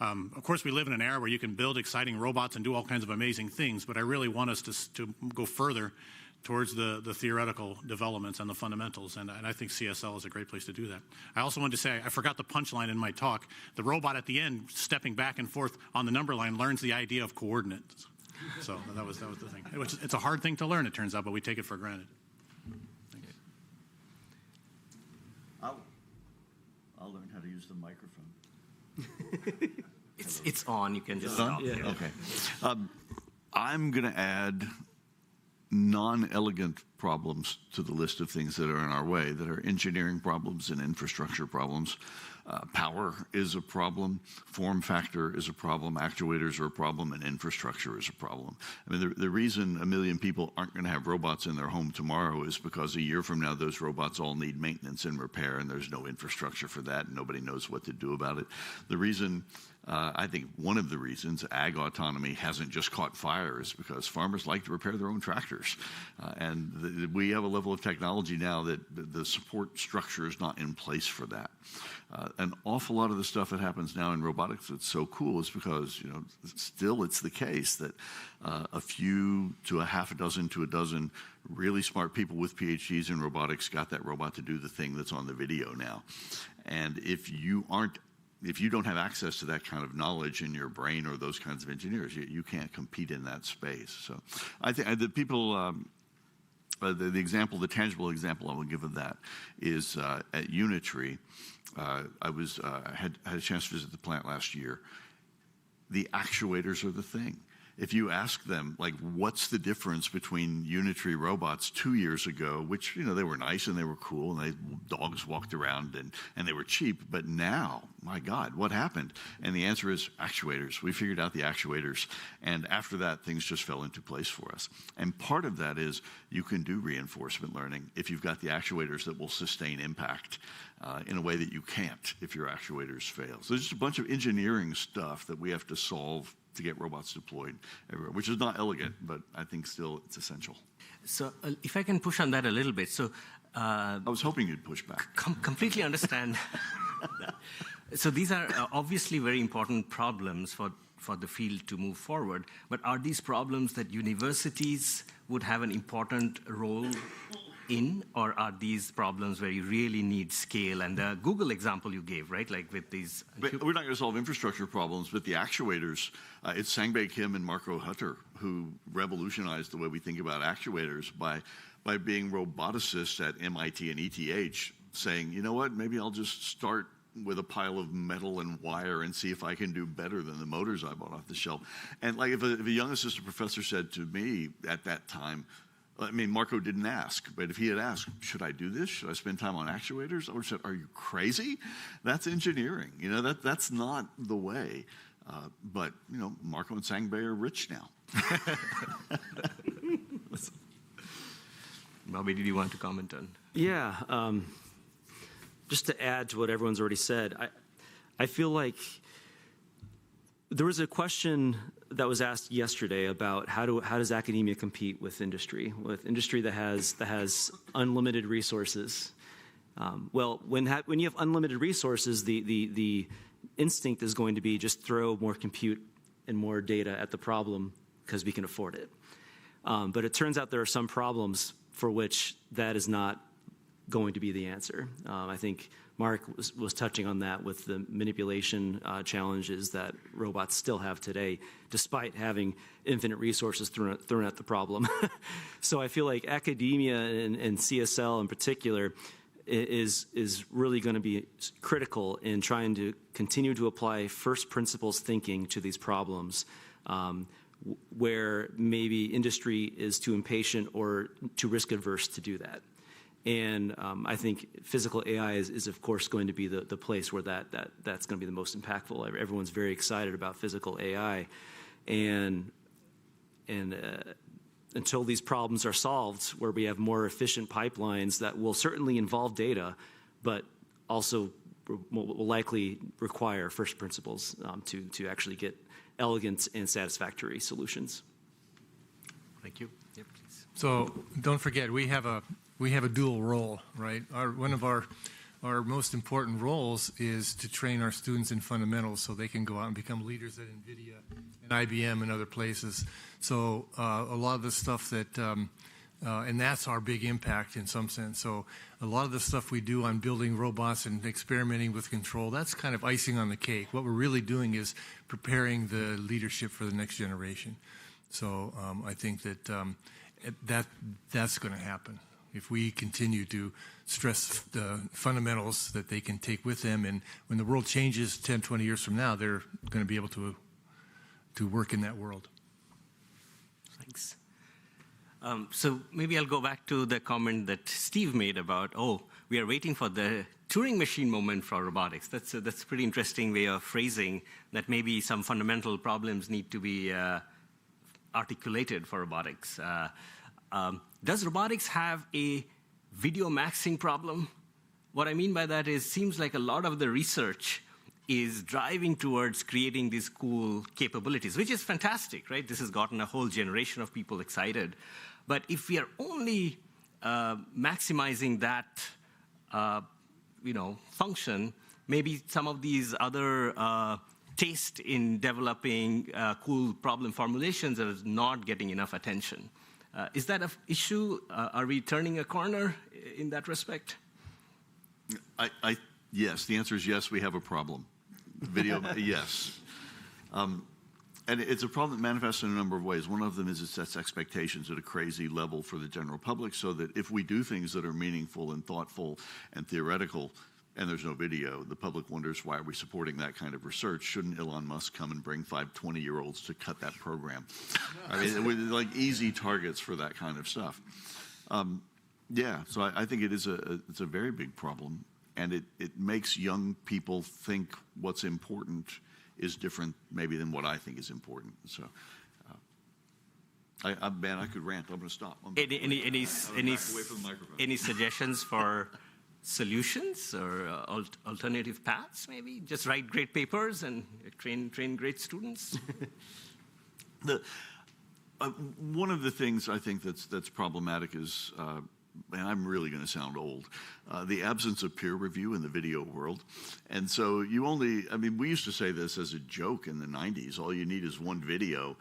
of course, we live in an era where you can build exciting robots and do all kinds of amazing things. But I really want us to go further towards the theoretical developments and the fundamentals, and I think CSL is a great place to do that. I also wanted to say, I forgot the punchline in my talk. The robot at the end, stepping back and forth on the number line, learns the idea of coordinates. So that was the thing. It's a hard thing to learn, it turns out, but we take it for granted. I'll learn how to use the microphone. It's on. You can just stop. Yeah. Okay. I'm going to add non-elegant problems to the list of things that are in our way, that are engineering problems and infrastructure problems. Power is a problem, form factor is a problem, actuators are a problem, and infrastructure is a problem. I mean, the reason 1 million people aren't going to have robots in their home tomorrow is because a year from now, those robots all need maintenance and repair, and there's no infrastructure for that, and nobody knows what to do about it. The reason, I think one of the reasons ag autonomy hasn't just caught fire is because farmers like to repair their own tractors. We have a level of technology now that the support structure is not in place for that. An awful lot of the stuff that happens now in robotics that's so cool is because, you know, still it's the case that a few to a half a dozen to a dozen really smart people with PhDs in robotics got that robot to do the thing that's on the video now. And if you don't have access to that kind of knowledge in your brain or those kinds of engineers, you can't compete in that space. So I think the people, the tangible example I will give of that is at Unitree. I had a chance to visit the plant last year. The actuators are the thing. If you ask them, like, what's the difference between Unitree robots 2 years ago, which, you know, they were nice and they were cool and dogs walked around and they were cheap, but now, my God, what happened? And the answer is actuators. We figured out the actuators, and after that, things just fell into place for us. And part of that is you can do reinforcement learning if you've got the actuators that will sustain impact in a way that you can't if your actuators fail. So there's just a bunch of engineering stuff that we have to solve to get robots deployed everywhere, which is not elegant, but I think still it's essential. So if I can push on that a little bit. So I was hoping you'd push back. Completely understand. So these are obviously very important problems for the field to move forward, but are these problems that universities would have an important role in, or are these problems where you really need scale? And the Google example you gave, right, like with these... But we're not going to solve infrastructure problems, but the actuators, it's Sangbei Kim and Marco Hutter who revolutionized the way we think about actuators by being roboticists at MIT and ETH, saying, you know what, maybe I'll just start with a pile of metal and wire and see if I can do better than the motors I bought off the shelf. And like if a young assistant professor said to me at that time, I mean, Marco didn't ask, but if he had asked, should I do this? Should I spend time on actuators? I would have said, are you crazy? That's engineering. You know, that's not the way. But, you know, Marco and Sangbei are rich now. Bobby, did you want to comment on? Yeah. Just to add to what everyone's already said, I feel like there was a question that was asked yesterday about how does academia compete with industry that has unlimited resources. Well, when you have unlimited resources, the instinct is going to be just throw more compute and more data at the problem because we can afford it. But it turns out there are some problems for which that is not going to be the answer. I think Mark was touching on that with the manipulation challenges that robots still have today, despite having infinite resources thrown at the problem. So I feel like academia and CSL in particular is really going to be critical in trying to continue to apply first principles thinking to these problems, where maybe industry is too impatient or too risk adverse to do that. And I think physical AI is of course going to be the place where that's going to be the most impactful. Everyone's very excited about physical AI, and until these problems are solved, where we have more efficient pipelines that will certainly involve data, but also will likely require first principles to actually get elegant and satisfactory solutions. Thank you. Yep, please. So don't forget, we have a dual role, right? One of our most important roles is to train our students in fundamentals so they can go out and become leaders at NVIDIA and IBM and other places. So a lot of the stuff that, and that's our big impact in some sense. So a lot of the stuff we do on building robots and experimenting with control, that's kind of icing on the cake. What we're really doing is preparing the leadership for the next generation. So I think that that's going to happen if we continue to stress the fundamentals that they can take with them. And when the world changes 10, 20 years from now, they're going to be able to work in that world. Thanks. So maybe I'll go back to the comment that Steve made about, oh, we are waiting for the Turing machine moment for robotics. That's a pretty interesting way of phrasing that maybe some fundamental problems need to be articulated for robotics. Does robotics have a video maxing problem? What I mean by that is, seems like a lot of the research is driving towards creating these cool capabilities, which is fantastic, right? This has gotten a whole generation of people excited. But if we are only maximizing that function, maybe some of these other taste in developing cool problem formulations are not getting enough attention. Is that an issue? Are we turning a corner in that respect? Yes, the answer is yes, we have a problem. Video, yes. And it's a problem that manifests in a number of ways. One of them is it sets expectations at a crazy level for the general public, so that if we do things that are meaningful and thoughtful and theoretical, and there's no video, the public wonders, why are we supporting that kind of research? Shouldn't Elon Musk come and bring 5 20-year-olds to cut that program? I mean, with like easy targets for that kind of stuff. Yeah, so I think it's a very big problem, and it makes young people think what's important is different maybe than what I think is important. So, man, I could rant. I'm going to stop. Any suggestions for solutions or alternative paths? Maybe just write great papers and train great students. One of the things I think that's problematic is. And I'm really going to sound old, the absence of peer review in the video world. And so we used to say this as a joke in the 90s, all you need is one video.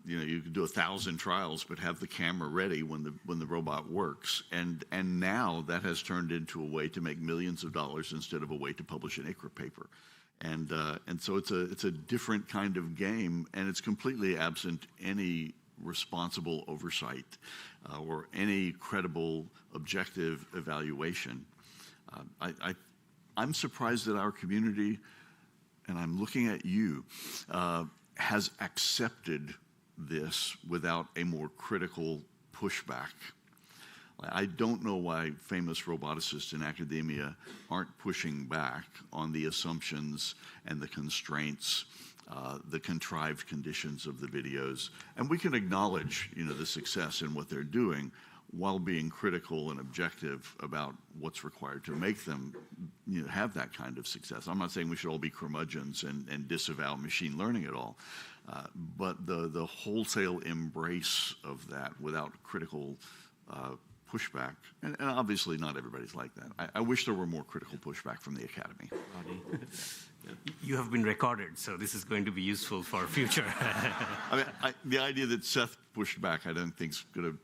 You can do 1,000 trials, but have the camera ready when the robot works. And now that has turned into a way to make millions of dollars instead of a way to publish an ICRA paper. And so it's a different kind of game, and it's completely absent any responsible oversight or any credible objective evaluation. I'm surprised that our community, and I'm looking at you, has accepted this without a more critical pushback. I don't know why famous roboticists in academia aren't pushing back on the assumptions and the constraints, the contrived conditions of the videos. And we can acknowledge, the success in what they're doing while being critical and objective about what's required to make them have that kind of success. I'm not saying we should all be curmudgeons and disavow machine learning at all, but the wholesale embrace of that without critical pushback, and obviously not everybody's like that. I wish there were more critical pushback from the academy. You have been recorded, so this is going to be useful for future. The idea that Seth pushed back, I don't think is going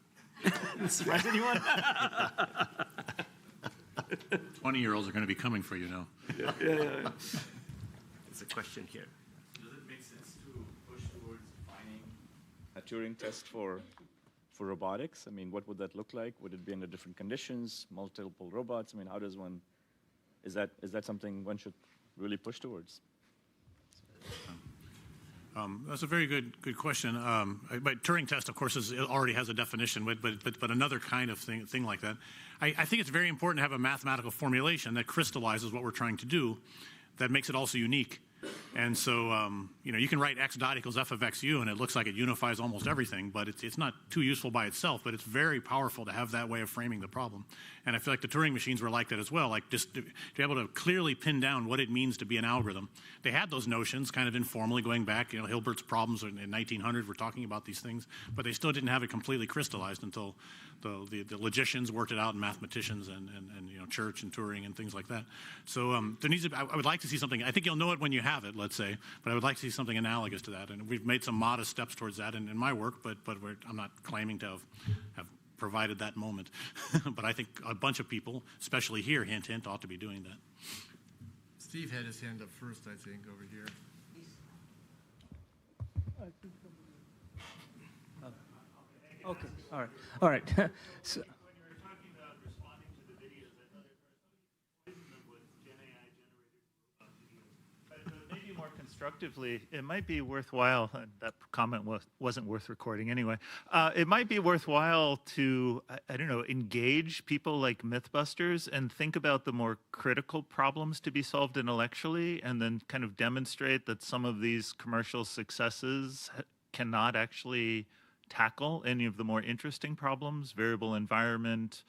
to surprise anyone. 20-year-olds are going to be coming for you now. Yeah. There's a question here. Does it make sense to push towards defining a Turing test for robotics? I mean, what would that look like? Would it be under different conditions, multiple robots? I mean, how does one? Is that something one should really push towards? That's a very good question. But Turing test, of course, already has a definition, but another kind of thing like that. I think it's very important to have a mathematical formulation that crystallizes what we're trying to do, that makes it also unique. And so, you can write x dot equals f of xu, and it looks like it unifies almost everything, but it's not too useful by itself, but it's very powerful to have that way of framing the problem. And I feel like the Turing machines were like that as well, like just to be able to clearly pin down what it means to be an algorithm. They had those notions kind of informally going back, Hilbert's problems in 1900 were talking about these things, but they still didn't have it completely crystallized until the logicians worked it out, and mathematicians and Church and Turing and things like that. So there needs to I would like to see something. I think you'll know it when you have it, let's say, but I would like to see something analogous to that. And we've made some modest steps towards that in my work, but I'm not claiming to have provided that moment. But I think a bunch of people, especially here, hint, hint, ought to be doing that. Steve had his hand up first, I think, over here. Okay, all right. So, when you were talking about responding to the videos, I thought it was with Gen AI generated robot videos. But maybe more constructively, it might be worthwhile, and that comment wasn't worth recording anyway, it might be worthwhile to, I don't know, engage people like Mythbusters and think about the more critical problems to be solved intellectually, and then kind of demonstrate that some of these commercial successes cannot actually tackle any of the more interesting problems, variable environment,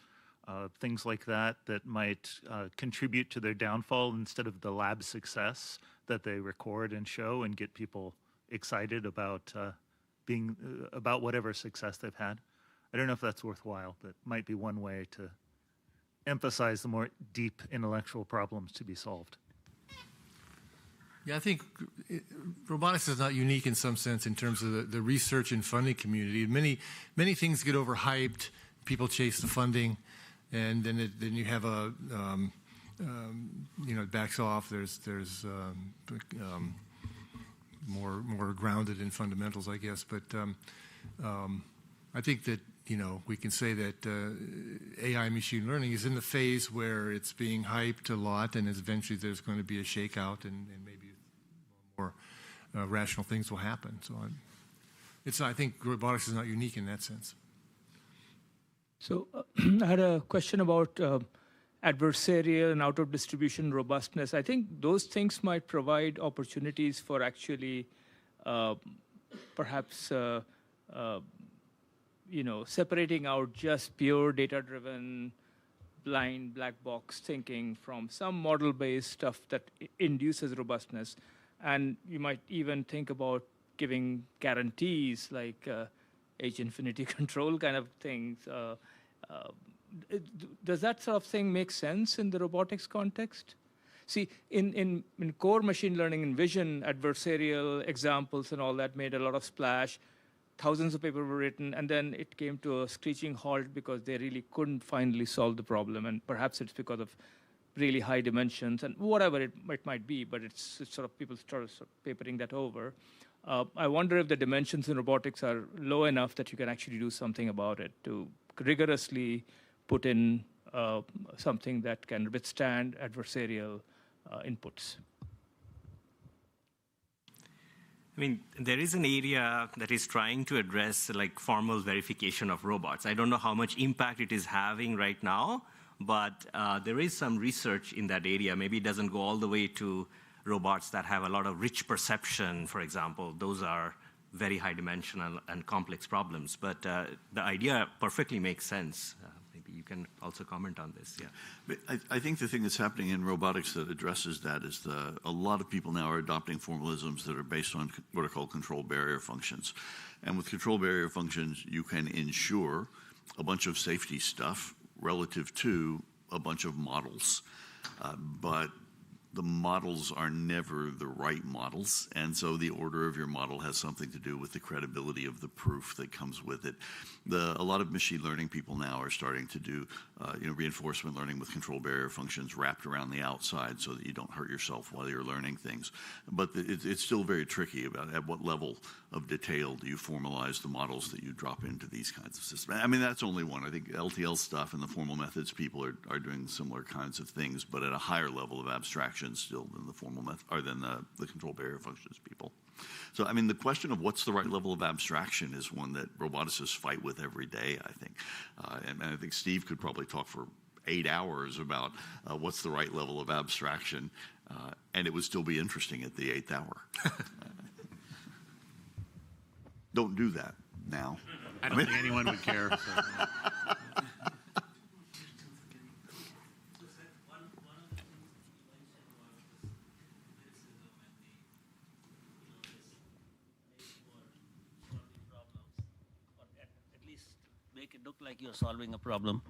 things like that, that might contribute to their downfall instead of the lab success that they record and show and get people excited about about whatever success they've had. I don't know if that's worthwhile, but might be one way to emphasize the more deep intellectual problems to be solved. Yeah, I think robotics is not unique in some sense in terms of the research and funding community. Many things get overhyped. People chase the funding, and then you have a it backs off. There's more grounded in fundamentals, I guess. But I think that we can say that AI machine learning is in the phase where it's being hyped a lot, and eventually there's going to be a shakeout, and maybe more rational things will happen. So I think robotics is not unique in that sense. So I had a question about adversarial and out-of-distribution robustness. I think those things might provide opportunities for actually perhaps separating out just pure data-driven, blind black box thinking from some model-based stuff that induces robustness. And you might even think about giving guarantees like H-infinity control kind of things. Does that sort of thing make sense in the robotics context? See, in core machine learning and vision, adversarial examples and all that made a lot of splash. Thousands of papers were written, and then it came to a screeching halt because they really couldn't finally solve the problem. And perhaps it's because of really high dimensions and whatever it might be, but it's sort of people started papering that over. I wonder if the dimensions in robotics are low enough that you can actually do something about it to rigorously put in something that can withstand adversarial inputs. I mean, there is an area that is trying to address like formal verification of robots. I don't know how much impact it is having right now, but there is some research in that area. Maybe it doesn't go all the way to robots that have a lot of rich perception, for example. Those are very high dimensional and complex problems. But the idea perfectly makes sense. Maybe you can also comment on this. Yeah. But I think the thing that's happening in robotics that addresses that is a lot of people now are adopting formalisms that are based on what are called control barrier functions. And with control barrier functions, you can ensure a bunch of safety stuff relative to a bunch of models. But the models are never the right models, and so the order of your model has something to do with the credibility of the proof that comes with it. A lot of machine learning people now are starting to do reinforcement learning with control barrier functions wrapped around the outside so that you don't hurt yourself while you're learning things. But it's still very tricky about at what level of detail do you formalize the models that you drop into these kinds of systems. I mean, that's only one. I think LTL stuff and the formal methods people are doing similar kinds of things, but at a higher level of abstraction still than the formal method or than the control barrier functions people. So, I mean, the question of what's the right level of abstraction is one that roboticists fight with every day, I think. And I think Steve could probably talk for 8 hours about what's the right level of abstraction, and it would still be interesting at the 8th hour. Don't do that now. I don't think anyone would care. So. It look like you're solving a problem.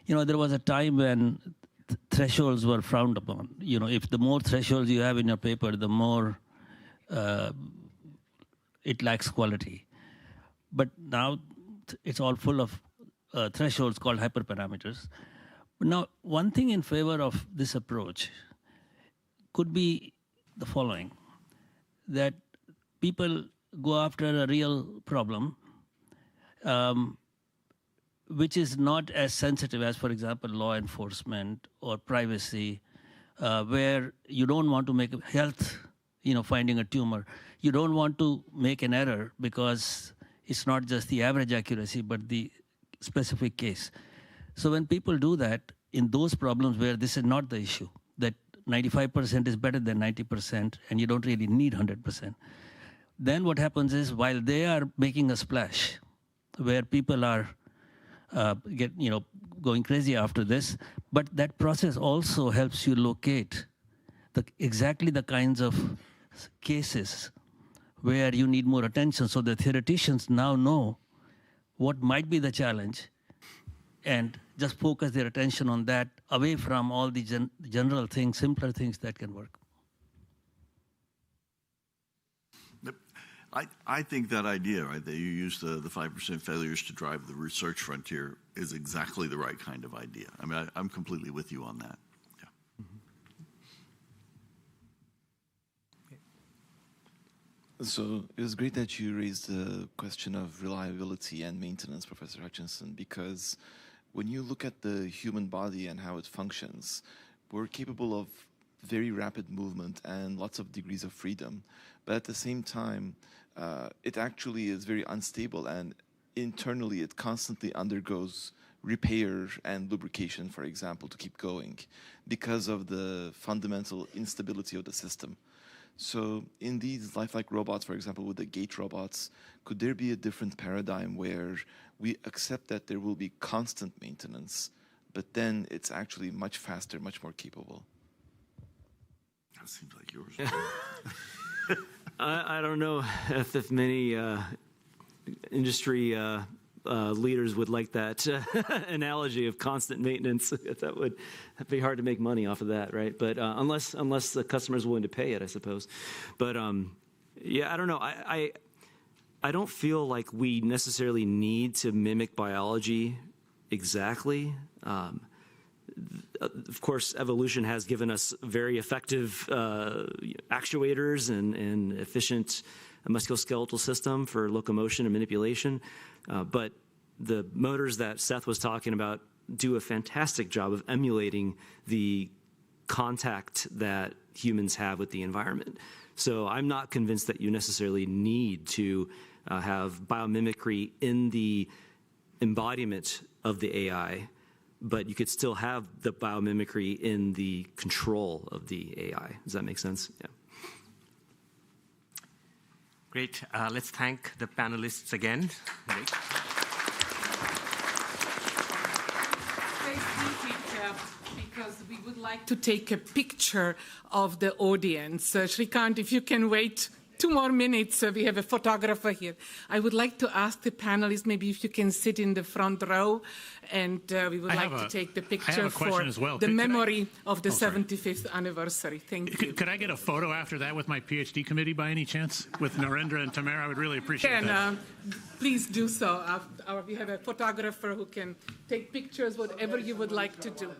There was a time when thresholds were frowned upon. If the more thresholds you have in your paper, the more it lacks quality. But now it's all full of thresholds called hyperparameters. But now, one thing in favor of this approach could be the following, that people go after a real problem, which is not as sensitive as, for example, law enforcement or privacy, where you don't want to make health finding a tumor. You don't want to make an error because it's not just the average accuracy, but the specific case. So when people do that, in those problems where this is not the issue, that 95% is better than 90%, and you don't really need 100%, then what happens is while they are making a splash, where people are going crazy after this, but that process also helps you locate exactly the kinds of cases where you need more attention. So the theoreticians now know what might be the challenge and just focus their attention on that away from all the general things, simpler things that can work. I think that idea, right, that you use the 5% failures to drive the research frontier is exactly the right kind of idea. I mean, I'm completely with you on that. So it was great that you raised the question of reliability and maintenance, Professor Hutchinson, because when you look at the human body and how it functions, we're capable of very rapid movement and lots of degrees of freedom. But at the same time, it actually is very unstable, and internally it constantly undergoes repair and lubrication, for example, to keep going because of the fundamental instability of the system. So in these lifelike robots, for example, with the gate robots, could there be a different paradigm where we accept that there will be constant maintenance, but then it's actually much faster, much more capable? That seems like yours. I don't know if many industry leaders would like that analogy of constant maintenance. That'd be hard to make money off of that, right? But unless the customer's willing to pay it, I suppose. But yeah, I don't know. I don't feel like we necessarily need to mimic biology exactly. Of course, evolution has given us very effective actuators and efficient musculoskeletal system for locomotion and manipulation. But the motors that Seth was talking about do a fantastic job of emulating the contact that humans have with the environment. So I'm not convinced that you necessarily need to have biomimicry in the embodiment of the AI, but you could still have the biomimicry in the control of the AI. Does that make sense? Yeah. Great. Let's thank the panelists again. Great. Because we would like to take a picture of the audience. Shrikant, if you can wait 2 more minutes, we have a photographer here. I would like to ask the panelists, maybe if you can sit in the front row, and we would like to take the picture for the memory of the 75th anniversary. Thank you. Could I get a photo after that with my PhD committee by any chance? With Narendra and Tamer? I would really appreciate that. Please do so. We have a photographer who can take pictures, whatever you would like to do.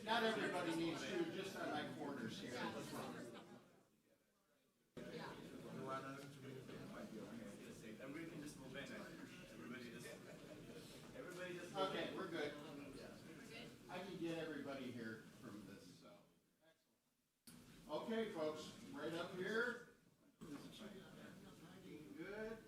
Not everybody needs to, just on my corners here. Okay, we're good. I can get everybody here from this. So. Okay, folks, right up here. Good.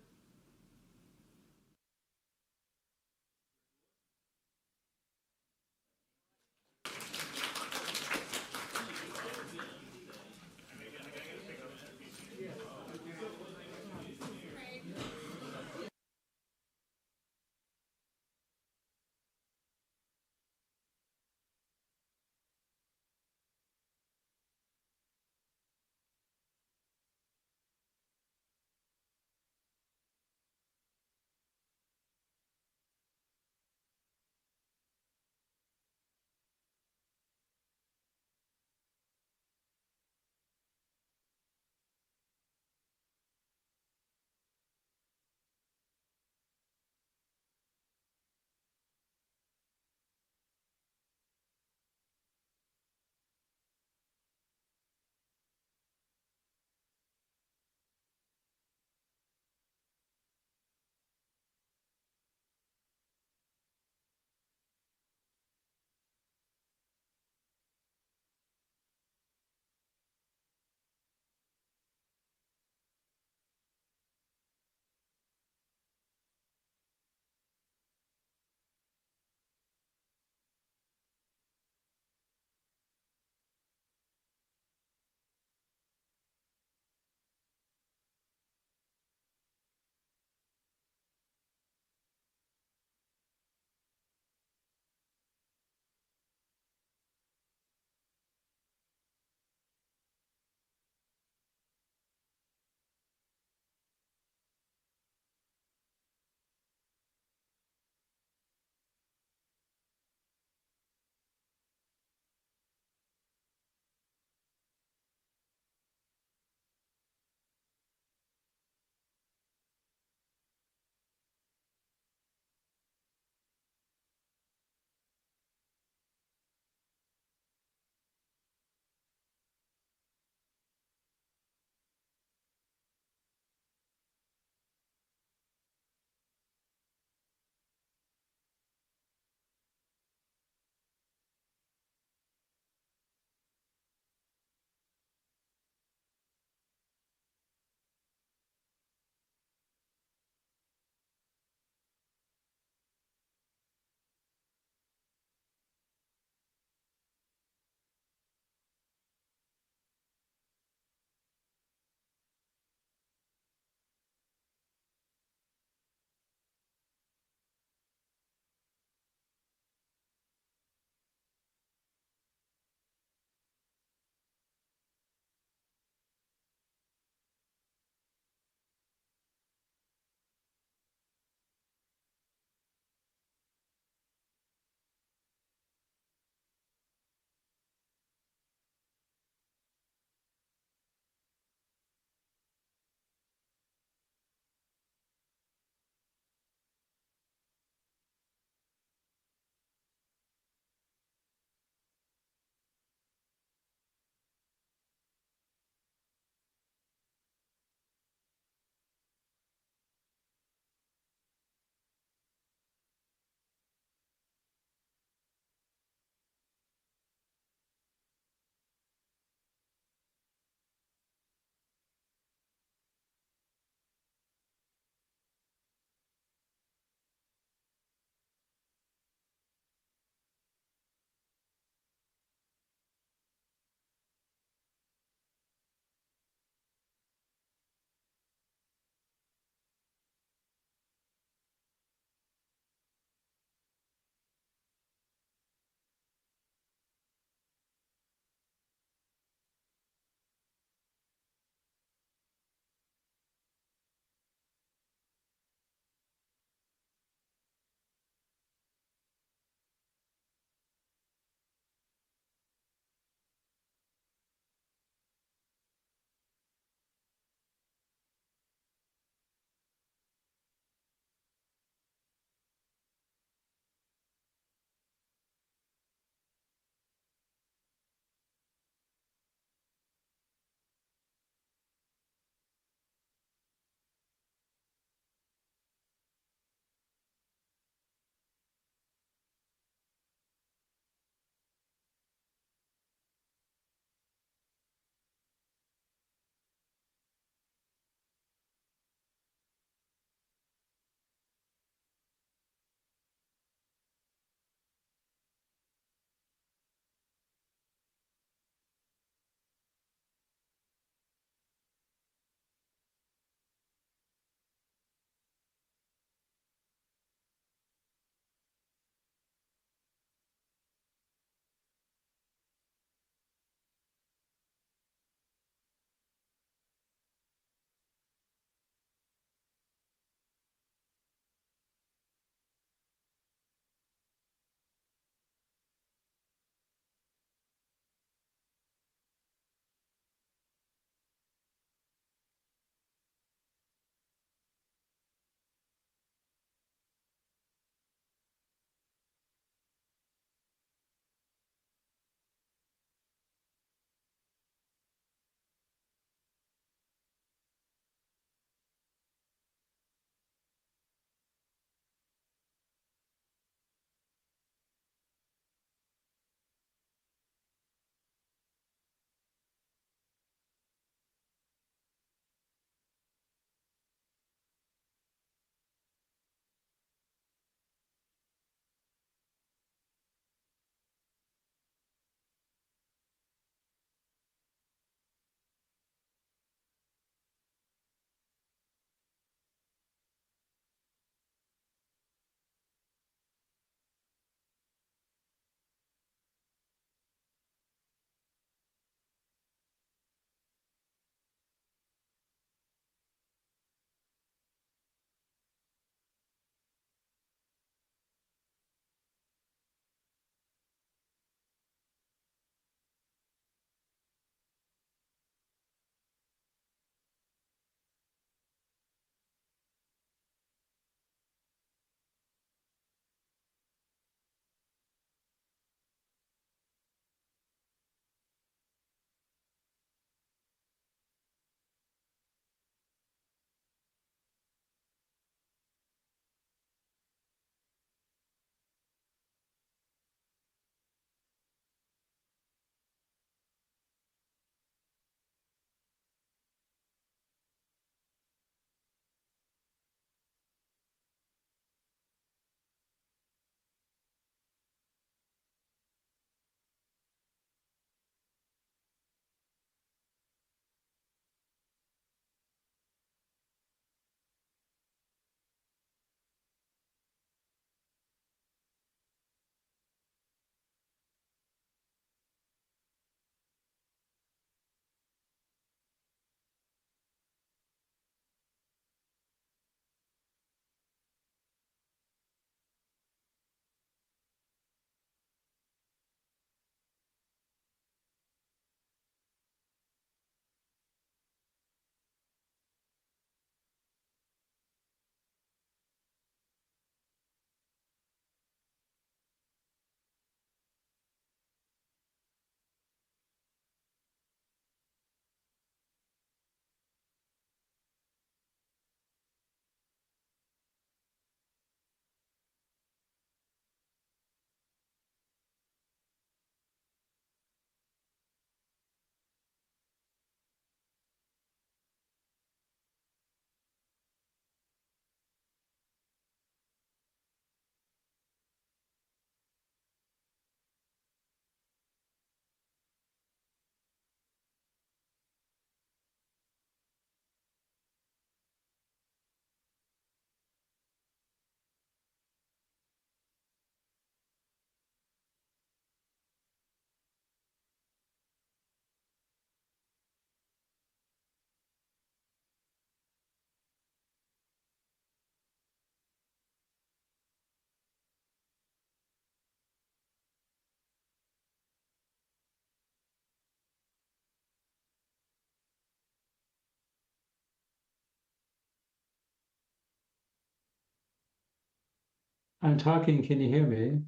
I'm talking. Can you hear me?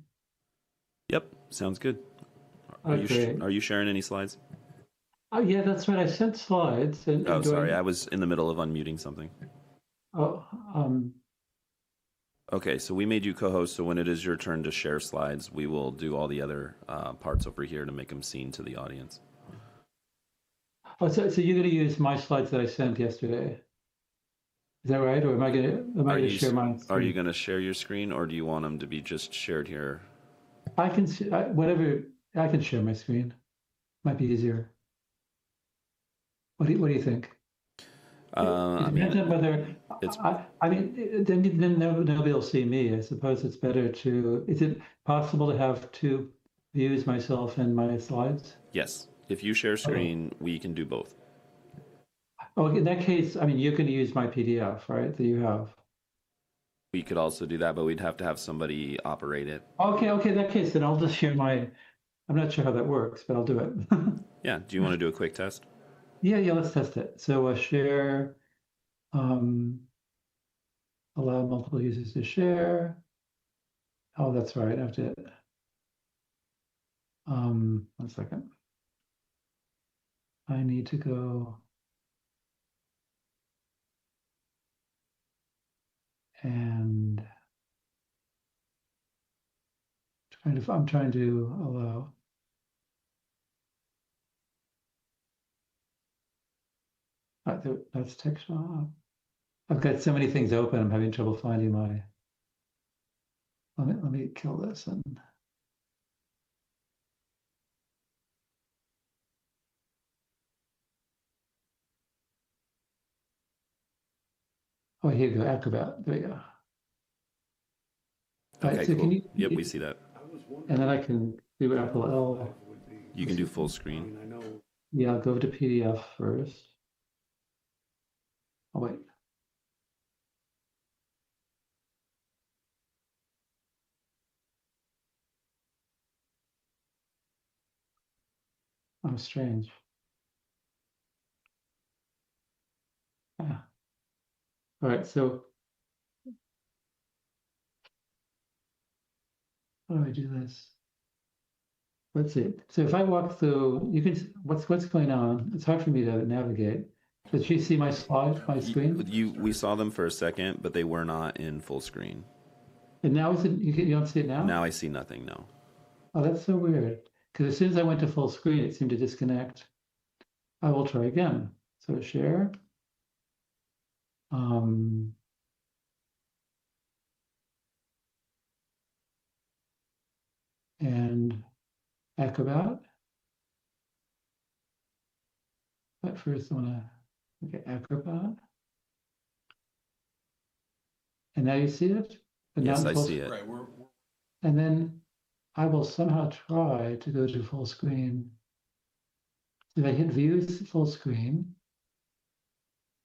Yep, sounds good. Okay. Are you sharing any slides? Oh, yeah, that's right. I sent slides. Oh, sorry. I was in the middle of unmuting something. Oh, Okay, so we made you co-host, so when it is your turn to share slides, we will do all the other parts over here to make them seen to the audience. oh, so you're going to use my slides that I sent yesterday. Is that right? Or am I going to share mine? Are you going to share your screen, or do you want them to be just shared here? I can, whatever, I can share my screen. Might be easier. What do you think? I mean, then nobody will see me. I suppose it's better to. Is it possible to have two views, myself and my slides? Yes. If you share screen, we can do both. Oh, in that case, I mean, you can use my PDF, right? That you have. We could also do that, but we'd have to have somebody operate it. Okay. In that case, then I'll just share my. I'm not sure how that works, but I'll do it. Yeah. Do you want to do a quick test? Yeah. Let's test it. So share. Allow multiple users to share. Oh, that's right. I have to. 1 second. I need to go and I'm trying to allow. That's text. I've got so many things open. I'm having trouble finding my. Let me kill this and. Oh, here you go, Acrobat. There you go. Okay, right, so cool. Yep, we see that. And then I can do Apple L. You can do full screen. Yeah, I'll go to PDF first. Oh, wait. Oh, strange. Yeah. All right, so how do I do this? Let's see. So if I walk through, you can. What's going on? It's hard for me to navigate. Did you see my slide, my screen? We saw them for a second, but they were not in full screen. And now is it? You don't see it now? Now I see nothing. No. Oh, that's so weird. Because as soon as I went to full screen, it seemed to disconnect. I will try again. So share. And Acrobat. But first I want to look at Acrobat. And now you see it? But yes, I see it. Right, and then I will somehow try to go to full screen. If I hit view full screen,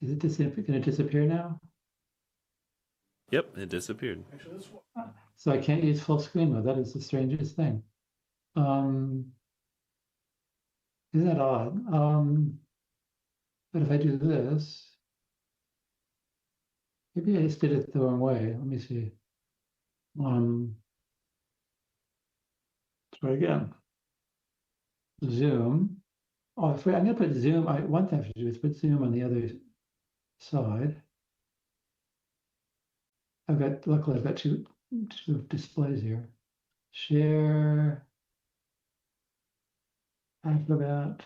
is it going to disappear now? Yep, it disappeared. So I can't use full screen mode. That is the strangest thing. Isn't that odd? But if I do this, maybe I just did it the wrong way. Let me see. Try again. Zoom. Oh, I'm going to put zoom. One thing I have to do is put zoom on the other side. Luckily I've got two displays here. Share. Acrobat.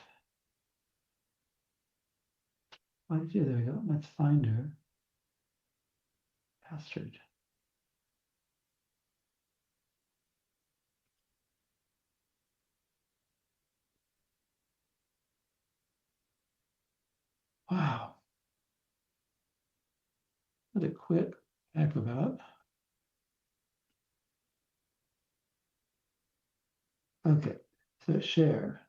What did you do? There we go. Let's find her. Bastard. Wow. Let it quit Acrobat. Okay, so share.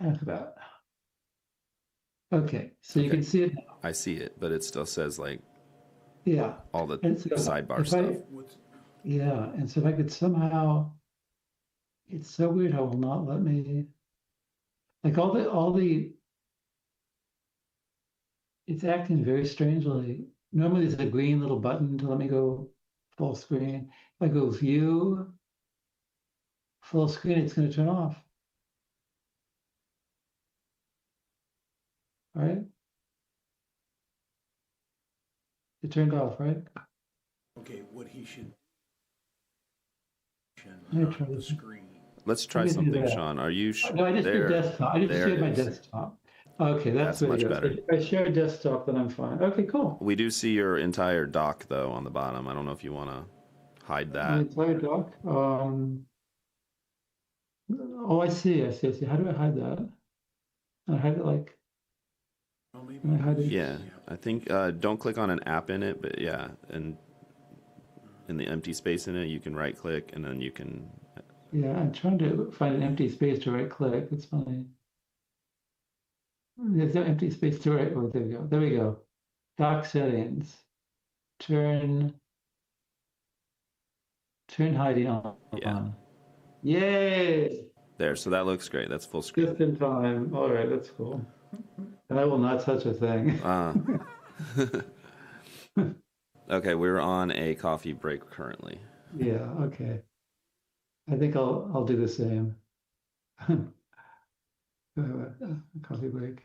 Acrobat. Okay, so you can see it now. I see it, but it still says like Yeah. all the And so sidebar if stuff. Yeah, and so if I could somehow, it's so weird how it will not let me, like all the, it's acting very strangely. Normally there's a green little button to let me go full screen. If I go view, full screen, it's going to turn off. All right? It turned off, right? Okay, what he should Let me on try the this. screen. Let's try Let me do something, that. Sean. Are you No, I just there? did desktop. I just There shared it my is. desktop. Okay, that's That's what it much goes. better. If I share desktop, then I'm fine. Okay, cool. We do see your entire doc though on the bottom. I don't know if you want to hide The that. entire doc. Oh, I see. I see. I see. How do I hide that? I hide it like. I hide it. Yeah, I think don't click on an app in it, but yeah, and in the empty space in it, you can right click and then you can. Yeah, I'm trying to find an empty space to right click. It's funny. There's no empty space to right. Oh, there we go. There we go. Doc settings. Turn hiding on. Yeah. Yay! There, so that looks great. That's full screen. Just in time. All right, that's cool. And I will not touch a thing. Okay, we're on a coffee break currently. Yeah, okay. I think I'll do the same. Coffee break.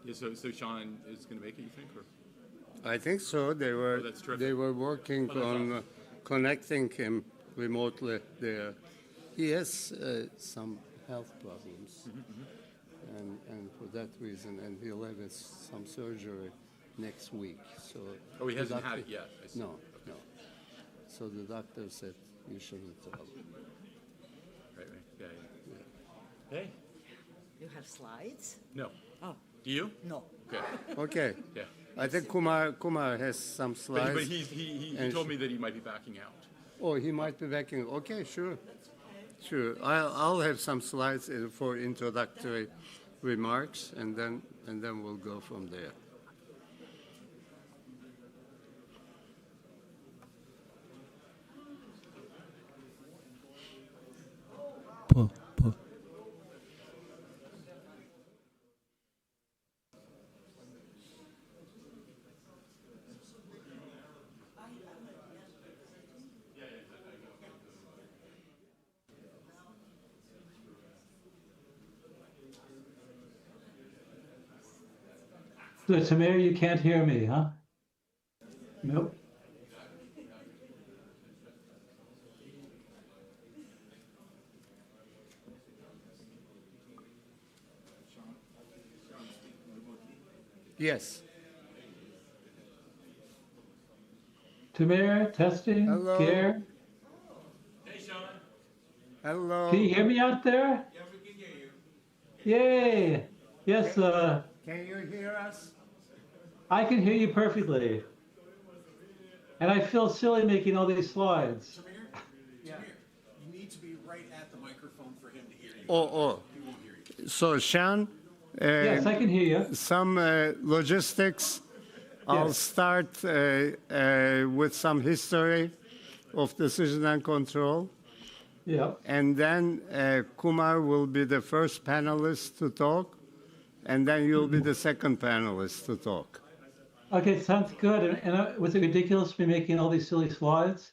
Yeah, so Sean is going to make it, you think? Or? I think so. They were working on connecting him remotely there. He has some health problems, and for that reason, and he'll have some surgery next week. So he hasn't had it yet. I see. No. So the doctor said you shouldn't travel. Right. Yeah. Hey. You have slides? No. Oh. Do you? No. Okay. Okay. Yeah. I think Kumar has some slides. But he told me that he might be backing out. Oh, he might be backing. Okay, sure. Sure. I'll have some slides for introductory remarks, and then we'll go from there. So, Tamer, you can't hear me, huh? Nope. Yes. Tamer, testing. Hello. Geir. Hey, Sean. Hello. Can you hear me out there? Yeah, we can hear you. Yay. Yes, Can you hear us? I can hear you perfectly. And I feel silly making all these slides. Tamer, you need to be right at the microphone for him to hear you. Oh. So, Sean? Yes, I can hear you. Some logistics. I'll start with some history of decision and control. Yeah. And then Kumar will be the first panelist to talk, and then you'll be the second panelist to talk. Okay, sounds good. And was it ridiculous to be making all these silly slides?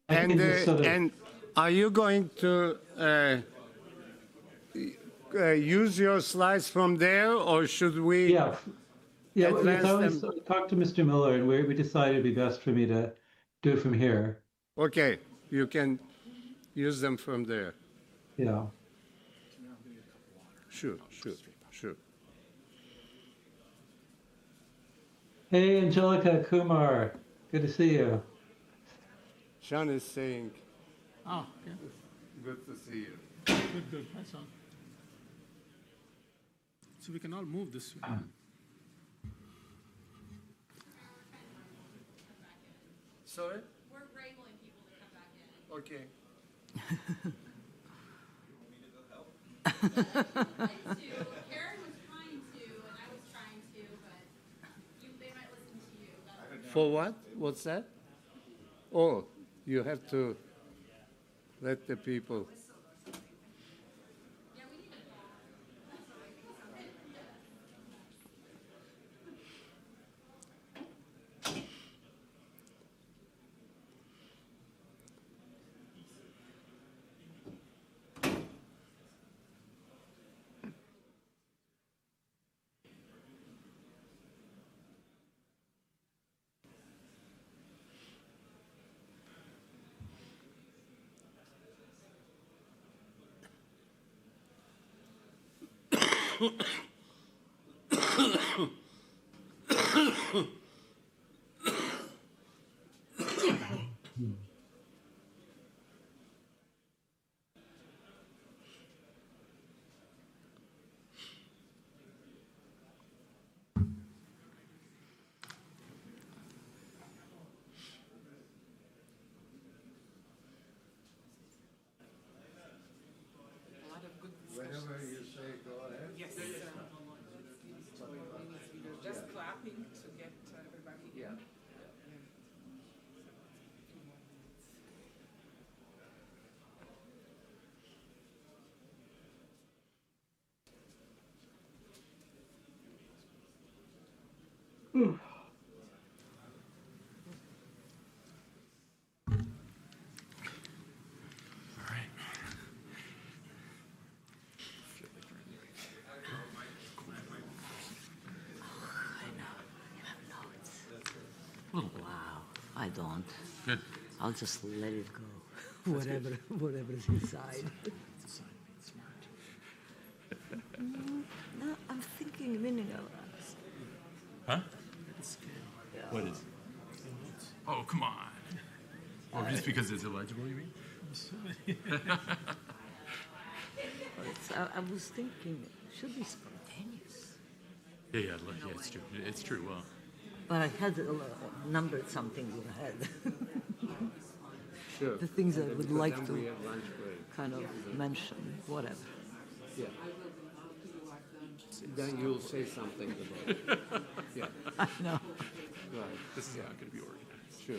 And are you going to use your slides from there, or should we advance them? Talked to Mr. Miller, and we decided it'd be best for me to do it from here. Okay, you can use them from there. Yeah. Sure. Hey, Angelica, Kumar. Good to see you. Sean is saying, Oh, yeah. good to see you. Good. That's all. So we can all move this way. Sorry? We're wrangling people to come back in. Okay. Karen was trying to, and I was trying to, but they might listen to you. For what? What's that? Oh, you have to let the people. Whenever you say go ahead. Yes. I don't. Good. I'll just let it go. Whatever's inside. No, I'm thinking, meaning Huh? Yeah. What is? Oh, come on. Or just because it's illegible, you mean? I was thinking, it should be spontaneous. Yeah, it's true. It's true. Well, But I had numbered something in my head. Sure. The things I would Because like then to we have lunch break. kind of mention, whatever. Yeah. Then you'll say something about it. Yeah. I know. Right. this is not going to be organized. Sure.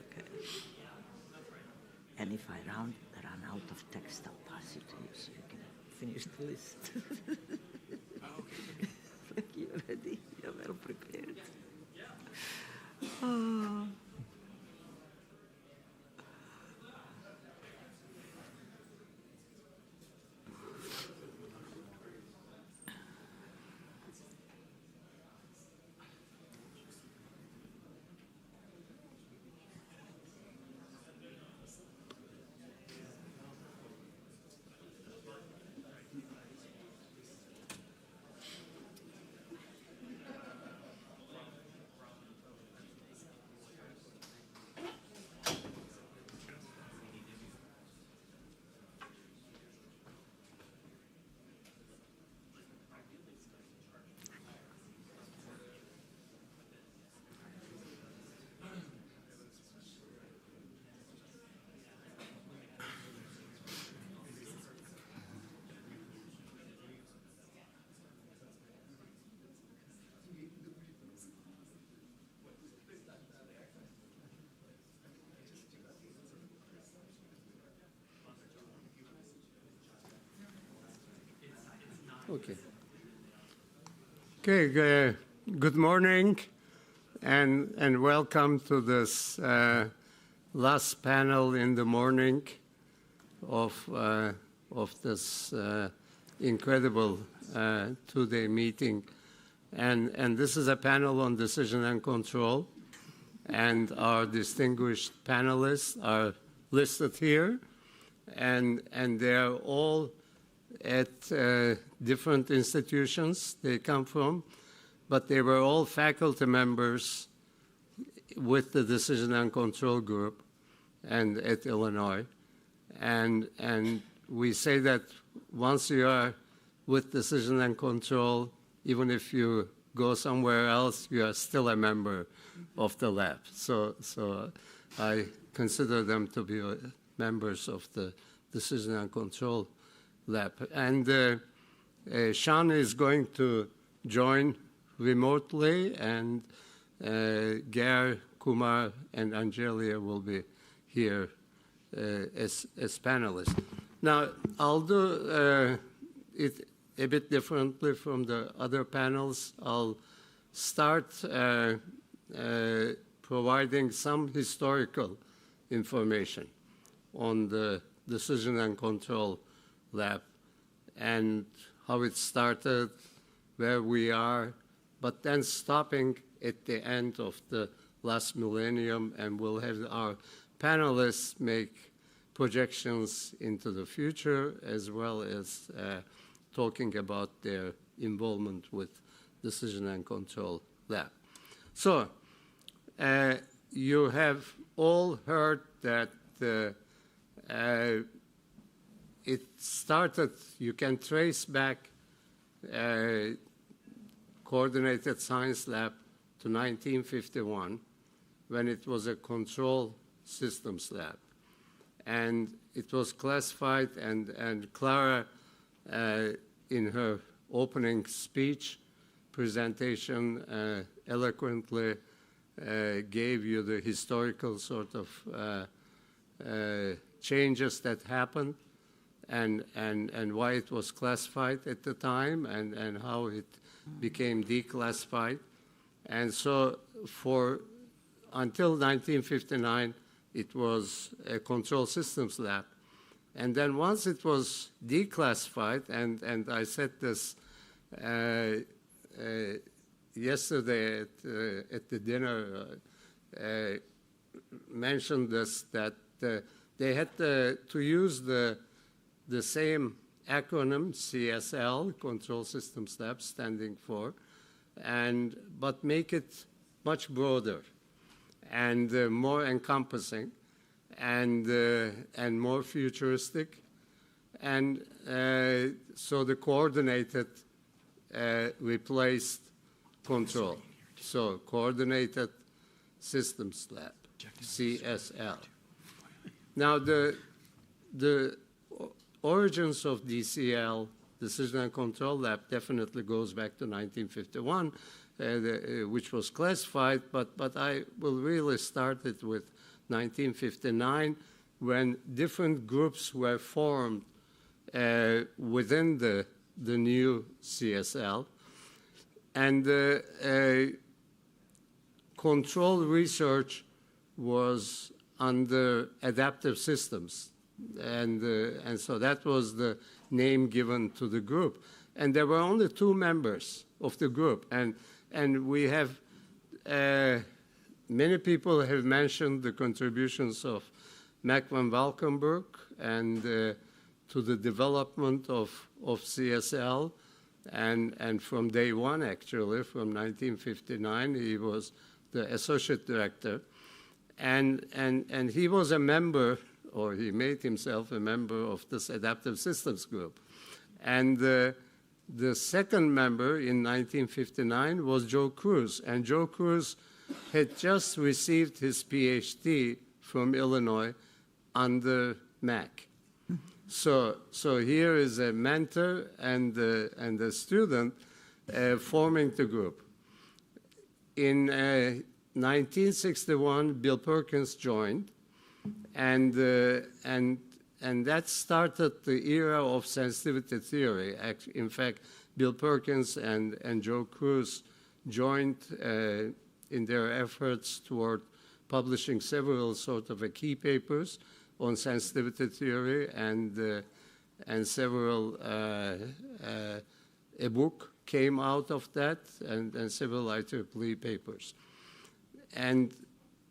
Okay. And if I run out of text, I'll pass it to you so you can finish the list. Like you're ready, you're well prepared. Oh. Okay. Okay, good morning and welcome to this last panel in the morning of this incredible two-day meeting. And this is a panel on decision and control. And our distinguished panelists are listed here. And they're all at different institutions they come from, but they were all faculty members with the Decision and Control Group and at Illinois. And we say that once you are with Decision and Control, even if you go somewhere else, you are still a member of the lab. So I consider them to be members of the Decision and Control lab. And Sean is going to join remotely, and Geir, Kumar, and Angelia will be here as panelists. Now, I'll do it a bit differently from the other panels. I'll start providing some historical information on the Decision and Control lab and how it started, where we are, but then stopping at the end of the last millennium, and we'll have our panelists make projections into the future as well as talking about their involvement with Decision and Control lab. So you have all heard that it started, you can trace back Coordinated Science Lab to 1951 when it was a control systems lab. And it was classified, and Clara, in her opening speech presentation, eloquently gave you the historical sort of changes that happened and why it was classified at the time and how it became declassified. And so until 1959, it was a control systems lab. And then once it was declassified, and I said this yesterday at the dinner mentioned this, that they had to use the same acronym, CSL, Control Systems Lab, standing for, but make it much broader and more encompassing and more futuristic. And so the coordinated replaced control. So Coordinated Systems Lab, CSL. Now the origins of DCL, Decision and Control Lab, definitely goes back to 1951, which was classified, but I will really start it with 1959, when different groups were formed within the new CSL. And control research was under adaptive systems. And so that was the name given to the group. And there were only 2 members of the group. And we have, many people have mentioned the contributions of Mac van Valkenburg and to the development of CSL. And from day one, actually, from 1959, he was the associate director. And he was a member, or he made himself a member of this adaptive systems group. And the second member in 1959 was Joe Cruz. And Joe Cruz had just received his PhD from Illinois under Mac. So here is a mentor and a student forming the group. In 1961, Bill Perkins joined, and that started the era of sensitivity theory. In fact, Bill Perkins and Joe Cruz joined in their efforts toward publishing several sort of key papers on sensitivity theory, and several, a book came out of that, and several IEEE papers. And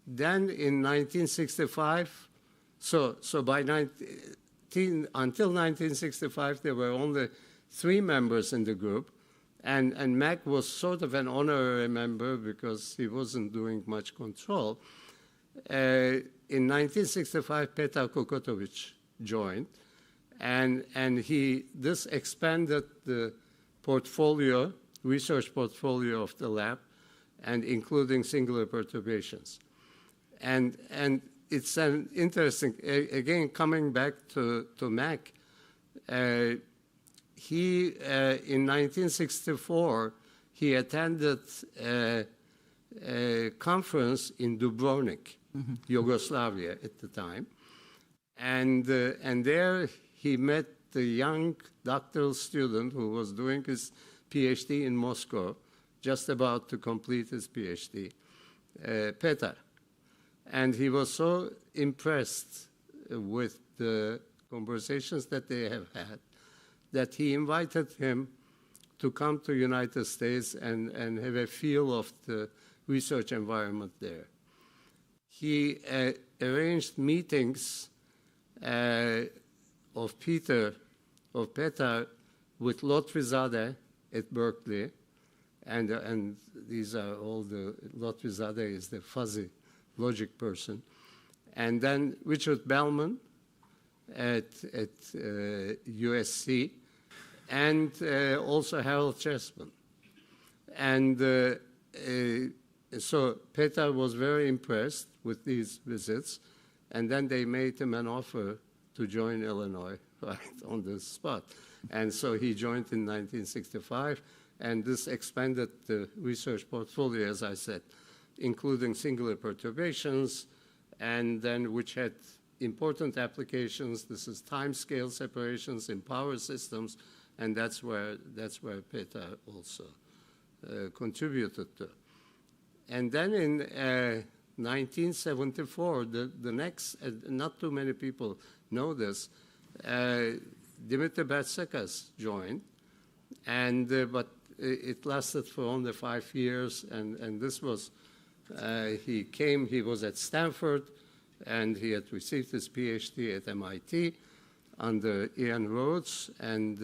then in 1965, so by until 1965, there were only 3 members in the group, and Mac was sort of an honorary member because he wasn't doing much control. In 1965, Petar Kokotovic joined, and this expanded the portfolio, research portfolio of the lab, and including singular perturbations. And it's an interesting, again, coming back to Mac, he, in 1964, he attended a conference in Dubrovnik, Yugoslavia at the time. And there he met the young doctoral student who was doing his PhD in Moscow, just about to complete his PhD, Petar. And he was so impressed with the conversations that they have had that he invited him to come to the United States and have a feel of the research environment there. He arranged meetings of Petar with Lotfizadeh at Berkeley, and these are all the, Lotfizadeh is the fuzzy logic person, and then Richard Bellman at USC, and also Harold Chessman. And so Petar was very impressed with these visits, and then they made him an offer to join Illinois right on the spot. And so he joined in 1965, and this expanded the research portfolio, as I said, including singular perturbations, and then which had important applications. This is time-scale separations in power systems, and that's where Petar also contributed to. And then in 1974, the next, not too many people know this, Dimitri Batsekas joined, and but it lasted for only 5 years, and this was, he was at Stanford, and he had received his PhD at MIT under Ian Rhodes, and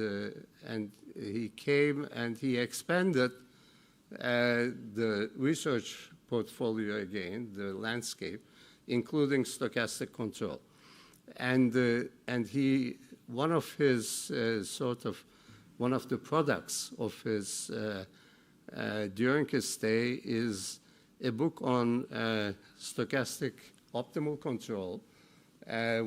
he came and he expanded the research portfolio again, the landscape, including stochastic control. And one of his one of the products of his during his stay is a book on stochastic optimal control,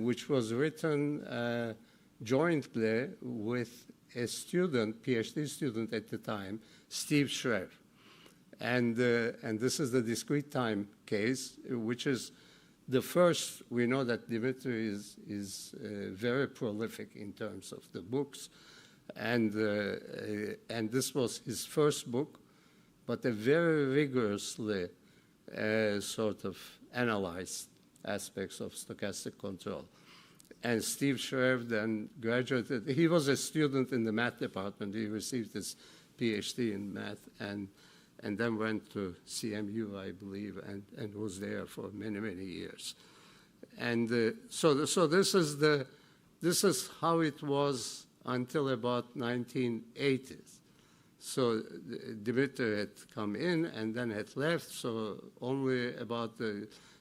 which was written jointly with a student, PhD student at the time, Steve Schrev. And this is the discrete time case, which is the first. We know that Dmitry is very prolific in terms of the books, and this was his first book, but a very rigorously sort of analyzed aspects of stochastic control. And Steve Schrev then graduated. He was a student in the math department. He received his PhD in math and then went to CMU, I believe, and was there for many, many years. And so this is how it was until about 1980s. So Dmitry had come in and then had left, so only about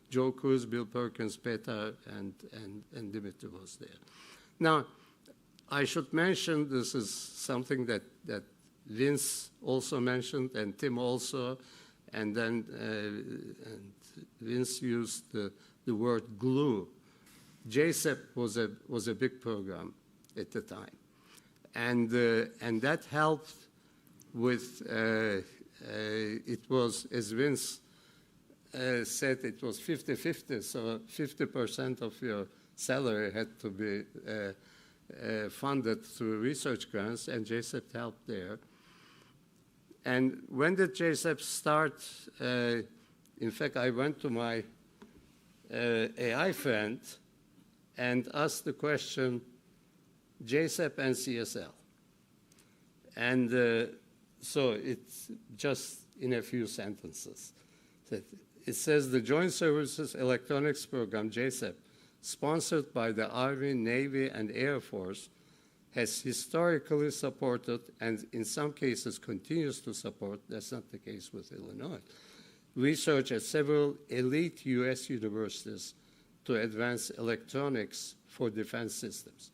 Joe Cruz, Bill Perkins, Petar, and Dmitry was there. Now, I should mention, this is something that Vince also mentioned, and Tim also, and then and Vince used the word glue. JSEP was a big program at the time, and that helped with it was, as Vince said, it was 50-50, so 50% of your salary had to be funded through research grants, and JSEP helped there. And when did JSEP start? In fact, I went to my AI friend and asked the question, JSEP and CSL. And so it's just in a few sentences. It says the Joint Services Electronics Program, JSEP, sponsored by the Army, Navy, and Air Force, has historically supported, and in some cases continues to support, that's not the case with Illinois, research at several elite US universities to advance electronics for defense systems.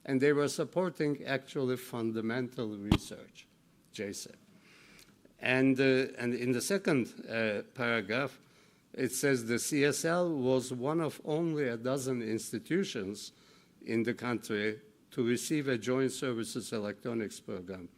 And they were supporting actually fundamental research, JSEP. And in the second paragraph, it says the CSL was one of only a dozen institutions in the country to receive a Joint Services Electronics Program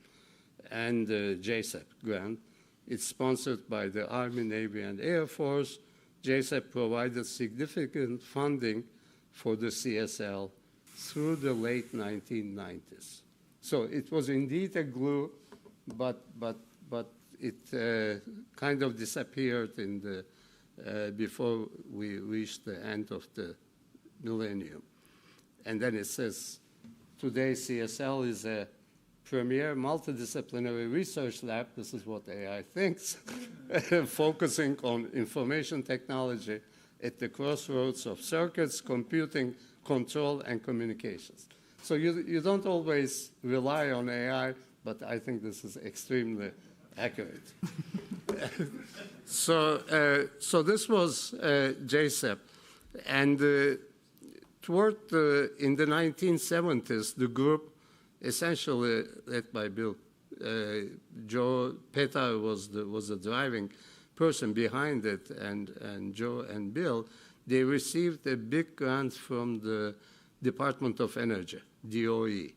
and JSEP grant. It's sponsored by the Army, Navy, and Air Force. JSEP provided significant funding for the CSL through the late 1990s. So it was indeed a glue, but it kind of disappeared in the before we reached the end of the millennium. And then it says, today CSL is a premier multidisciplinary research lab, this is what AI thinks, focusing on information technology at the crossroads of circuits, computing, control, and communications. So you don't always rely on AI, but I think this is extremely accurate. So this was JSEP. And in the 1970s, the group, essentially led by Bill, Joe Petar was the driving person behind it, and Joe and Bill, they received a big grant from the Department of Energy, DOE,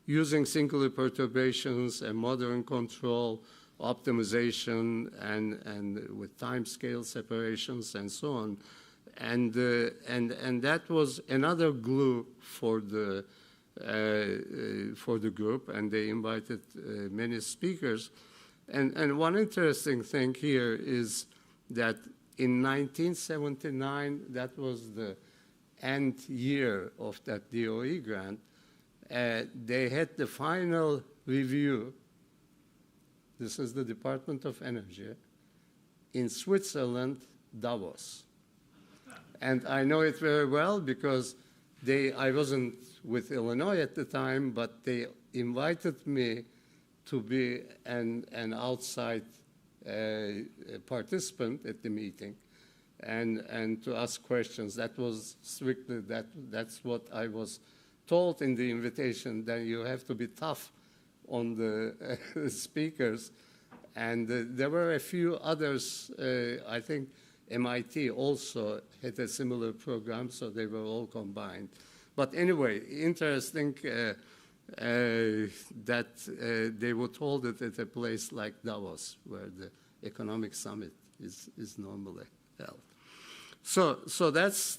using singular perturbations and modern control, optimization, and with time scale separations and so on. And that was another glue for the group, and they invited many speakers. And one interesting thing here is that in 1979, that was the end year of that DOE grant, they had the final review this is the Department of Energy, in Switzerland, Davos. And I know it very well because I wasn't with Illinois at the time, but they invited me to be an outside participant at the meeting and to ask questions. That was strictly, that's what I was told in the invitation, that you have to be tough on the speakers. And there were a few others. I think MIT also had a similar program, so they were all combined. But anyway, interesting that they would hold it at a place like Davos, where the economic summit is normally held. So that's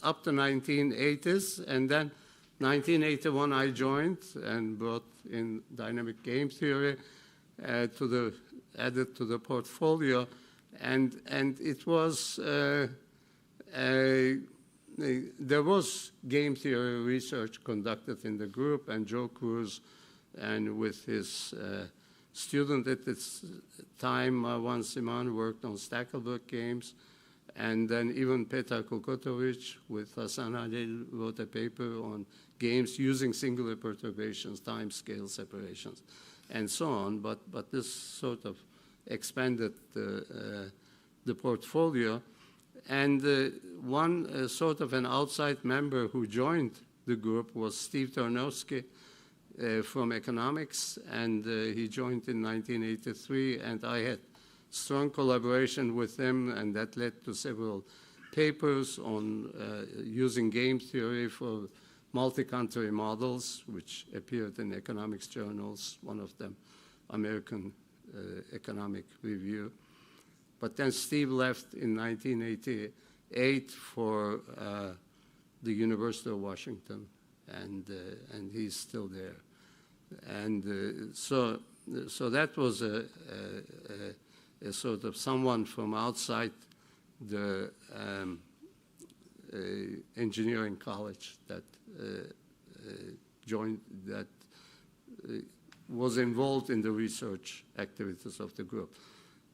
up to 1980s, and then 1981 I joined and brought in dynamic game theory added to the portfolio, and it was there was game theory research conducted in the group, and Joe Cruz, and with his student at this time, Marwan Siman, worked on Stackelberg games, and then even Petar Kokotovic with Hasan Ali wrote a paper on games using singular perturbations, time scale separations, and so on. But this sort of expanded the portfolio. And one sort of an outside member who joined the group was Steve Tarnowski from economics, and he joined in 1983, and I had strong collaboration with him, and that led to several papers on using game theory for multi-country models, which appeared in economics journals, one of them American Economic Review. But then Steve left in 1988 for the University of Washington, and he's still there. And so that was a sort of someone from outside the engineering college that joined, that was involved in the research activities of the group.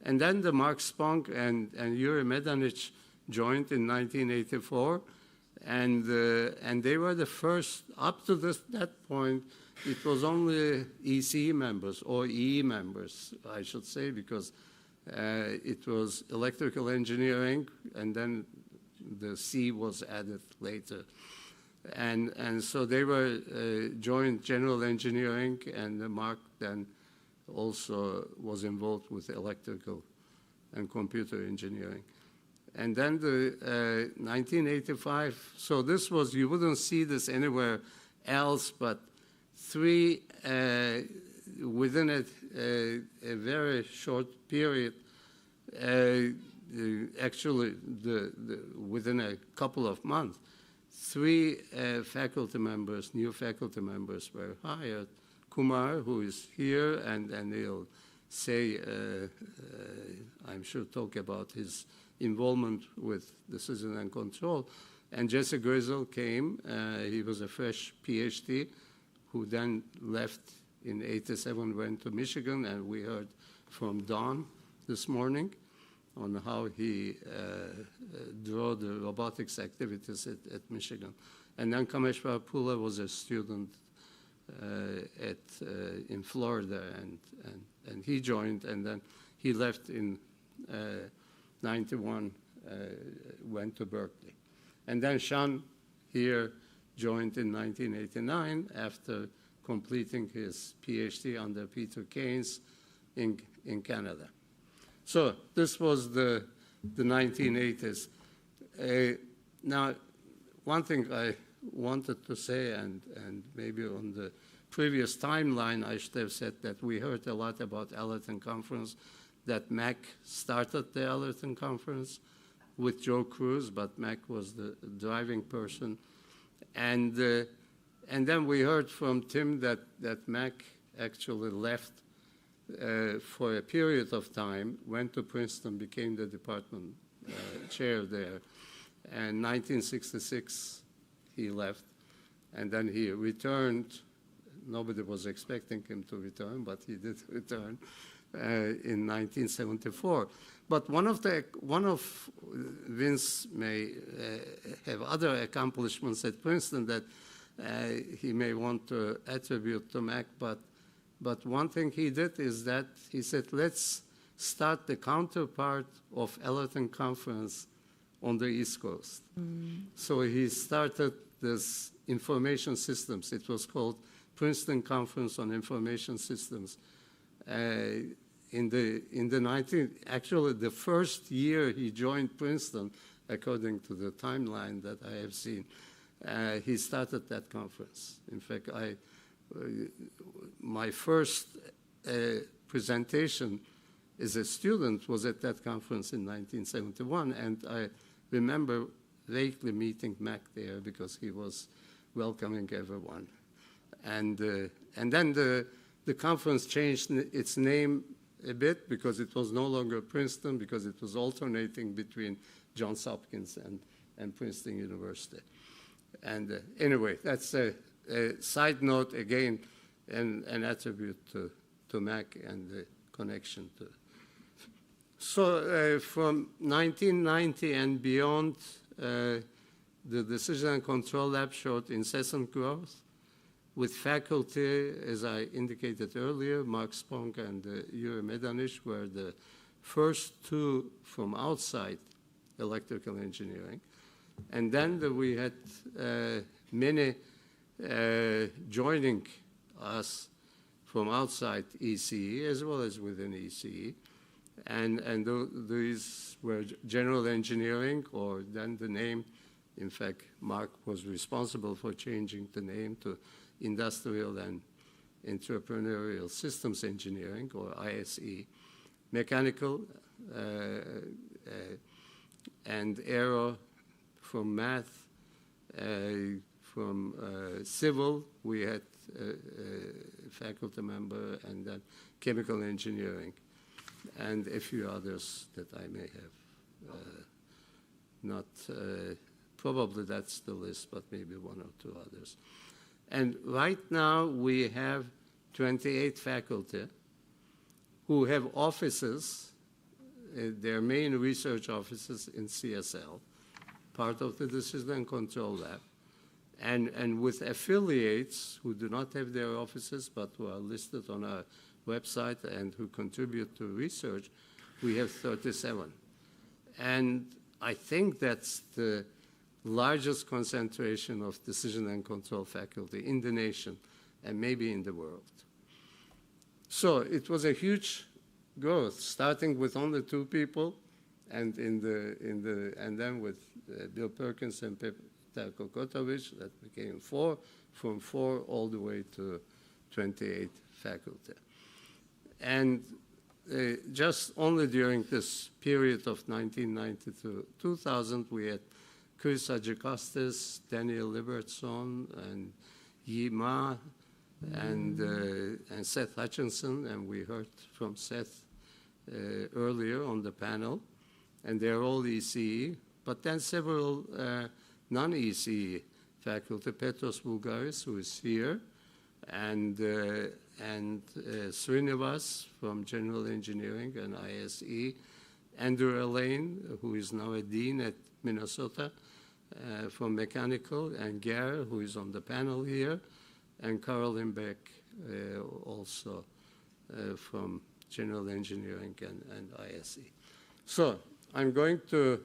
And then the Mark Spong and Yuri Medanich joined in 1984, and they were the first. Up to that point, it was only ECE members, or EE members, I should say, because it was electrical engineering, and then the C was added later. And so they were joined general engineering, and Mark then also was involved with electrical and computer engineering. And then the 1985, so this was, you wouldn't see this anywhere else, but three, within a very short period, actually within a couple of months, three faculty members, new faculty members were hired. Kumar, who is here, and he'll say, I'm sure, talk about his involvement with decision and control. And Jesse Grizzle came. He was a fresh PhD who then left in '87, went to Michigan, and we heard from Don this morning on how he drew the robotics activities at Michigan. And then Kameshwar Pula was a student in Florida, and he joined, and then he left in 91, went to Berkeley. And then Sean here joined in 1989 after completing his PhD under Peter Keynes in Canada. So this was the 1980s. Now, one thing I wanted to say, and maybe on the previous timeline I should have said that we heard a lot about Allerton Conference, that Mac started the Allerton Conference with Joe Cruz, but Mac was the driving person. And then we heard from Tim that Mac actually left for a period of time, went to Princeton, became the department chair there. And 1966, he left, and then he returned. Nobody was expecting him to return, but he did return in 1974. But one of Vince may have other accomplishments at Princeton that he may want to attribute to Mac, but one thing he did is that he said, let's start the counterpart of Ellerton Conference on the East Coast. So he started this information systems. It was called Princeton Conference on Information Systems. Actually the first year he joined Princeton, according to the timeline that I have seen, he started that conference. In fact, my first presentation as a student was at that conference in 1971, and I remember vaguely meeting Mac there because he was welcoming everyone. And then the conference changed its name a bit because it was no longer Princeton, because it was alternating between Johns Hopkins and Princeton University. And anyway, that's a side note, again, an attribute to Mac and the connection to. So from 1990 and beyond, the Decision and Control Lab showed incessant growth with faculty, as I indicated earlier. Mark Spong and Geir Nedich were the first two from outside electrical engineering. And then we had many joining us from outside ECE as well as within ECE. And these were general engineering, or then the name, in fact, Mark was responsible for changing the name to Industrial and Entrepreneurial Systems Engineering, or ISE, mechanical and aero from math, from civil, we had a faculty member, and then chemical engineering, and a few others that I may have not, probably that's the list, but maybe one or two others. And right now we have 28 faculty who have offices, their main research offices in CSL, part of the Decision and Control Lab, and with affiliates who do not have their offices but who are listed on our website and who contribute to research, we have 37. And I think that's the largest concentration of decision and control faculty in the nation and maybe in the world. So it was a huge growth, starting with only 2 people, and and then with Bill Perkins and Petar Kokotovic, that became 4, from 4 all the way to 28 faculty. And just only during this period of 1990 to 2000, we had Chris Agikostas, Daniel Libertson, and Yi Ma, and Seth Hutchinson, and we heard from Seth earlier on the panel, and they're all ECE, but then several non-ECE faculty, Petros Bulgaris, who is here, and Srinivas from General Engineering and ISE, Andrew Elaine, who is now a dean at Minnesota from Mechanical, and Geir, who is on the panel here, and Caroline Beck, also from General Engineering and ISE. So I'm going to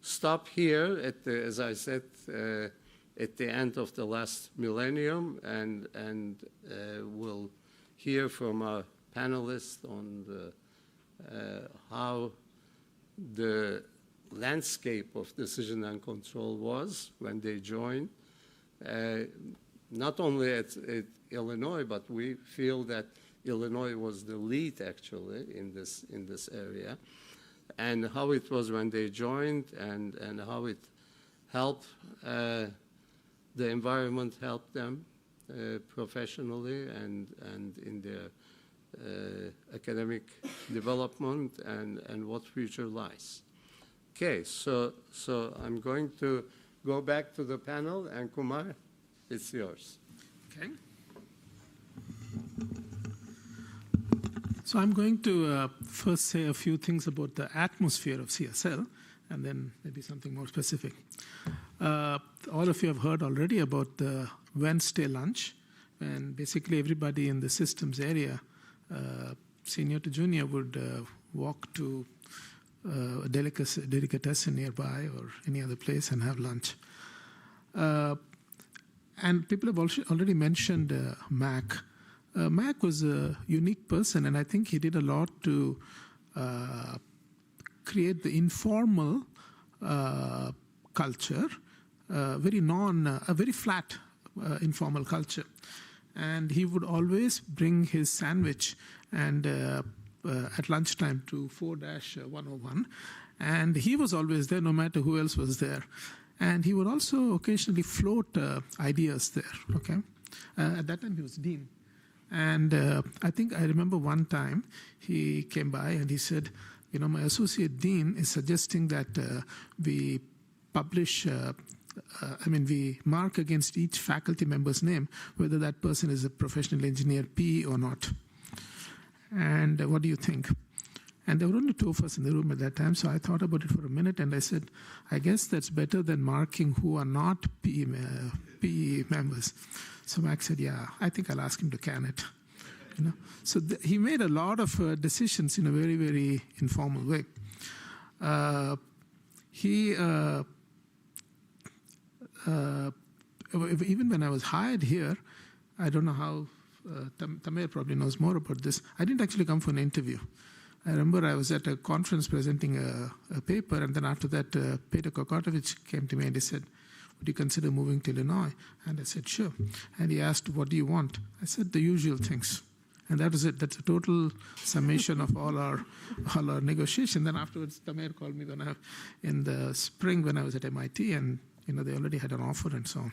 stop here at the, as I said, at the end of the last millennium, and we'll hear from our panelists on how the landscape of decision and control was when they joined, not only at Illinois, but we feel that Illinois was the lead actually in this area, and how it was when they joined, and how it helped, the environment helped them professionally and in their academic development, and what future lies. Okay, so I'm going to go back to the panel, and Kumar, it's yours. Okay. So I'm going to first say a few things about the atmosphere of CSL, and then maybe something more specific. All of you have heard already about the Wednesday lunch, and basically everybody in the systems area, senior to junior, would walk to a delicatessen nearby or any other place and have lunch. And people have already mentioned Mac. Mac was a unique person, and I think he did a lot to create the informal culture, a very flat informal culture. And he would always bring his sandwich and at lunchtime to 4-101, and he was always there no matter who else was there. And he would also occasionally float ideas there. Okay, at that time he was dean. And I remember one time he came by and he said, my associate dean is suggesting that we publish, we mark against each faculty member's name whether that person is a professional engineer, PE or not. And what do you think? And there were only two of us in the room at that time, so I thought about it for a minute and I said, I guess that's better than marking who are not PE members. So Max said, yeah, I think I'll ask him to can it. So he made a lot of decisions in a very, very informal way. Even when I was hired here, I don't know how, Tamer probably knows more about this, I didn't actually come for an interview. I remember I was at a conference presenting a paper, and then after that, Peter Kokotovich came to me and he said, would you consider moving to Illinois? And I said, sure. And he asked, what do you want? I said, the usual things. And that was it. That's a total summation of all our negotiation. Then afterwards, Tamer called me in the spring when I was at MIT, and they already had an offer and so on.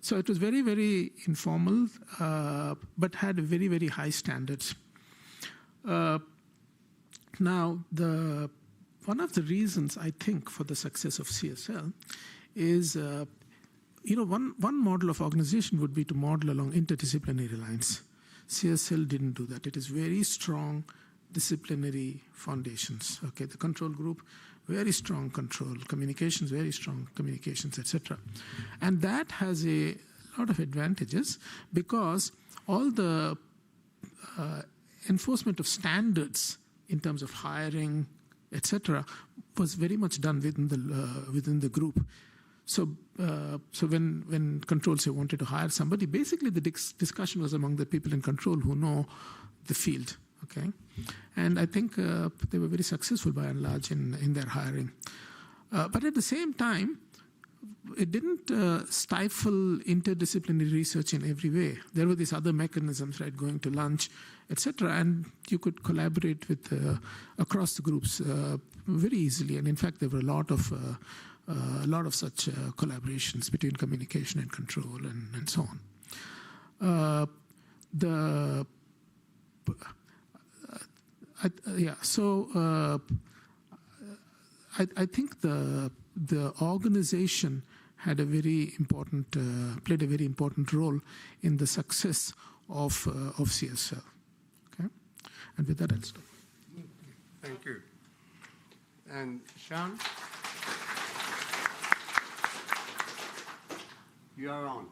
So it was very, very informal, but had very, very high standards. Now, one of the reasons I think for the success of CSL is, one model of organization would be to model along interdisciplinary lines. CSL didn't do that. It is very strong disciplinary foundations. Okay, the control group, very strong control, communications, very strong communications, etc. And that has a lot of advantages because all the enforcement of standards in terms of hiring, etc., was very much done within the group. So when control say wanted to hire somebody, basically the discussion was among the people in control who know the field. Okay, and I think they were very successful by and large in their hiring. But at the same time, it didn't stifle interdisciplinary research in every way. There were these other mechanisms, right, going to lunch, etc., and you could collaborate with across the groups very easily. And in fact, there were a lot of such collaborations between communication and control and so on. I think the organization had a very important played a very important role in the success of CSL. Okay, and with that I'll stop. Thank you. And Sean, you are on.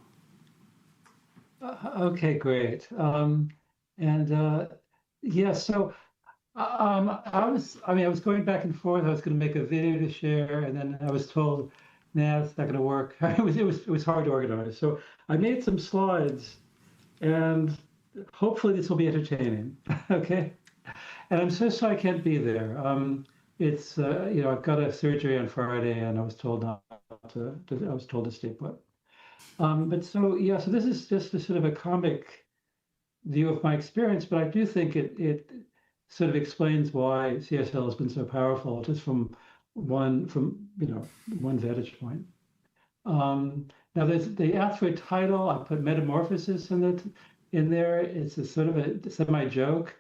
Okay, great. So I was going back and forth. I was going to make a video to share, and then I was told, nah, it's not going to work. It was hard to organize. So I made some slides, and hopefully this will be entertaining. Okay, and I'm so sorry I can't be there. It's I've got a surgery on Friday, and I was told to stay put. So this is just a sort of a comic view of my experience, but I do think it sort of explains why CSL has been so powerful, just from one vantage point. Now there's the asteroid title. I put metamorphosis in there. It's a sort of a semi-joke,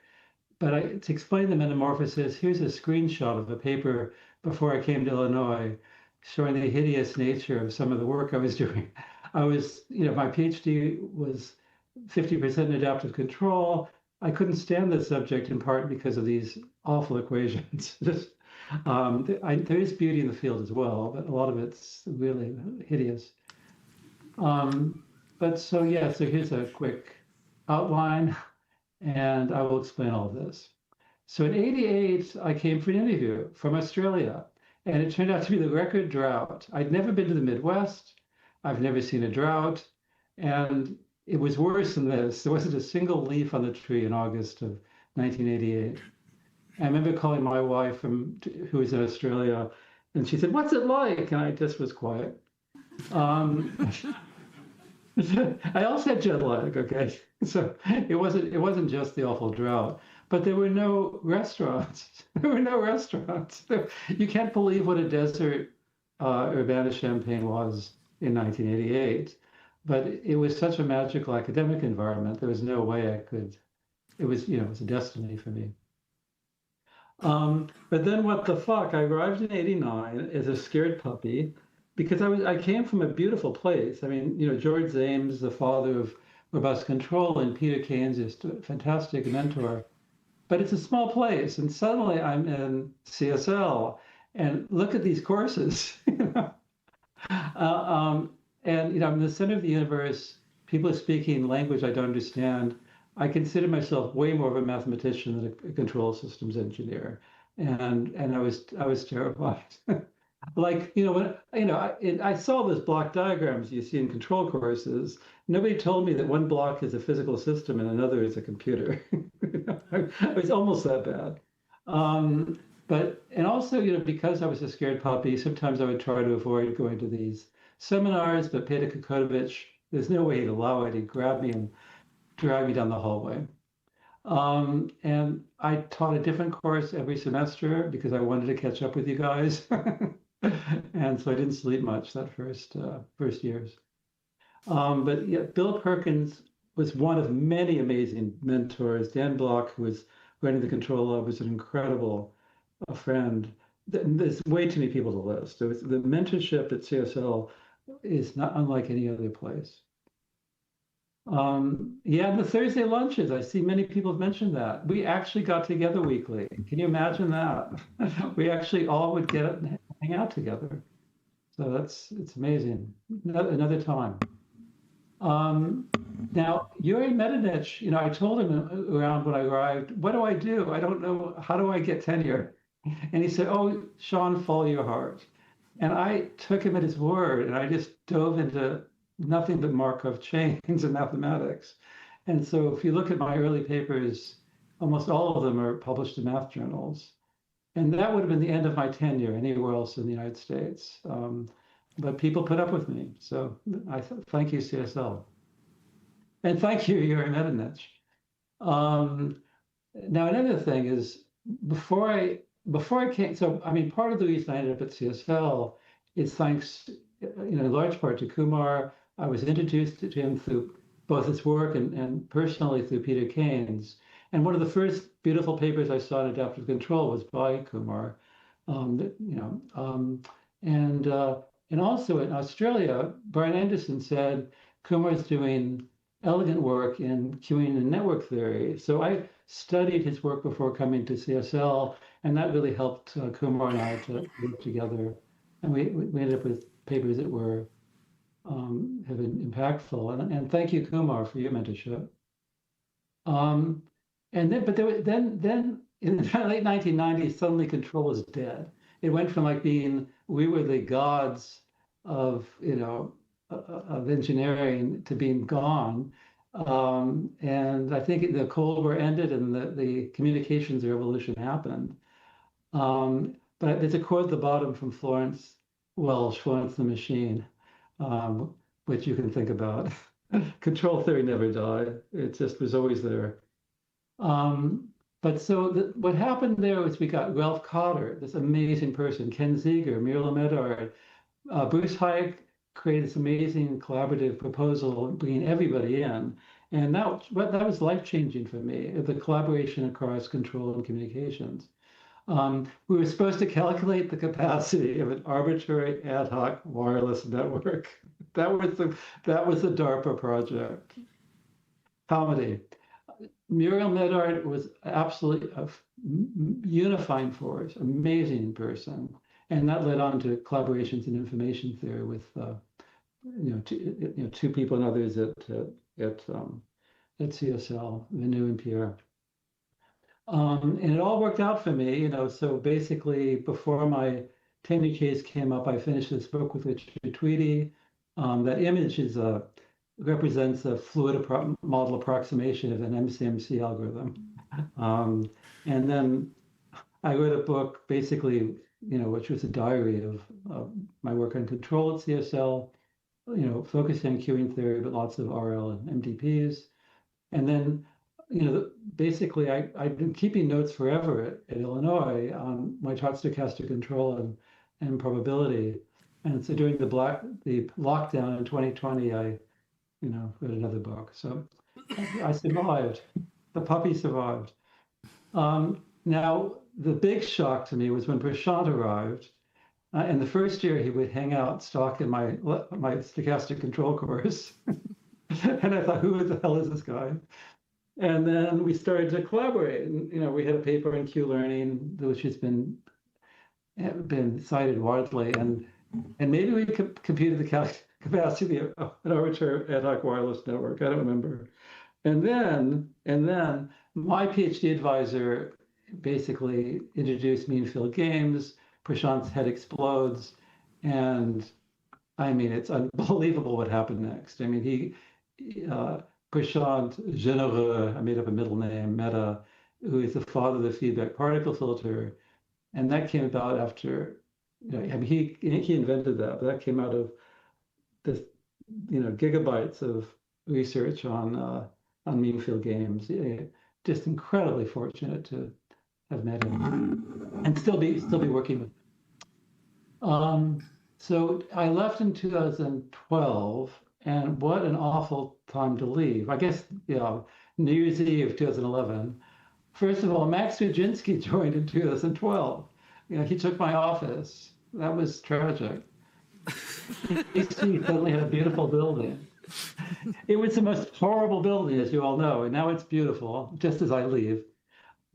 but to explain the metamorphosis, here's a screenshot of a paper before I came to Illinois, showing the hideous nature of some of the work I was doing. I was, my PhD was 50% adaptive control, I couldn't stand this subject in part because of these awful equations. Just, there is beauty in the field as well, but a lot of it's really hideous. But so yeah, so here's a quick outline, and I will explain all of this. So in '88, I came for an interview from Australia, and it turned out to be the record drought. I'd never been to the Midwest. I've never seen a drought, and it was worse than this. There wasn't a single leaf on the tree in August of 1988. I remember calling my wife who was in Australia, and she said, "What's it like?" And I just was quiet. I also had jet lag, okay? So it wasn't just the awful drought, but there were no restaurants. There were no restaurants. You can't believe what a desert Urbana-Champaign was in 1988, but it was such a magical academic environment. There was no way I could. It was, it was a destiny for me. But then what the fuck? I arrived in '89 as a scared puppy, because I came from a beautiful place. I mean, George Ames, the father of robust control, and Peter Keynes is a fantastic mentor. But it's a small place, and suddenly I'm in CSL, and look at these courses. I'm in the center of the universe. People are speaking language I don't understand. I consider myself way more of a mathematician than a control systems engineer, and I was terrified. I saw those block diagrams you see in control courses. Nobody told me that one block is a physical system and another is a computer. It was almost that bad. And also, because I was a scared puppy, sometimes I would try to avoid going to these seminars, but Peter Kukotovich, there's no way he'd allow it. He'd grab me and drag me down the hallway. And I taught a different course every semester because I wanted to catch up with you guys. And so I didn't sleep much that first years. But yeah, Bill Perkins was one of many amazing mentors. Dan Block, who was running the control lab, was an incredible friend. There's way too many people to list. The mentorship at CSL is not unlike any other place. The Thursday lunches, I see many people have mentioned that. We actually got together weekly. Can you imagine that? We actually all would get up and hang out together. So it's amazing. Another time. Now, Yuri Nedich, I told him around when I arrived, what do I do? I don't know. How do I get tenure? And he said, oh, Sean, follow your heart. And I took him at his word, and I just dove into nothing but Markov chains and mathematics. And so if you look at my early papers, almost all of them are published in math journals. And that would have been the end of my tenure anywhere else in the United States. But people put up with me. So I thank you, CSL. And thank you, Yuri Nedich. Now, another thing is, before I came, so I mean, part of the reason I ended up at CSL is thanks, in large part to Kumar. I was introduced to him through both his work and personally through Peter Keynes. And one of the first beautiful papers I saw in adaptive control was by Kumar. And also in Australia, Brian Anderson said Kumar's doing elegant work in queuing and network theory. So I studied his work before coming to CSL, and that really helped Kumar and I to work together. And we ended up with papers that were have been impactful. And thank you, Kumar, for your mentorship. And then in the late 1990s, suddenly control was dead. It went from like we were the gods of engineering to being gone. And I think the Cold War ended and the communications revolution happened. But there's a quote at the bottom from Florence Welsh, Florence the Machine, which you can think about. Control theory never died. It just was always there. But so what happened there was we got Ralph Cotter, this amazing person, Ken Ziegler, Muriel Medard, Bruce Hayek created this amazing collaborative proposal, bringing everybody in. And that was life-changing for me, the collaboration across control and communications. We were supposed to calculate the capacity of an arbitrary ad hoc wireless network. That was the DARPA project. Comedy. Muriel Medard was absolutely a unifying force, amazing person. And that led on to collaborations in information theory with, two people and others at CSL, Venu and Pierre. And it all worked out for me, so basically before my tenure case came up, I finished this book with Richard Tweedy. That image represents a fluid model approximation of an MCMC algorithm. And then I wrote a book basically, which was a diary of my work on control at CSL, focusing on queuing theory, but lots of RL and MDPs. And then, basically I've been keeping notes forever at Illinois on my taught stochastic control and probability. And so during the lockdown in 2020, I wrote another book. So I survived. The puppy survived. Now, the big shock to me was when Prashant arrived. And the first year he would hang out stock in my stochastic control course. And I thought, who the hell is this guy? And then we started to collaborate. And, we had a paper in Q-learning, which has been cited widely. And maybe we computed the capacity of an arbitrary ad hoc wireless network. I don't remember. And then my PhD advisor basically introduced mean field games. Prashant's head explodes. And I mean, it's unbelievable what happened next. I mean, Prashant Généreux, I made up a middle name, Meta, who is the father of the feedback particle filter. And that came about after, he invented that, but that came out of this, gigabytes of research on mean field games. Just incredibly fortunate to have met him and still be working with him. So I left in 2012, and what an awful time to leave. I guess, New Year's Eve 2011. First of all, Max Dudzinski joined in 2012. He took my office. That was tragic. DC suddenly had a beautiful building. It was the most horrible building, as you all know, and now it's beautiful, just as I leave.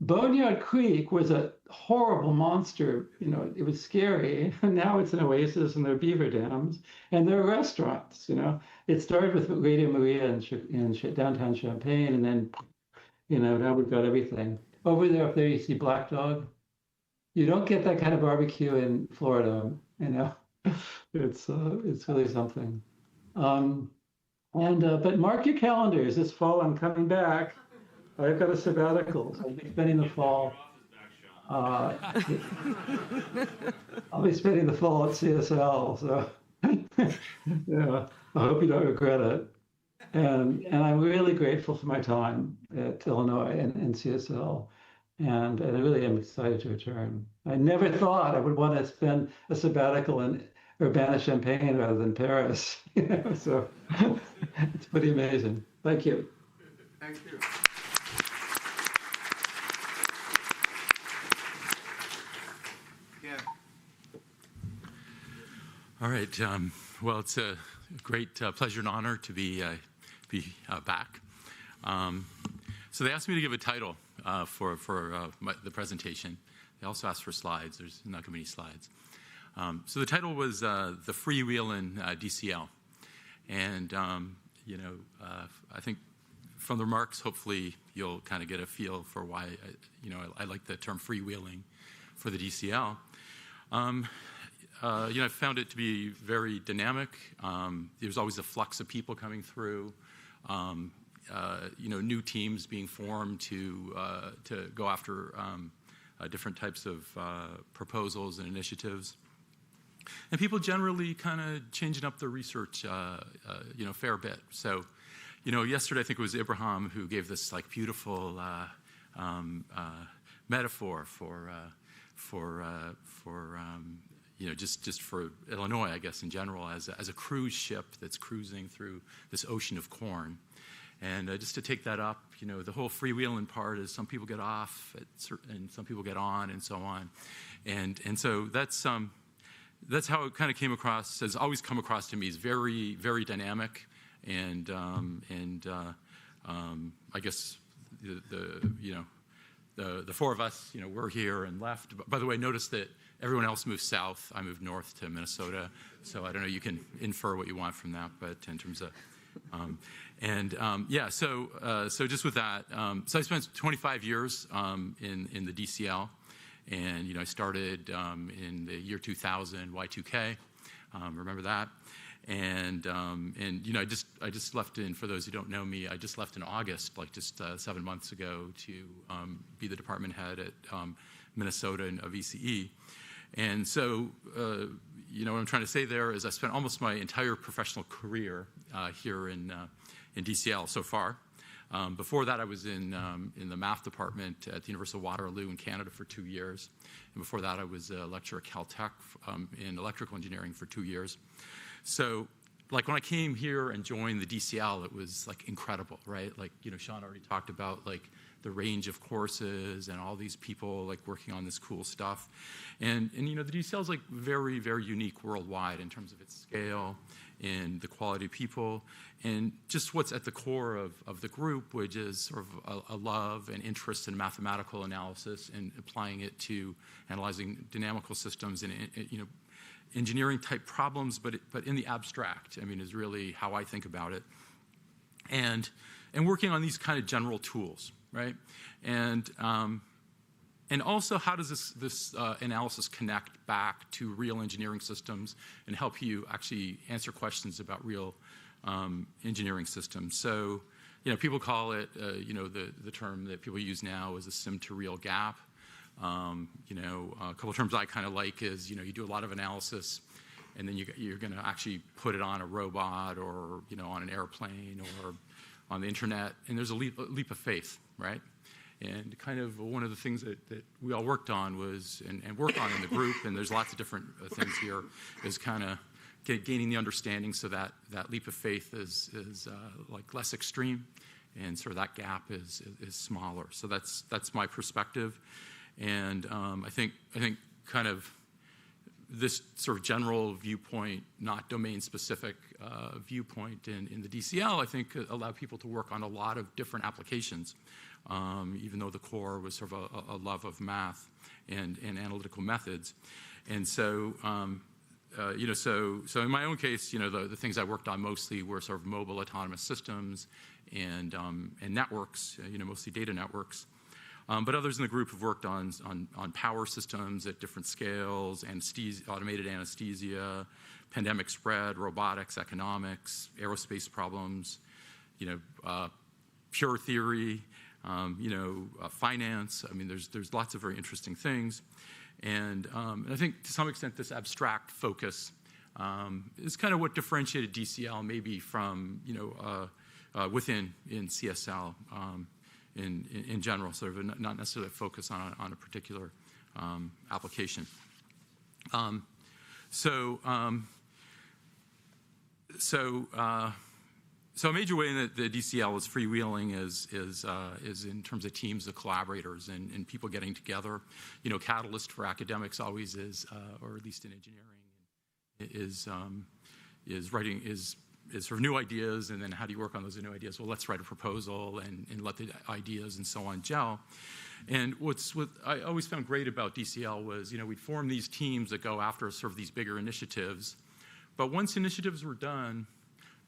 Boneyard Creek was a horrible monster. It was scary. And now it's an oasis, and there are beaver dams, and there are restaurants. It started with Radio Maria in downtown Champaign, and then, now we've got everything. Over there, up there, you see Black Dog. You don't get that kind of barbecue in Florida. It's really something. But mark your calendars. This fall, I'm coming back. I've got a sabbatical. So I'll be spending the fall. I'll be spending the fall at CSL. So I hope you don't regret it. And I'm really grateful for my time at Illinois and CSL. And I really am excited to return. I never thought I would want to spend a sabbatical in Urbana-Champaign rather than Paris. So it's pretty amazing. Thank you. Thank you. Yeah. All right. Well, it's a great pleasure and honor to be back. So they asked me to give a title for the presentation. They also asked for slides. There's not going to be any slides. So the title was The Freewheelin' DCL. And, I think from the remarks, hopefully you'll kind of get a feel for why, I like the term freewheeling for the DCL. I found it to be very dynamic. There's always a flux of people coming through. New teams being formed to go after different types of proposals and initiatives. And people generally kind of changing up their research, fair bit. So, yesterday I think it was Ibrahim who gave this beautiful metaphor for just for Illinois, I guess in general, as a cruise ship that's cruising through this ocean of corn. And just to take that up, the whole freewheeling part is some people get off and some people get on and so on. And so that's how it kind of came across, has always come across to me as very, very dynamic. And I guess, the four of us, we're here and left. By the way, notice that everyone else moved south. I moved north to Minnesota. So I don't know, you can infer what you want from that, but in terms of, so just with that, so I spent 25 years in the DCL, and I started in the year 2000, Y2K, remember that, and I just left in, for those who don't know me, I just left in August, like just 7 months ago, to be the department head at Minnesota of ECE, and so what I'm trying to say there is I spent almost my entire professional career here in DCL so far. Before that, I was in the math department at the University of Waterloo in Canada for 2 years. And before that, I was a lecturer at Caltech in electrical engineering for 2 years. So, like when I came here and joined the DCL, it was like incredible, right? Like, Sean already talked about like the range of courses and all these people like working on this cool stuff. And the DCL is like very, very unique worldwide in terms of its scale and the quality of people and just what's at the core of the group, which is sort of a love and interest in mathematical analysis and applying it to analyzing dynamical systems and, engineering type problems, but in the abstract, is really how I think about it. And working on these kind of general tools, right? And also, how does this analysis connect back to real engineering systems and help you actually answer questions about real engineering systems? So, people call it, the term that people use now is a sim to real gap. A couple of terms I kind of like is, you do a lot of analysis, and then you're going to actually put it on a robot or, on an airplane or on the internet, and there's a leap of faith, right? And kind of one of the things that we all worked on was, and work on in the group, and there's lots of different things here, is kind of gaining the understanding so that leap of faith is like less extreme, and sort of that gap is smaller. So that's my perspective. And I think kind of this sort of general viewpoint, not domain-specific viewpoint in the DCL, I think allowed people to work on a lot of different applications, even though the core was sort of a love of math and analytical methods. And so, so in my own case, the things I worked on mostly were sort of mobile autonomous systems and networks, mostly data networks. But others in the group have worked on power systems at different scales, automated anesthesia, pandemic spread, robotics, economics, aerospace problems, pure theory, finance. There's lots of very interesting things. And I think to some extent this abstract focus is kind of what differentiated DCL maybe from, within CSL. In general, sort of not necessarily a focus on a particular application. So a major way that the DCL is freewheeling is in terms of teams of collaborators and people getting together. Catalyst for academics always is, or at least in engineering, is sort of new ideas, and then how do you work on those new ideas? Well, let's write a proposal and let the ideas and so on gel. And what I always found great about DCL was, we'd form these teams that go after sort of these bigger initiatives. But once initiatives were done,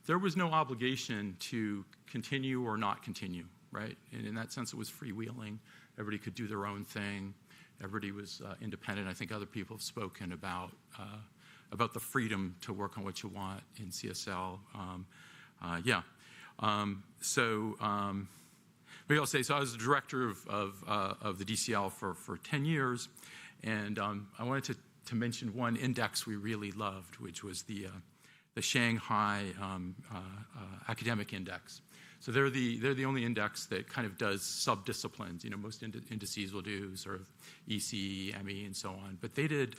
there was no obligation to continue or not continue, right? And in that sense, it was freewheeling. Everybody could do their own thing. Everybody was independent. I think other people have spoken about the freedom to work on what you want in CSL. Maybe I'll say, so I was the director of the DCL for 10 years, and I wanted to mention one index we really loved, which was the Shanghai Academic Index. So they're the only index that kind of does sub-disciplines. Most indices will do sort of EC, ME, and so on, but they did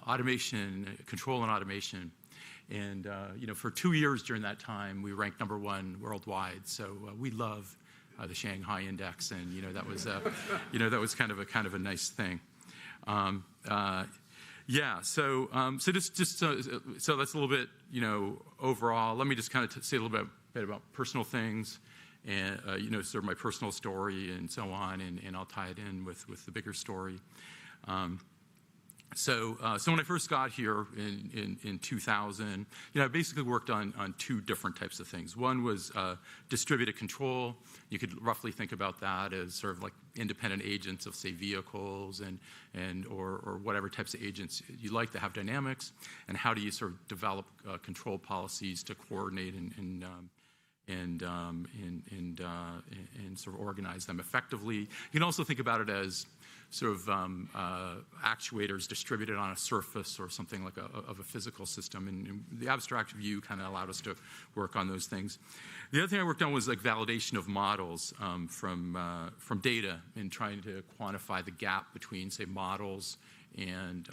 automation, control and automation. And, for 2 years during that time, we ranked #1 worldwide. So we love the Shanghai Index, and, that was, that was kind of a nice thing. So that's a little bit, overall. Let me just kind of say a little bit about personal things. and sort of my personal story and so on, and I'll tie it in with the bigger story. So when I first got here in 2000, I basically worked on two different types of things. One was distributed control. You could roughly think about that as sort of like independent agents of, say, vehicles or whatever types of agents you like that have dynamics, and how do you sort of develop control policies to coordinate and sort of organize them effectively. You can also think about it as sort of actuators distributed on a surface or something like of a physical system. And the abstract view kind of allowed us to work on those things. The other thing I worked on was like validation of models from data and trying to quantify the gap between, say, models and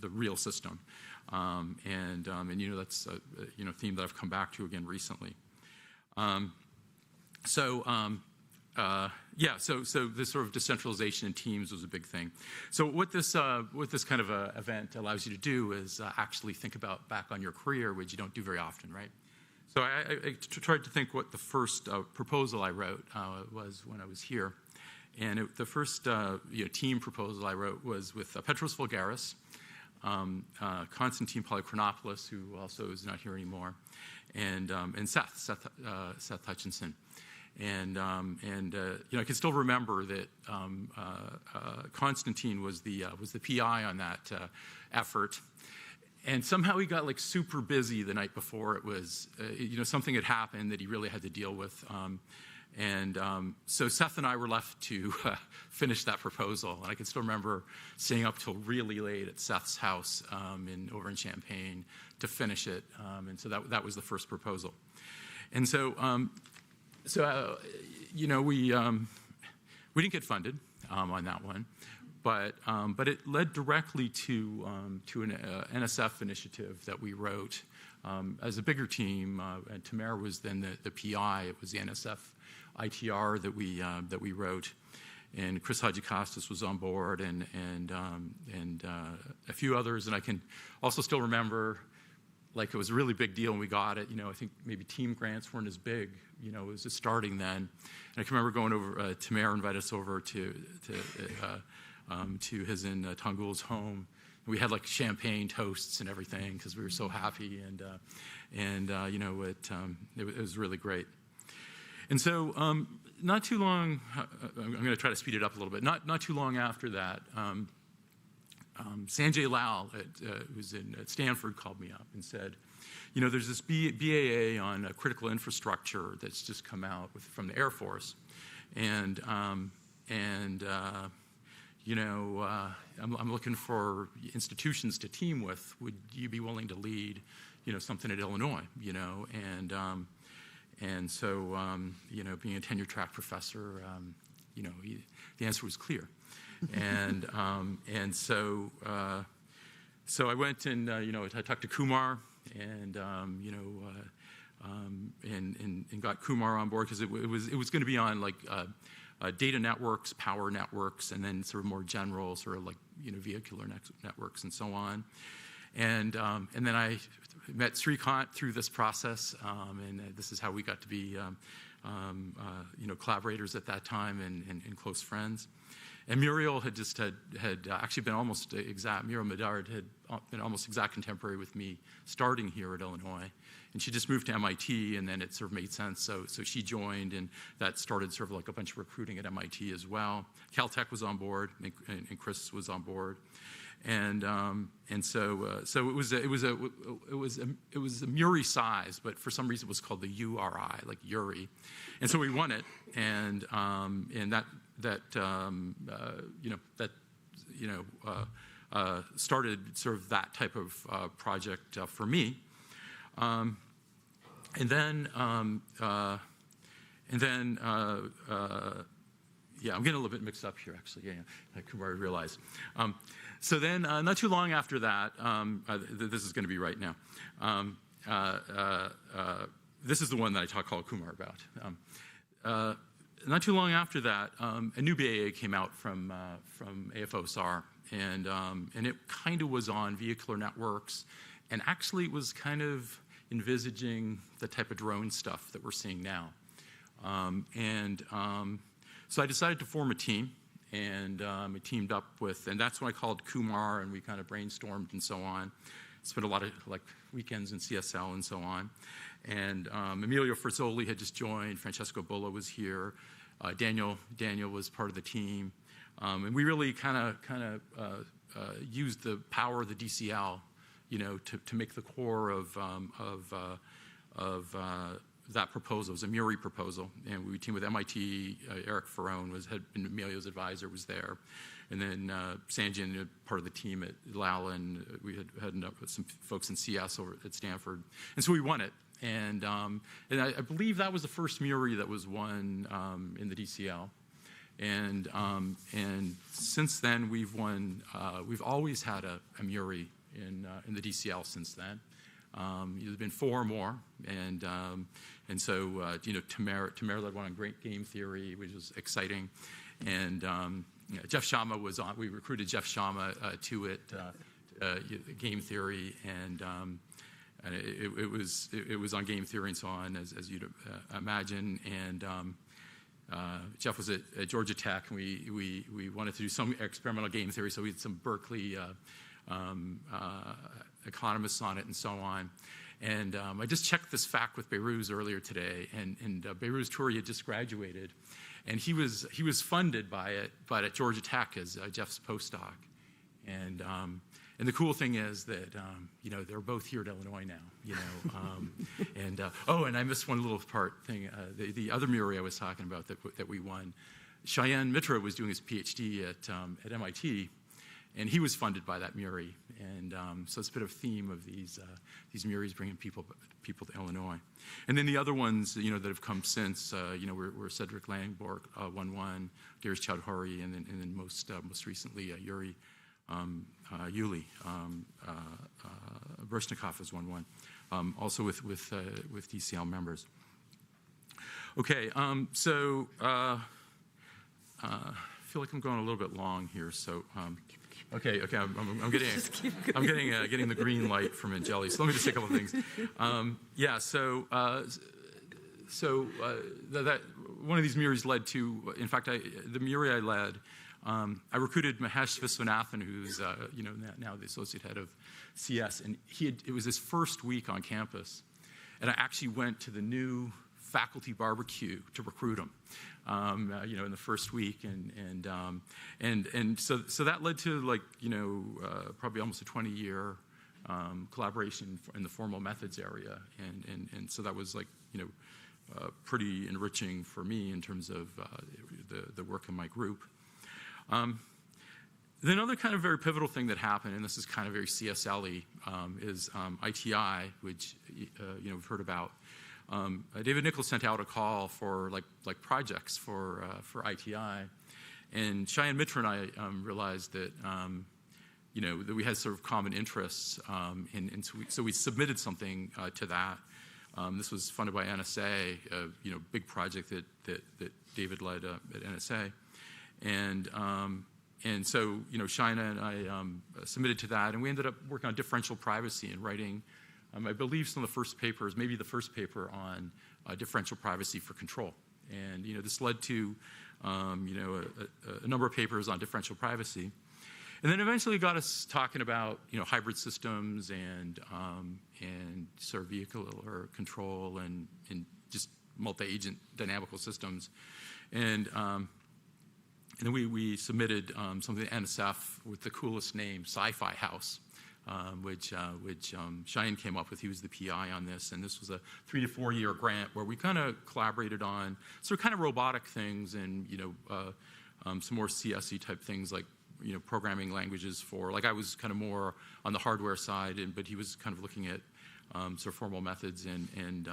the real system. That's a theme that I've come back to again recently. So this sort of decentralization in teams was a big thing. So what this kind of event allows you to do is actually think about back on your career, which you don't do very often, right? So I tried to think what the first proposal I wrote was when I was here. And the first team proposal I wrote was with Petros Voulgaris, Konstantin Polychronopoulos, who also is not here anymore, and Seth Hutchinson. And I can still remember that Konstantin was the PI on that effort, and somehow he got like super busy the night before. It was something had happened that he really had to deal with, so Seth and I were left to finish that proposal. And I can still remember staying up till really late at Seth's house over in Champaign to finish it, and so that was the first proposal, and so. We didn't get funded on that one, but it led directly to an NSF initiative that we wrote as a bigger team. And Tamer was then the PI. It was the NSF ITR that we wrote, and Chris Hadjikostas was on board, and a few others. And I can also still remember. Like, it was a really big deal when we got it. I think maybe team grants weren't as big. It was just starting then. And I can remember going over. Tamer invited us over to his in Tangul's home. We had like champagne toasts and everything because we were so happy. It was really great. And so not too long. I'm going to try to speed it up a little bit. Not too long after that. Sanjay Lal, who's at Stanford, called me up and said, there's this BAA on critical infrastructure that's just come out from the Air Force, and I'm looking for institutions to team with. Would you be willing to lead, something at Illinois, and so being a tenure track professor, the answer was clear. And so I went and I talked to Kumar and got Kumar on board because it was going to be on like data networks, power networks, and then sort of more general sort of like vehicular networks and so on. And then I met Srikant through this process, and this is how we got to be collaborators at that time and close friends. And Muriel had actually been almost exact. Muriel Medard had been almost exact contemporary with me starting here at Illinois, and she just moved to MIT, and then it sort of made sense. So she joined, and that started sort of like a bunch of recruiting at MIT as well. Caltech was on board, and Chris was on board, and so it was a Muri size, but for some reason it was called the URI, like Uri, and so we won it, and that started sort of that type of project for me, and then I'm getting a little bit mixed up here actually. Kumar realized. So then, not too long after that, this is going to be right now. This is the one that I call Kumar about. Not too long after that, a new BAA came out from AFOSR, and it kind of was on vehicular networks, and actually it was kind of envisaging the type of drone stuff that we're seeing now. So I decided to form a team, and I teamed up with, and that's when I called Kumar, and we kind of brainstormed and so on. Spent a lot of like weekends in CSL and so on. And Emilio Frizzoli had just joined. Francesco Bolla was here. Daniel was part of the team. And we really kind of used the power of the DCL, to make the core of that proposal. It was a MURI proposal, and we teamed with MIT. Eric Ferrone had been Emilio's advisor, was there. And then Sayan, part of the team at LaValle, and we had some folks in CS over at Stanford. And so we won it. And I believe that was the first MURI that was won in the DCL. And since then, we've won. We've always had a MURI in the DCL since then. There's been 4 more, and so Tamer led one on great game theory, which was exciting, and Jeff Shama was on. We recruited Jeff Shama to it, game theory, and it was on game theory and so on, as you'd imagine, and. Jeff was at Georgia Tech, and we wanted to do some experimental game theory, so we had some Berkeley economists on it and so on. And I just checked this fact with Beiruz earlier today, and Beiruz Touri had just graduated, and he was funded by it, but at Georgia Tech as Jeff's postdoc. And the cool thing is that they're both here at Illinois now. And I missed one little thing. The other MURI I was talking about that we won, Sayan Mitra was doing his PhD at MIT, and he was funded by that MURI. And so it's a bit of a theme of these MURIs bringing people to Illinois. And then the other ones that have come since, were Cedric Langborg won, Geir Chowdhury, and then most recently Yuri. Yuli, Bershnikov has won one, also with DCL members. Okay, so I feel like I'm going a little bit long here. So okay, I'm getting the green light from Angelia. So let me just say a couple of things. That one of these MURIs led to. In fact, the MURI I led. I recruited Mahesh Viswanathan, who's now the associate head of CS, and it was his first week on campus, and I actually went to the new faculty barbecue to recruit him, in the first week, and so that led to probably almost a 20-year collaboration in the formal methods area, and so that was pretty enriching for me in terms of the work in my group. The another kind of very pivotal thing that happened, and this is kind of very CSL-y, is ITI, which we've heard about. David Nichols sent out a call for like projects for ITI, and Sayan Mitra and I realized that that we had sort of common interests, and so we submitted something to that. This was funded by NSA, big project that David led at NSA. And so, Shaina and I submitted to that, and we ended up working on differential privacy and writing, I believe, some of the first papers, maybe the first paper on differential privacy for control. And, this led to, a number of papers on differential privacy. And then eventually got us talking about, hybrid systems and sort of vehicular control and just multi-agent dynamical systems. And then we submitted something to NSF with the coolest name, Sci-Fi House, which Sayan came up with. He was the PI on this, and this was a 3 to 4 year grant where we kind of collaborated on sort of kind of robotic things and some more CSE type things like programming languages for, like I was kind of more on the hardware side, but he was kind of looking at sort of formal methods and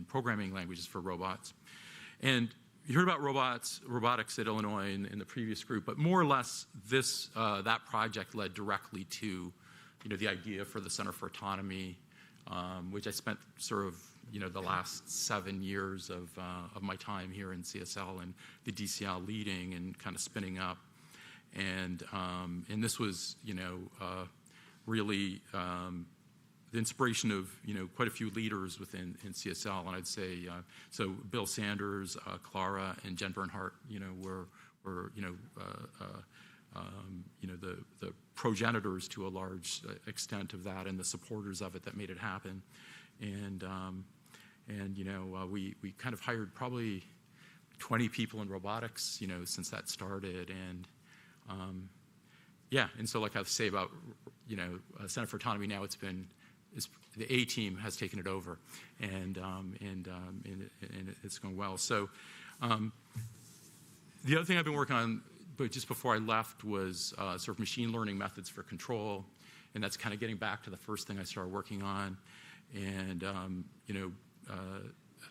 programming languages for robots. And you heard about robotics at Illinois in the previous group, but more or less that project led directly to the idea for the Center for Autonomy, which I spent sort of the last 7 years of my time here in CSL and the DCL leading and kind of spinning up, and this was really inspiration of quite a few leaders within CSL, and I'd say so Bill Sanders, Clara, and Jen Bernhardt, were the progenitors to a large extent of that, and the supporters of it that made it happen, and we kind of hired probably 20 people in robotics, since that started, and and so like I say about Center for Autonomy now, the A team has taken it over, and it's going well. So the other thing I've been working on, but just before I left, was sort of machine learning methods for control, and that's kind of getting back to the first thing I started working on, and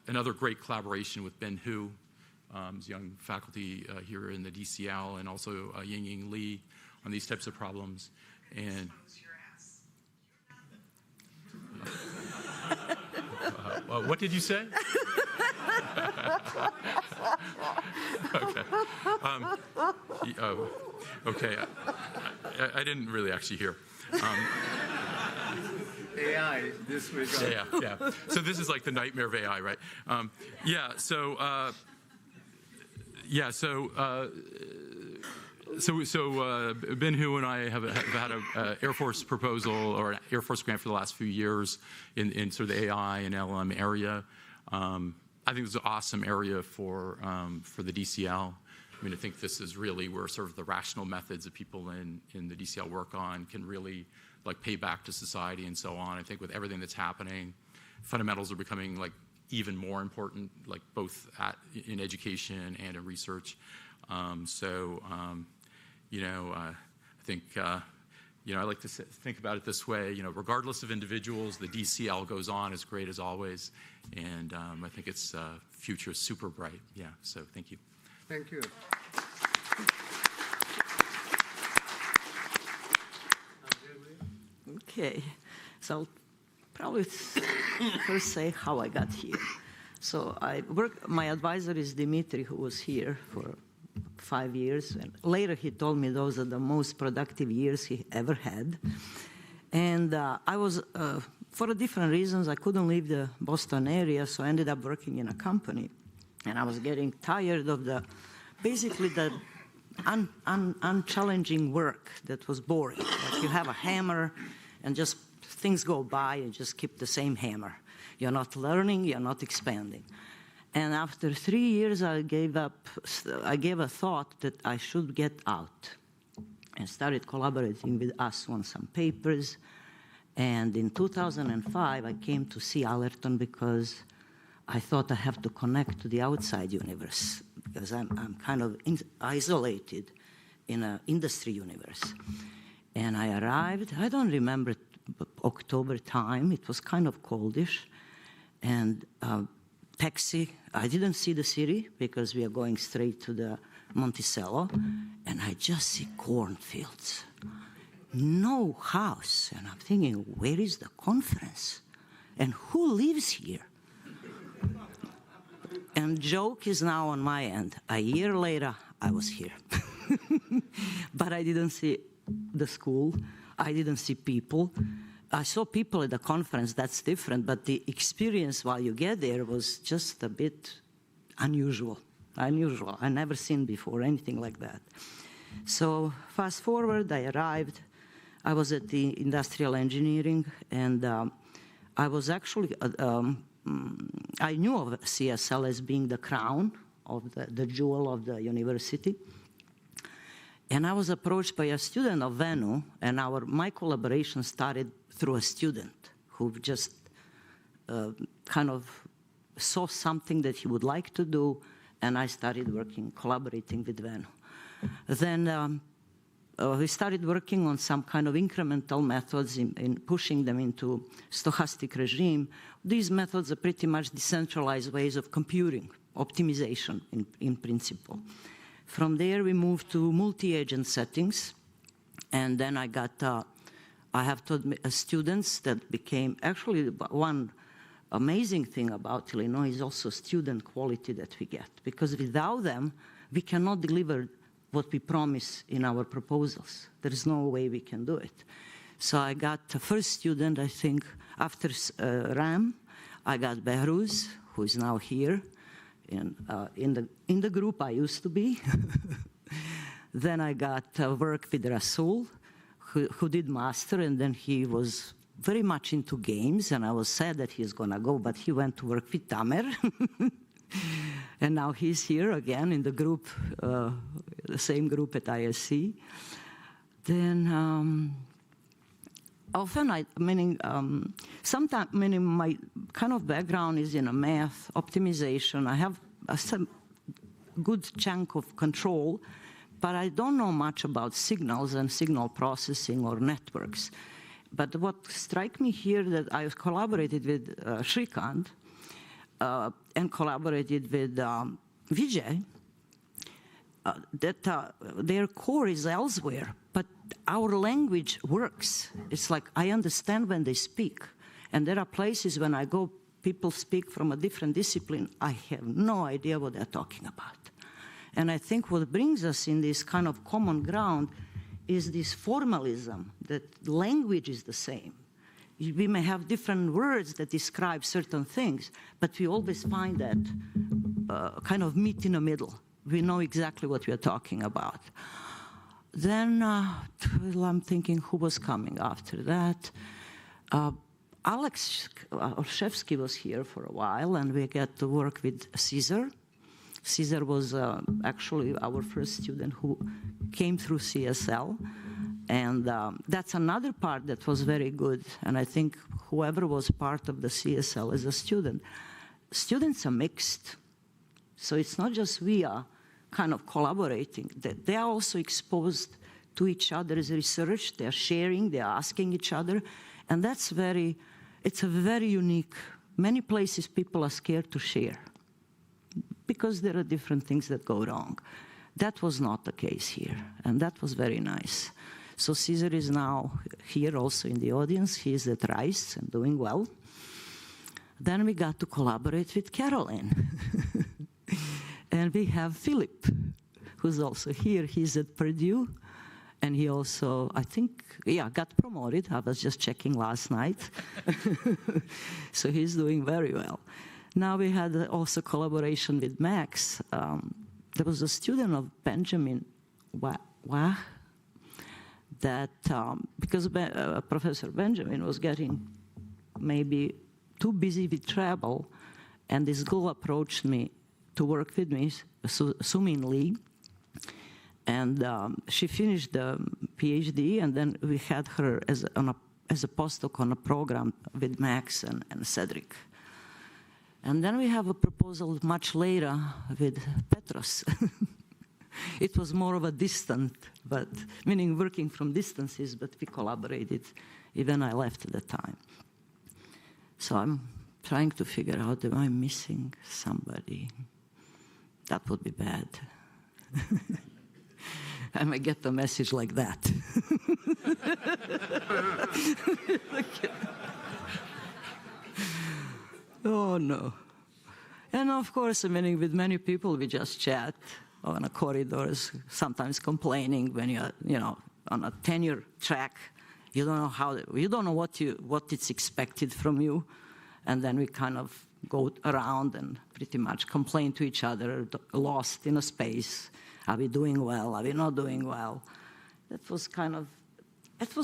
another great collaboration with Ben Hu, who's young faculty here in the DCL, and also Ying Li on these types of problems, and. What did you say? Okay. Okay. I didn't really actually hear. AI, this week. Yeah. So this is like the nightmare of AI, right? So Ben Hu and I have had an Air Force proposal or an Air Force grant for the last few years in sort of the AI and LM area. I think it's an awesome area for the DCL. I mean, I think this is really where sort of the rational methods that people in the DCL work on can really like pay back to society and so on. I think with everything that's happening, fundamentals are becoming like even more important, like both in education and in research. I think, I like to think about it this way, regardless of individuals, the DCL goes on as great as always. And I think its future is super bright. Yeah, so thank you. Thank you. Okay, so I'll probably first say how I got here. So my advisor is Dimitri, who was here for 5 years, and later he told me those are the most productive years he ever had. And I was, for different reasons, I couldn't leave the Boston area, so I ended up working in a company. And I was getting tired of basically the unchallenging work that was boring. Like you have a hammer and just things go by and just keep the same hammer. You're not learning, you're not expanding. And after 3 years, I gave a thought that I should get out and started collaborating with us on some papers. And in 2005, I came to see Allerton because I thought I have to connect to the outside universe because I'm kind of isolated in an industry universe. And I arrived, I don't remember October time, it was kind of coldish, and taxi, I didn't see the city because we are going straight to the Monticello, and I just see cornfields, no house, and I'm thinking, where is the conference? And who lives here? And joke is now on my end. A year later, I was here. But I didn't see the school. I didn't see people. I saw people at the conference, that's different, but the experience while you get there was just a bit unusual. I never seen before anything like that. So fast forward, I arrived. I was at the industrial engineering, and I was actually, I knew of CSL as being the crown of the jewel of the university. And I was approached by a student of Venu, and my collaboration started through a student who just kind of saw something that he would like to do, and I started collaborating with Venu. Then we started working on some kind of incremental methods in pushing them into stochastic regime. These methods are pretty much decentralized ways of computing, optimization in principle. From there, we moved to multi-agent settings, and then I have taught students that became, actually one amazing thing about Illinois is also student quality that we get, because without them, we cannot deliver what we promise in our proposals. There is no way we can do it. So I got the first student, I think, after Ram, I got Behruz, who is now here in the group I used to be. Then I got work with Rasul, who did master, and then he was very much into games, and I was sad that he's going to go, but he went to work with Tamer. And now he's here again in the group, the same group at ISC. Then often, sometimes, my kind of background is in a math, optimization. I have some good chunk of control, but I don't know much about signals and signal processing or networks. But what strikes me here that I've collaborated with Shrikant and collaborated with Vijay, that their core is elsewhere, but our language works. It's like I understand when they speak. And there are places when I go, people speak from a different discipline, I have no idea what they're talking about. And I think what brings us in this kind of common ground is this formalism, that language is the same. We may have different words that describe certain things, but we always find that kind of meet in the middle. We know exactly what we are talking about. Then I'm thinking who was coming after that. Alex Olszewski was here for a while, and we got to work with Caesar. Caesar was actually our first student who came through CSL. And that's another part that was very good. And I think whoever was part of the CSL as a student, students are mixed. So it's not just we are kind of collaborating. They are also exposed to each other's research. They are sharing, they are asking each other. And it's a very unique, many places people are scared to share because there are different things that go wrong. That was not the case here, and that was very nice. So Caesar is now here also in the audience. He is at Rice and doing well. Then we got to collaborate with Caroline. And we have Philip, who's also here. He's at Purdue. And he also, I think, got promoted. I was just checking last night. So he's doing very well. Now we had also collaboration with Max. There was a student of Benjamin Wah, that because Professor Benjamin was getting maybe too busy with travel, and this girl approached me to work with me, Sumin Lee, and she finished the PhD, and then we had her as a postdoc on a program with Max and Cedric. And then we have a proposal much later with Petros. It was more of a distant, but meaning working from distances, but we collaborated. Even I left at the time. So I'm trying to figure out, am I missing somebody? That would be bad. I might get a message like that. Oh, no. And of course, I mean, with many people, we just chat on the corridors, sometimes complaining when you're, on a tenure track. You don't know what it's expected from you. And then we kind of go around and pretty much complain to each other, lost in a space. Are we doing well? Are we not doing well? It was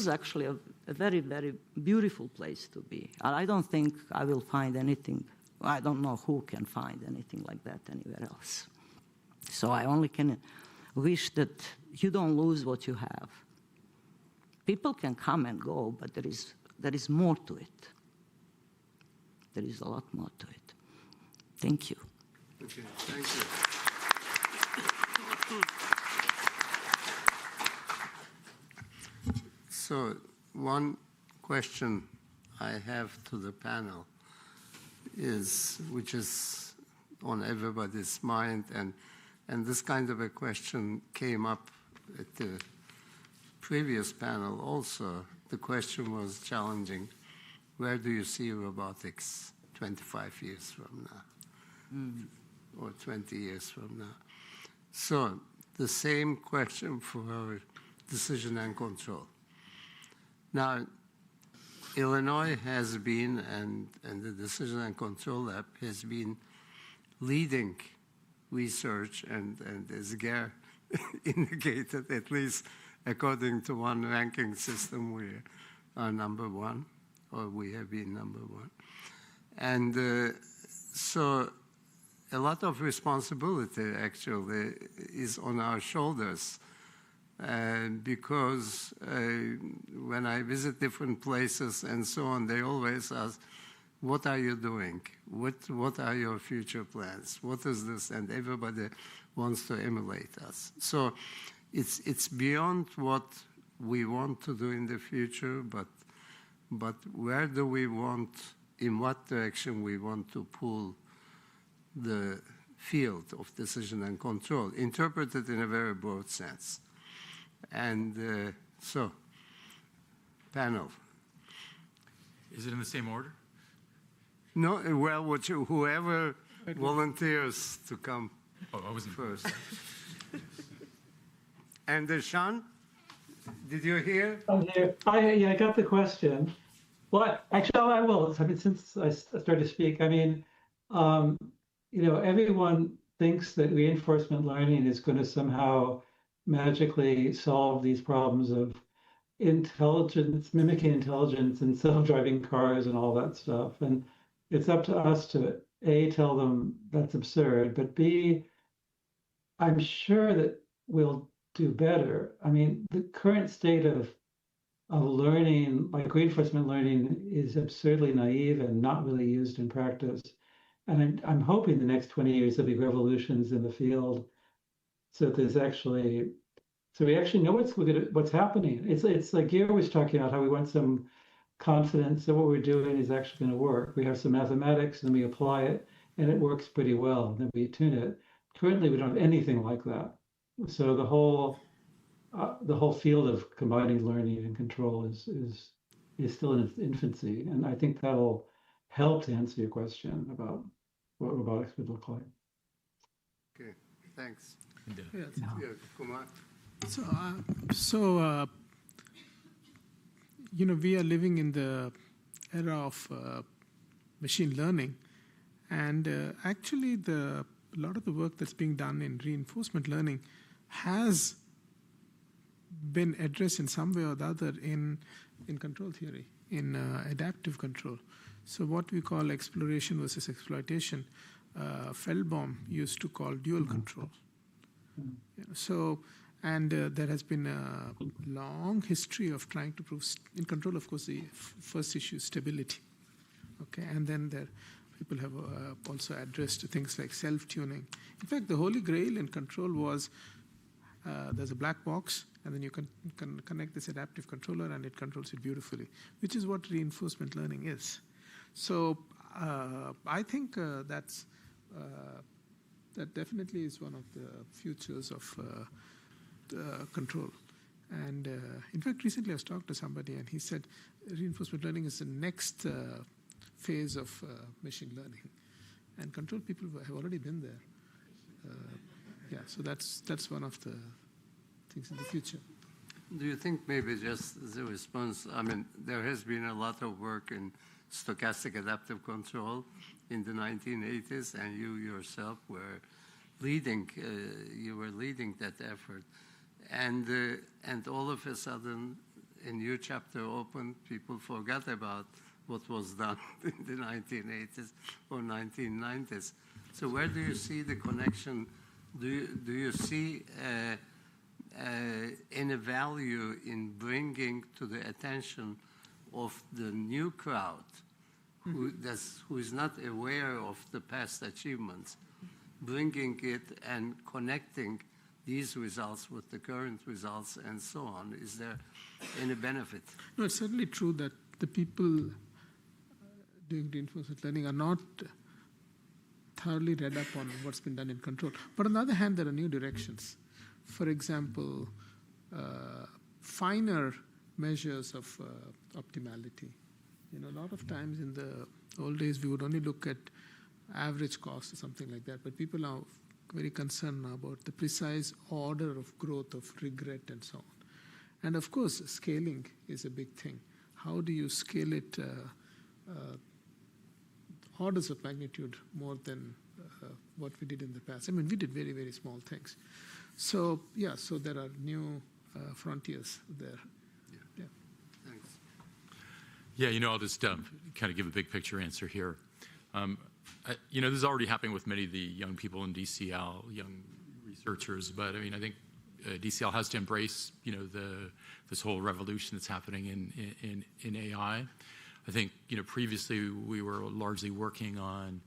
actually a very, very beautiful place to be. I don't think I will find anything. I don't know who can find anything like that anywhere else. So I only can wish that you don't lose what you have. People can come and go, but there is more to it. There is a lot more to it. Thank you. Okay, thank you. So one question I have to the panel which is on everybody's mind, and this kind of a question came up at the previous panel also. The question was challenging. Where do you see robotics 25 years from now? Or 20 years from now? So the same question for decision and control. Now, Illinois has been, and the Decision and Control Lab has been leading research, and as Geir indicated, at least according to one ranking system, we are number one, or we have been number one. And so a lot of responsibility actually is on our shoulders. Because when I visit different places and so on, they always ask, what are you doing? What are your future plans? What is this? And everybody wants to emulate us. So it's beyond what we want to do in the future, but where do we want, in what direction we want to pull the field of decision and control, interpreted in a very broad sense. And so, panel. Is it in the same order? No, well, whoever volunteers to come first. And Sean, did you hear? I'm here. I got the question. Well, actually, I will. I mean, since I started to speak, I mean, everyone thinks that reinforcement learning is going to somehow magically solve these problems of intelligence, mimicking intelligence and self-driving cars and all that stuff. And it's up to us to A, tell them that's absurd, but B, I'm sure that we'll do better. I mean, the current state of learning, like reinforcement learning, is absurdly naive and not really used in practice. And I'm hoping the next 20 years there'll be revolutions in the field. So there's actually, so we actually know what's happening. It's like Geir was talking about how we want some confidence that what we're doing is actually going to work. We have some mathematics and we apply it and it works pretty well. Then we tune it. Currently, we don't have anything like that. So the whole field of combining learning and control is still in its infancy, and I think that'll help to answer your question about what robotics would look like. Okay, thanks. Yeah, Kumar. So we are living in the era of machine learning, and actually a lot of the work that's being done in reinforcement learning has been addressed in some way or the other in control theory, in adaptive control. So what we call exploration versus exploitation, Feldbaum used to call dual control. So, and there has been a long history of trying to prove, in control, of course, the first issue is stability. Okay, and then people have also addressed things like self-tuning. In fact, the holy grail in control was there's a black box, and then you can connect this adaptive controller, and it controls it beautifully, which is what reinforcement learning is. So I think that definitely is one of the futures of control. And in fact, recently I was talking to somebody, and he said reinforcement learning is the next phase of machine learning, and control people have already been there. Yeah, so that's one of the things in the future. Do you think maybe just as a response, I mean, there has been a lot of work in stochastic adaptive control in the 1980s, and you yourself were leading that effort. And all of a sudden, a new chapter opened, people forgot about what was done in the 1980s or 1990s. So where do you see the connection? Do you see any value in bringing to the attention of the new crowd who is not aware of the past achievements, bringing it and connecting these results with the current results and so on? Is there any benefit? No, it's certainly true that the people doing reinforcement learning are not thoroughly read up on what's been done in control. But on the other hand, there are new directions. For example, finer measures of optimality. A lot of times in the old days, we would only look at average cost or something like that, but people are very concerned now about the precise order of growth of regret and so on. And of course, scaling is a big thing. How do you scale it orders of magnitude more than what we did in the past? I mean, we did very, very small things. So, yeah, so there are new frontiers there. Yeah. Thanks. Yeah, I'll just kind of give a big picture answer here. This is already happening with many of the young people in DCL, young researchers, but I mean, I think DCL has to embrace, this whole revolution that's happening in AI. I think, previously we were largely working on,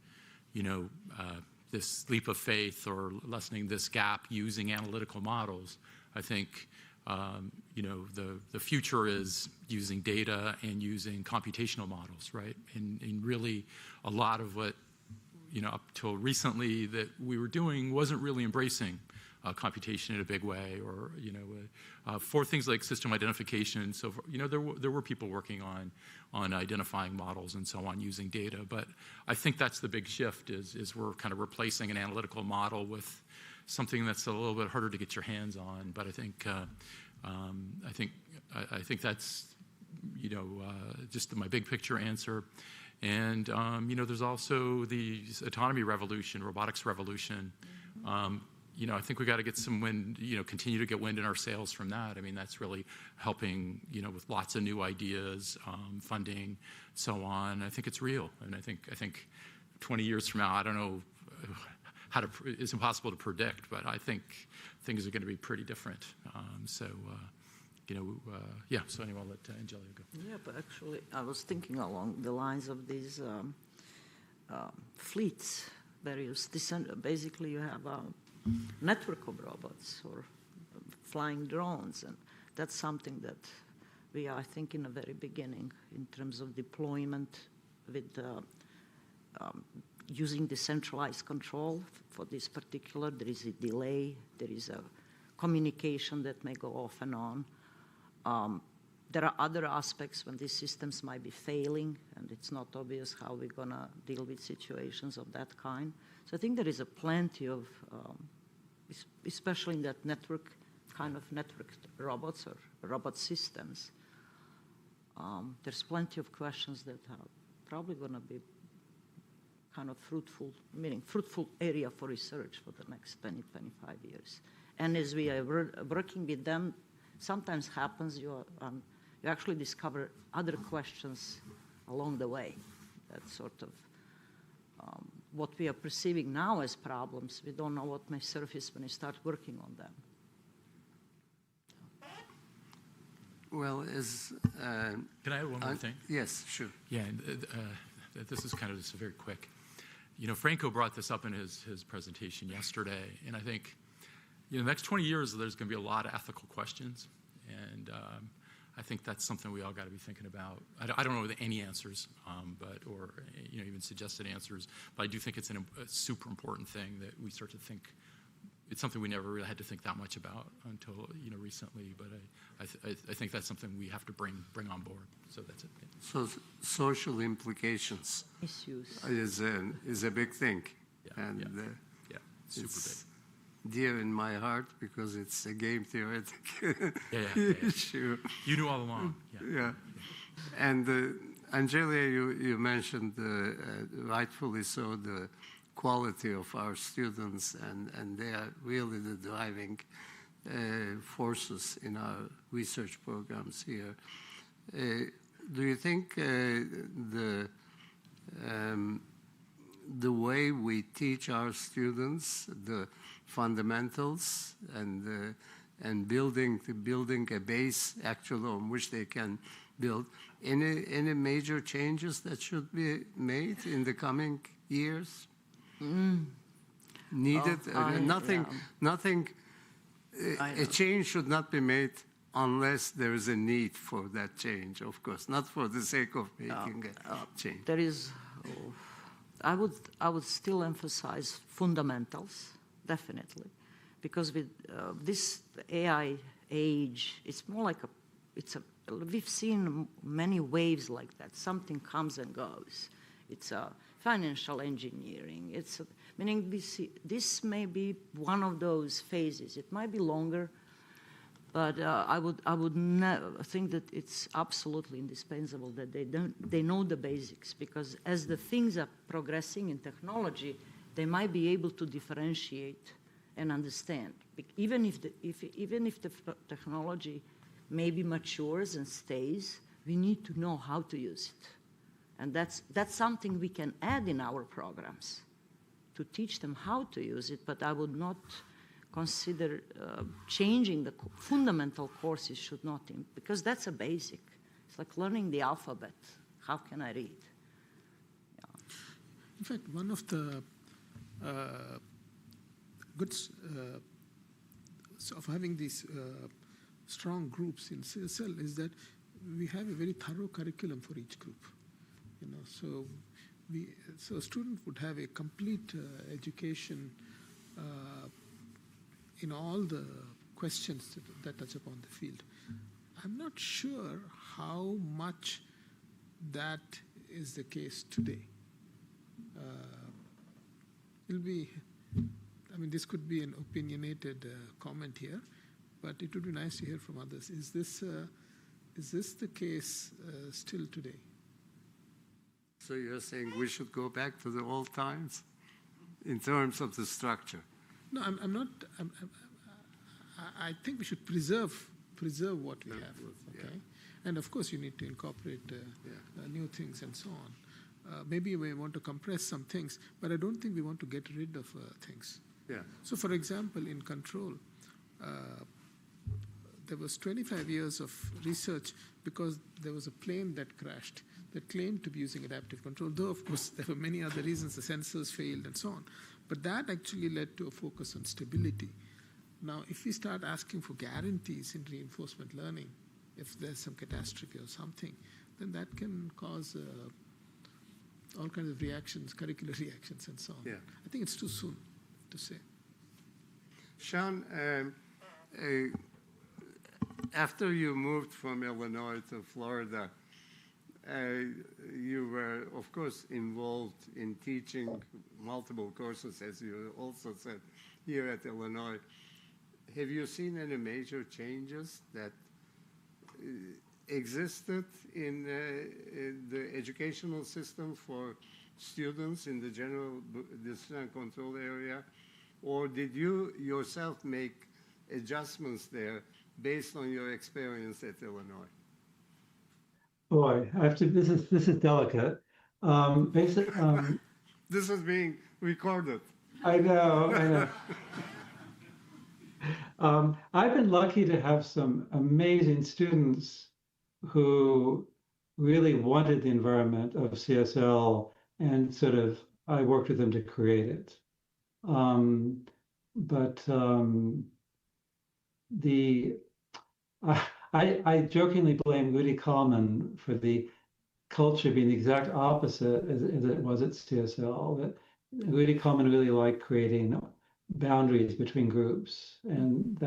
this leap of faith or lessening this gap using analytical models. I think, the future is using data and using computational models, right? And really a lot of what, up till recently that we were doing wasn't really embracing computation in a big way, or for things like system identification. So there were people working on identifying models and so on using data. But I think that's the big shift is we're kind of replacing an analytical model with something that's a little bit harder to get your hands on. But I think that's just my big picture answer. And there's also the autonomy revolution, robotics revolution. I think we got to get some wind, continue to get wind in our sails from that. I mean, that's really helping, with lots of new ideas, funding, so on. I think it's real. And I think 20 years from now, I don't know it's impossible to predict, but I think things are going to be pretty different. So anyway, I'll let Angelia go. Yeah, but actually, I was thinking along the lines of these fleets, basically you have a network of robots or flying drones, and that's something that we are, I think, in the very beginning in terms of deployment with using decentralized control for this particular. There is a delay, there is a communication that may go off and on. There are other aspects when these systems might be failing, and it's not obvious how we're going to deal with situations of that kind. So I think there is a plenty of, especially in that kind of networked robots or robot systems, there's plenty of questions that are probably going to be kind of fruitful area for research for the next 20, 25 years. And as we are working with them, sometimes happens you actually discover other questions along the way. That sort of what we are perceiving now as problems, we don't know what may surface when you start working on them. Well, can I add one more thing? Yes, sure. Yeah, this is kind of just very quick. Franco brought this up in his presentation yesterday, and I think the next 20 years there's going to be a lot of ethical questions, and I think that's something we all got to be thinking about. I don't know any answers, or even suggested answers, but I do think it's a super important thing that we start to think. It's something we never really had to think that much about until recently. But I think that's something we have to bring on board. So that's it. Yeah. So social implications is a big thing, and super big. Dear in my heart because it's a game theoretic issue. You knew all along. Yeah. And Angelia, you mentioned rightfully so the quality of our students, and they are really the driving forces in our research programs here. Do you think the way we teach our students the fundamentals and building a base actually on which they can build, any major changes that should be made in the coming years? Needed? Nothing. A change should not be made unless there is a need for that change, of course, not for the sake of making a change. There is. I would still emphasize fundamentals, definitely, because with this AI age, it's more like we've seen many waves like that. Something comes and goes. It's financial engineering. Meaning this may be one of those phases. It might be longer, But I would think that it's absolutely indispensable that they know the basics, because as the things are progressing in technology, they might be able to differentiate and understand. Even if the technology maybe matures and stays, we need to know how to use it. And that's something we can add in our programs to teach them how to use it, but I would not consider changing the fundamental courses should not, because that's a basic. It's like learning the alphabet. How can I read? Yeah. In fact, one of the goods of having these strong groups in CSL is that we have a very thorough curriculum for each group. So a student would have a complete education in all the questions that touch upon the field. I'm not sure how much that is the case today. This could be an opinionated comment here, but it would be nice to hear from others. Is this the case still today? So you're saying we should go back to the old times in terms of the structure? No, I'm not. I think we should preserve what we have. Okay, and of course you need to incorporate new things and so on. Maybe we want to compress some things, but I don't think we want to get rid of things. Yeah. So, for example, in control, there was 25 years of research because there was a plane that crashed that claimed to be using adaptive control, though, of course, there were many other reasons, the sensors failed and so on. But that actually led to a focus on stability. Now, if we start asking for guarantees in reinforcement learning, if there's some catastrophe or something, then that can cause all kinds of reactions, curricular reactions and so on. Yeah. I think it's too soon to say. Sean, after you moved from Illinois to Florida, you were, of course, involved in teaching multiple courses, as you also said, here at Illinois. Have you seen any major changes that existed in the educational system for students in the general decision and control area? Or did you yourself make adjustments there based on your experience at Illinois? Boy, I have to. This is delicate. This is being recorded. I know. I've been lucky to have some amazing students who really wanted the environment of CSL, and I worked with them to create it. I jokingly blame Rudy Kalman for the culture being the exact opposite as it was at CSL. That Rudy Kalman really liked creating boundaries between groups, and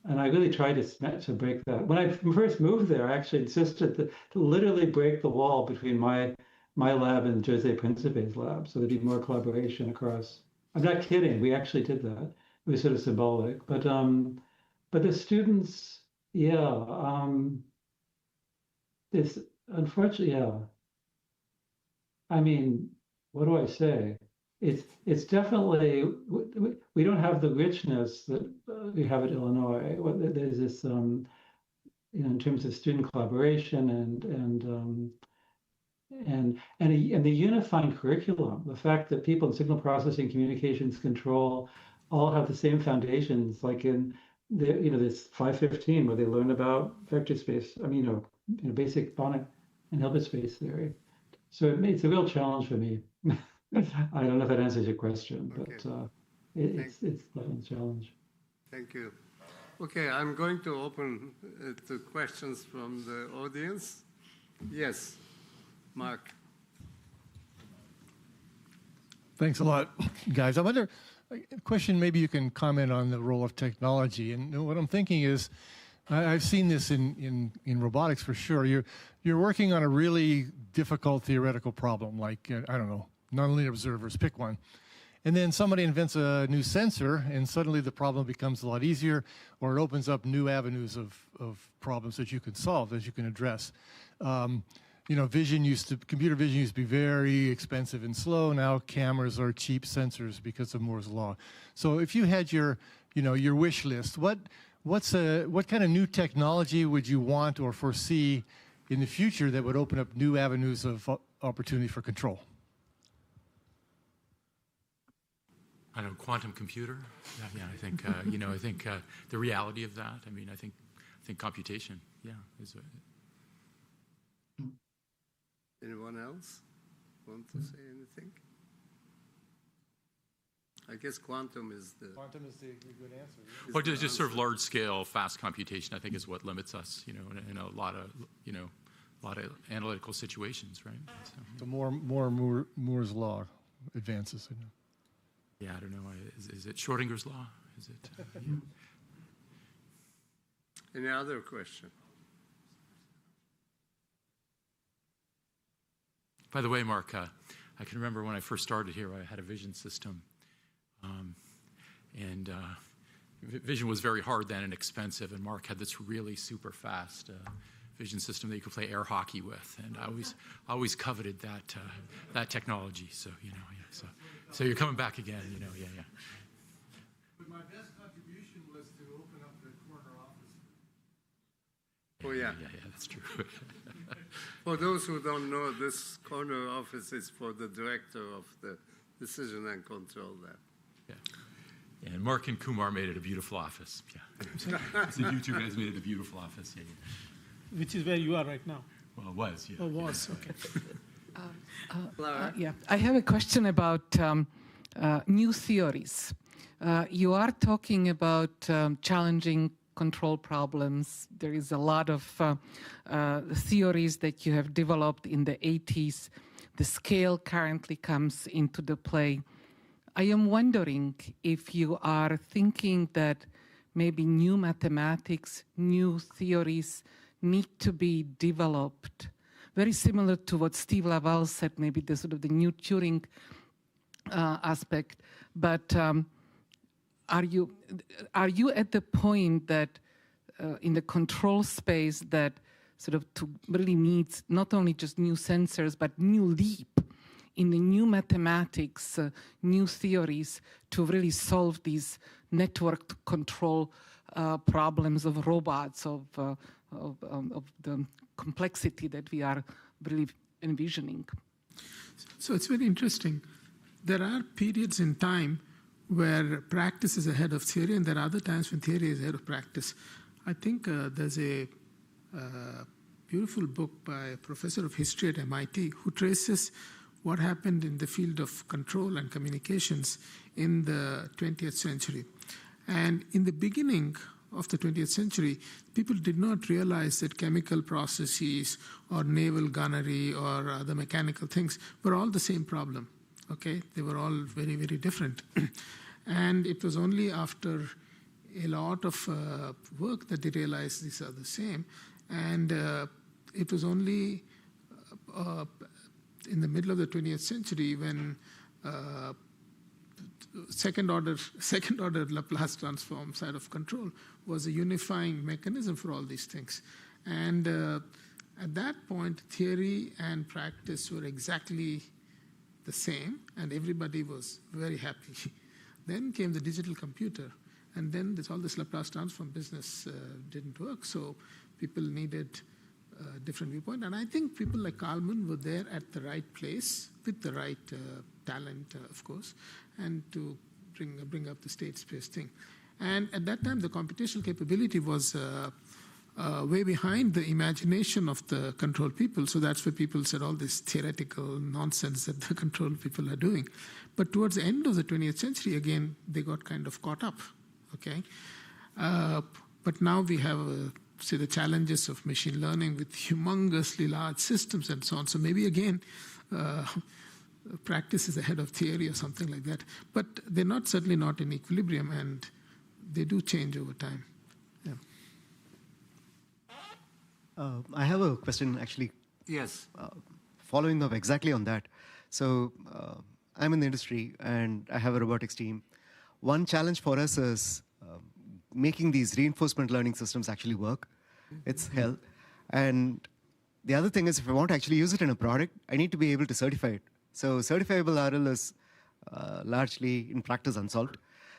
I really tried to break that. When I first moved there, I actually insisted to literally break the wall between my lab and Jose Principe's lab, so there'd be more collaboration across. I'm not kidding. We actually did that. It was sort of symbolic, but the students, this unfortunately, I mean, what do I say? It's definitely, we don't have the richness that we have at Illinois. There's this, in terms of student collaboration and the unifying curriculum, the fact that people in signal processing, communications control, all have the same foundations, like in this 515 where they learn about vector space. Basic Banach and Hilbert space theory. So it's a real challenge for me. I don't know if that answers your question, but it's a challenge. Thank you. Okay, I'm going to open to questions from the audience. Yes, Mark. Thanks a lot, guys. I wonder, a question, maybe you can comment on the role of technology. And what I'm thinking is, I've seen this in robotics for sure. You're working on a really difficult theoretical problem, like, I don't know, nonlinear observers, pick one. And then somebody invents a new sensor, and suddenly the problem becomes a lot easier, or it opens up new avenues of problems that you can solve, that you can address. You know, computer vision used to be very expensive and slow. Now cameras are cheap sensors because of Moore's law. So if you had your wish list, what kind of new technology would you want or foresee in the future that would open up new avenues of opportunity for control? I don't know, quantum computer. Yeah, I think I think the reality of that. I mean, I think computation. Yeah. Anyone else want to say anything? I guess quantum is the good answer. Yeah. Well, just sort of large-scale, fast computation, I think, is what limits us. You know, in a lot of analytical situations, right? So more Moore's law advances. Yeah, I don't know. Is it Schrodinger's law? Is it? Any other question? By the way, Mark, I can remember when I first started here, I had a vision system. And vision was very hard then and expensive, and Mark had this really super fast vision system that you could play air hockey with, and I always coveted that technology. So so you're coming back again, yeah. But my best contribution was to open up the corner office. Oh yeah, that's true. For those who don't know, this corner office is for the director of the Decision and Control Lab. Yeah, and Mark and Kumar made it a beautiful office. Yeah, so you two guys made it a beautiful office. Yeah. Which is where you are right now. Well, it was. Yeah. Oh, was okay. Yeah, I have a question about new theories. You are talking about challenging control problems. There is a lot of theories that you have developed in the 80s. The scale currently comes into the play. I am wondering if you are thinking that maybe new mathematics, new theories need to be developed. Very similar to what Steve LaValle said, maybe the sort of the new Turing aspect. But are you at the point that in the control space that sort of to really needs not only just new sensors but new leap in the new mathematics, new theories to really solve these networked control problems of robots, of the complexity that we are really envisioning? So it's very interesting. There are periods in time where practice is ahead of theory, and there are other times when theory is ahead of practice. I think there's a beautiful book by a professor of history at MIT who traces what happened in the field of control and communications in the 20th century. And in the beginning of the 20th century, people did not realize that chemical processes or naval gunnery or other mechanical things were all the same problem. Okay, they were all very, very different. And it was only after a lot of work that they realized these are the same. And it was only in the middle of the 20th century when second order Laplace transform side of control was a unifying mechanism for all these things. And at that point, theory and practice were exactly the same, and everybody was very happy. Then came the digital computer, and then all this Laplace transform business didn't work, so people needed a different viewpoint. And I think people like Kalman were there at the right place with the right talent, of course, and to bring up the state space thing. And at that time, the computational capability was way behind the imagination of the control people. So that's where people said all this theoretical nonsense that the control people are doing. But towards the end of the 20th century, again, they got kind of caught up. Okay, but now we have, say, the challenges of machine learning with humongously large systems and so on. So maybe again, practice is ahead of theory or something like that. But they're certainly not in equilibrium, and they do change over time. Yeah. I have a question, actually. Yes. Following up exactly on that. So I'm in the industry and I have a robotics team. One challenge for us is making these reinforcement learning systems actually work. It's hell. And the other thing is, if I want to actually use it in a product, I need to be able to certify it. So certifiable RL is largely, in practice, unsolved.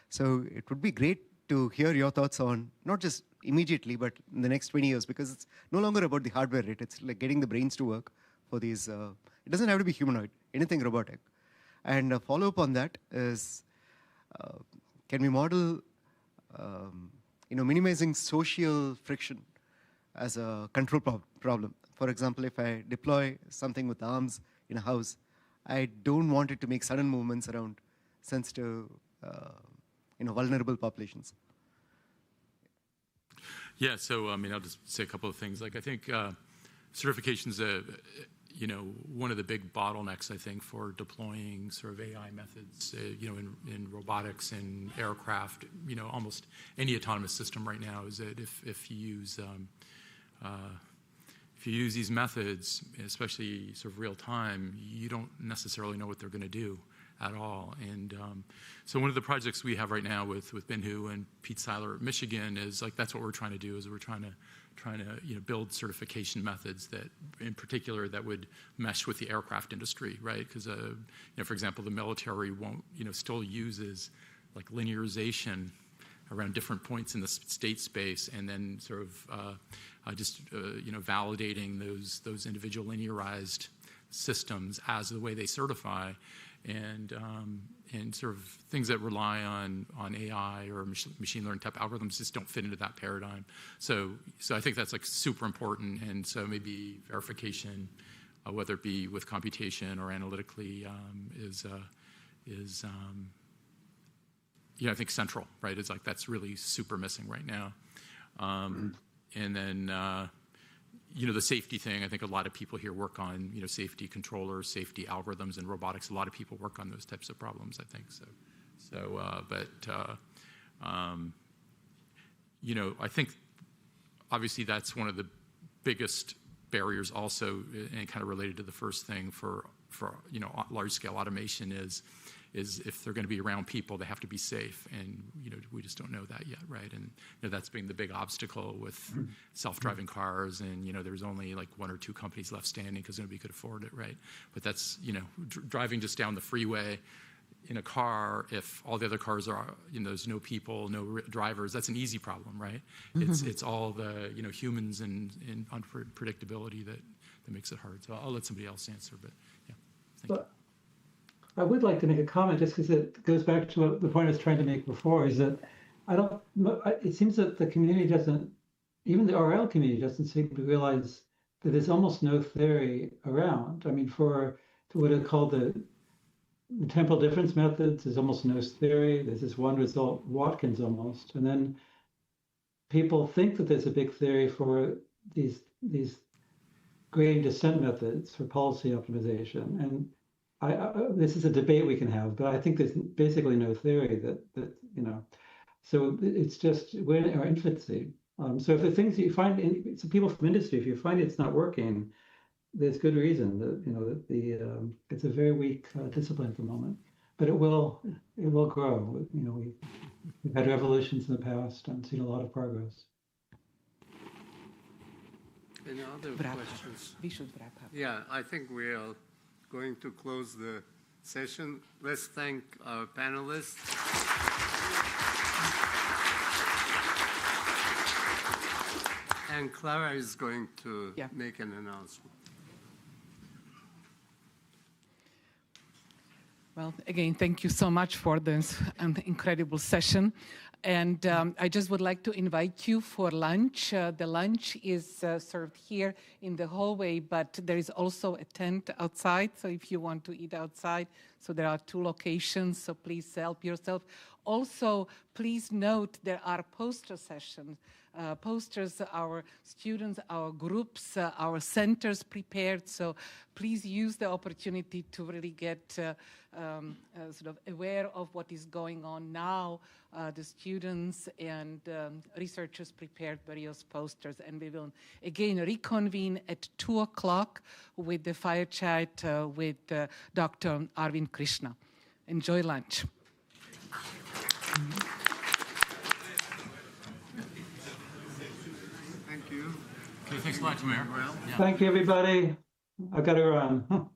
So it would be great to hear your thoughts on, not just immediately, but in the next 20 years, because it's no longer about the hardware, right? It's like getting the brains to work for these. It doesn't have to be humanoid, anything robotic. And a follow-up on that is, can we model minimizing social friction as a control problem? For example, if I deploy something with arms in a house, I don't want it to make sudden movements around sensitive, vulnerable populations. Yeah, so I'll just say a couple of things. Like I think certification's one of the big bottlenecks, I think, for deploying sort of AI methods, in robotics and aircraft. Almost any autonomous system right now is that if you use these methods, especially sort of real time, you don't necessarily know what they're going to do at all. And so one of the projects we have right now with Binhu and Pete Seiler at Michigan is like that's what we're trying to do. Is we're trying to build certification methods that, in particular, that would mesh with the aircraft industry, right? Because for example, the military won't still uses like linearization around different points in the state space, and then sort of validating those individual linearized systems as the way they certify, and sort of things that rely on AI or machine learning type algorithms just don't fit into that paradigm. So I think that's like super important, and so maybe verification, whether it be with computation or analytically, is I think central, right? It's like that's really super missing right now. And then the safety thing, I think a lot of people here work on safety controllers, safety algorithms, and robotics. A lot of people work on those types of problems, I think. I think obviously that's one of the biggest barriers also, and kind of related to the first thing for large scale automation is if they're going to be around people, they have to be safe, and we just don't know that yet, right? And that's been the big obstacle with self-driving cars, and there's only like 1 or 2 companies left standing because nobody could afford it, right? But that's driving just down the freeway in a car, if all the other cars are there's no people, no drivers, that's an easy problem, right? It's all the humans and unpredictability that makes it hard. So I'll let somebody else answer, but yeah, thank you. I would like to make a comment, just because it goes back to what the point I was trying to make before, is that it seems that the community doesn't, even the RL community doesn't seem to realize that there's almost no theory around. I mean, for what are called the temporal difference methods, there's almost no theory. There's this one result, Watkins almost. And then people think that there's a big theory for these gradient descent methods for policy optimization. And this is a debate we can have, but I think there's basically no theory that so it's just we're in our infancy. So if the things that you find, so people from industry, if you find it's not working, there's good reason that it's a very weak discipline at the moment, but it will grow. We've had revolutions in the past and seen a lot of progress. Any other questions? We should wrap up. Yeah, I think we are going to close the session. Let's thank our panelists. And Clara is going to make an announcement. Well, again, thank you so much for this incredible session. And I just would like to invite you for lunch. The lunch is served here in the hallway, but there is also a tent outside. So if you want to eat outside, so there are 2 locations, so please help yourself. Also, please note there are poster sessions. Posters, our students, our groups, our centers prepared. So please use the opportunity to really get sort of aware of what is going on now. The students and researchers prepared various posters, and we will again reconvene at 2 o'clock with the fire chat with Dr. Arvind Krishna. Enjoy lunch. Thank you. Okay, thanks a lot, Tamer. Thank you, everybody. I got to run.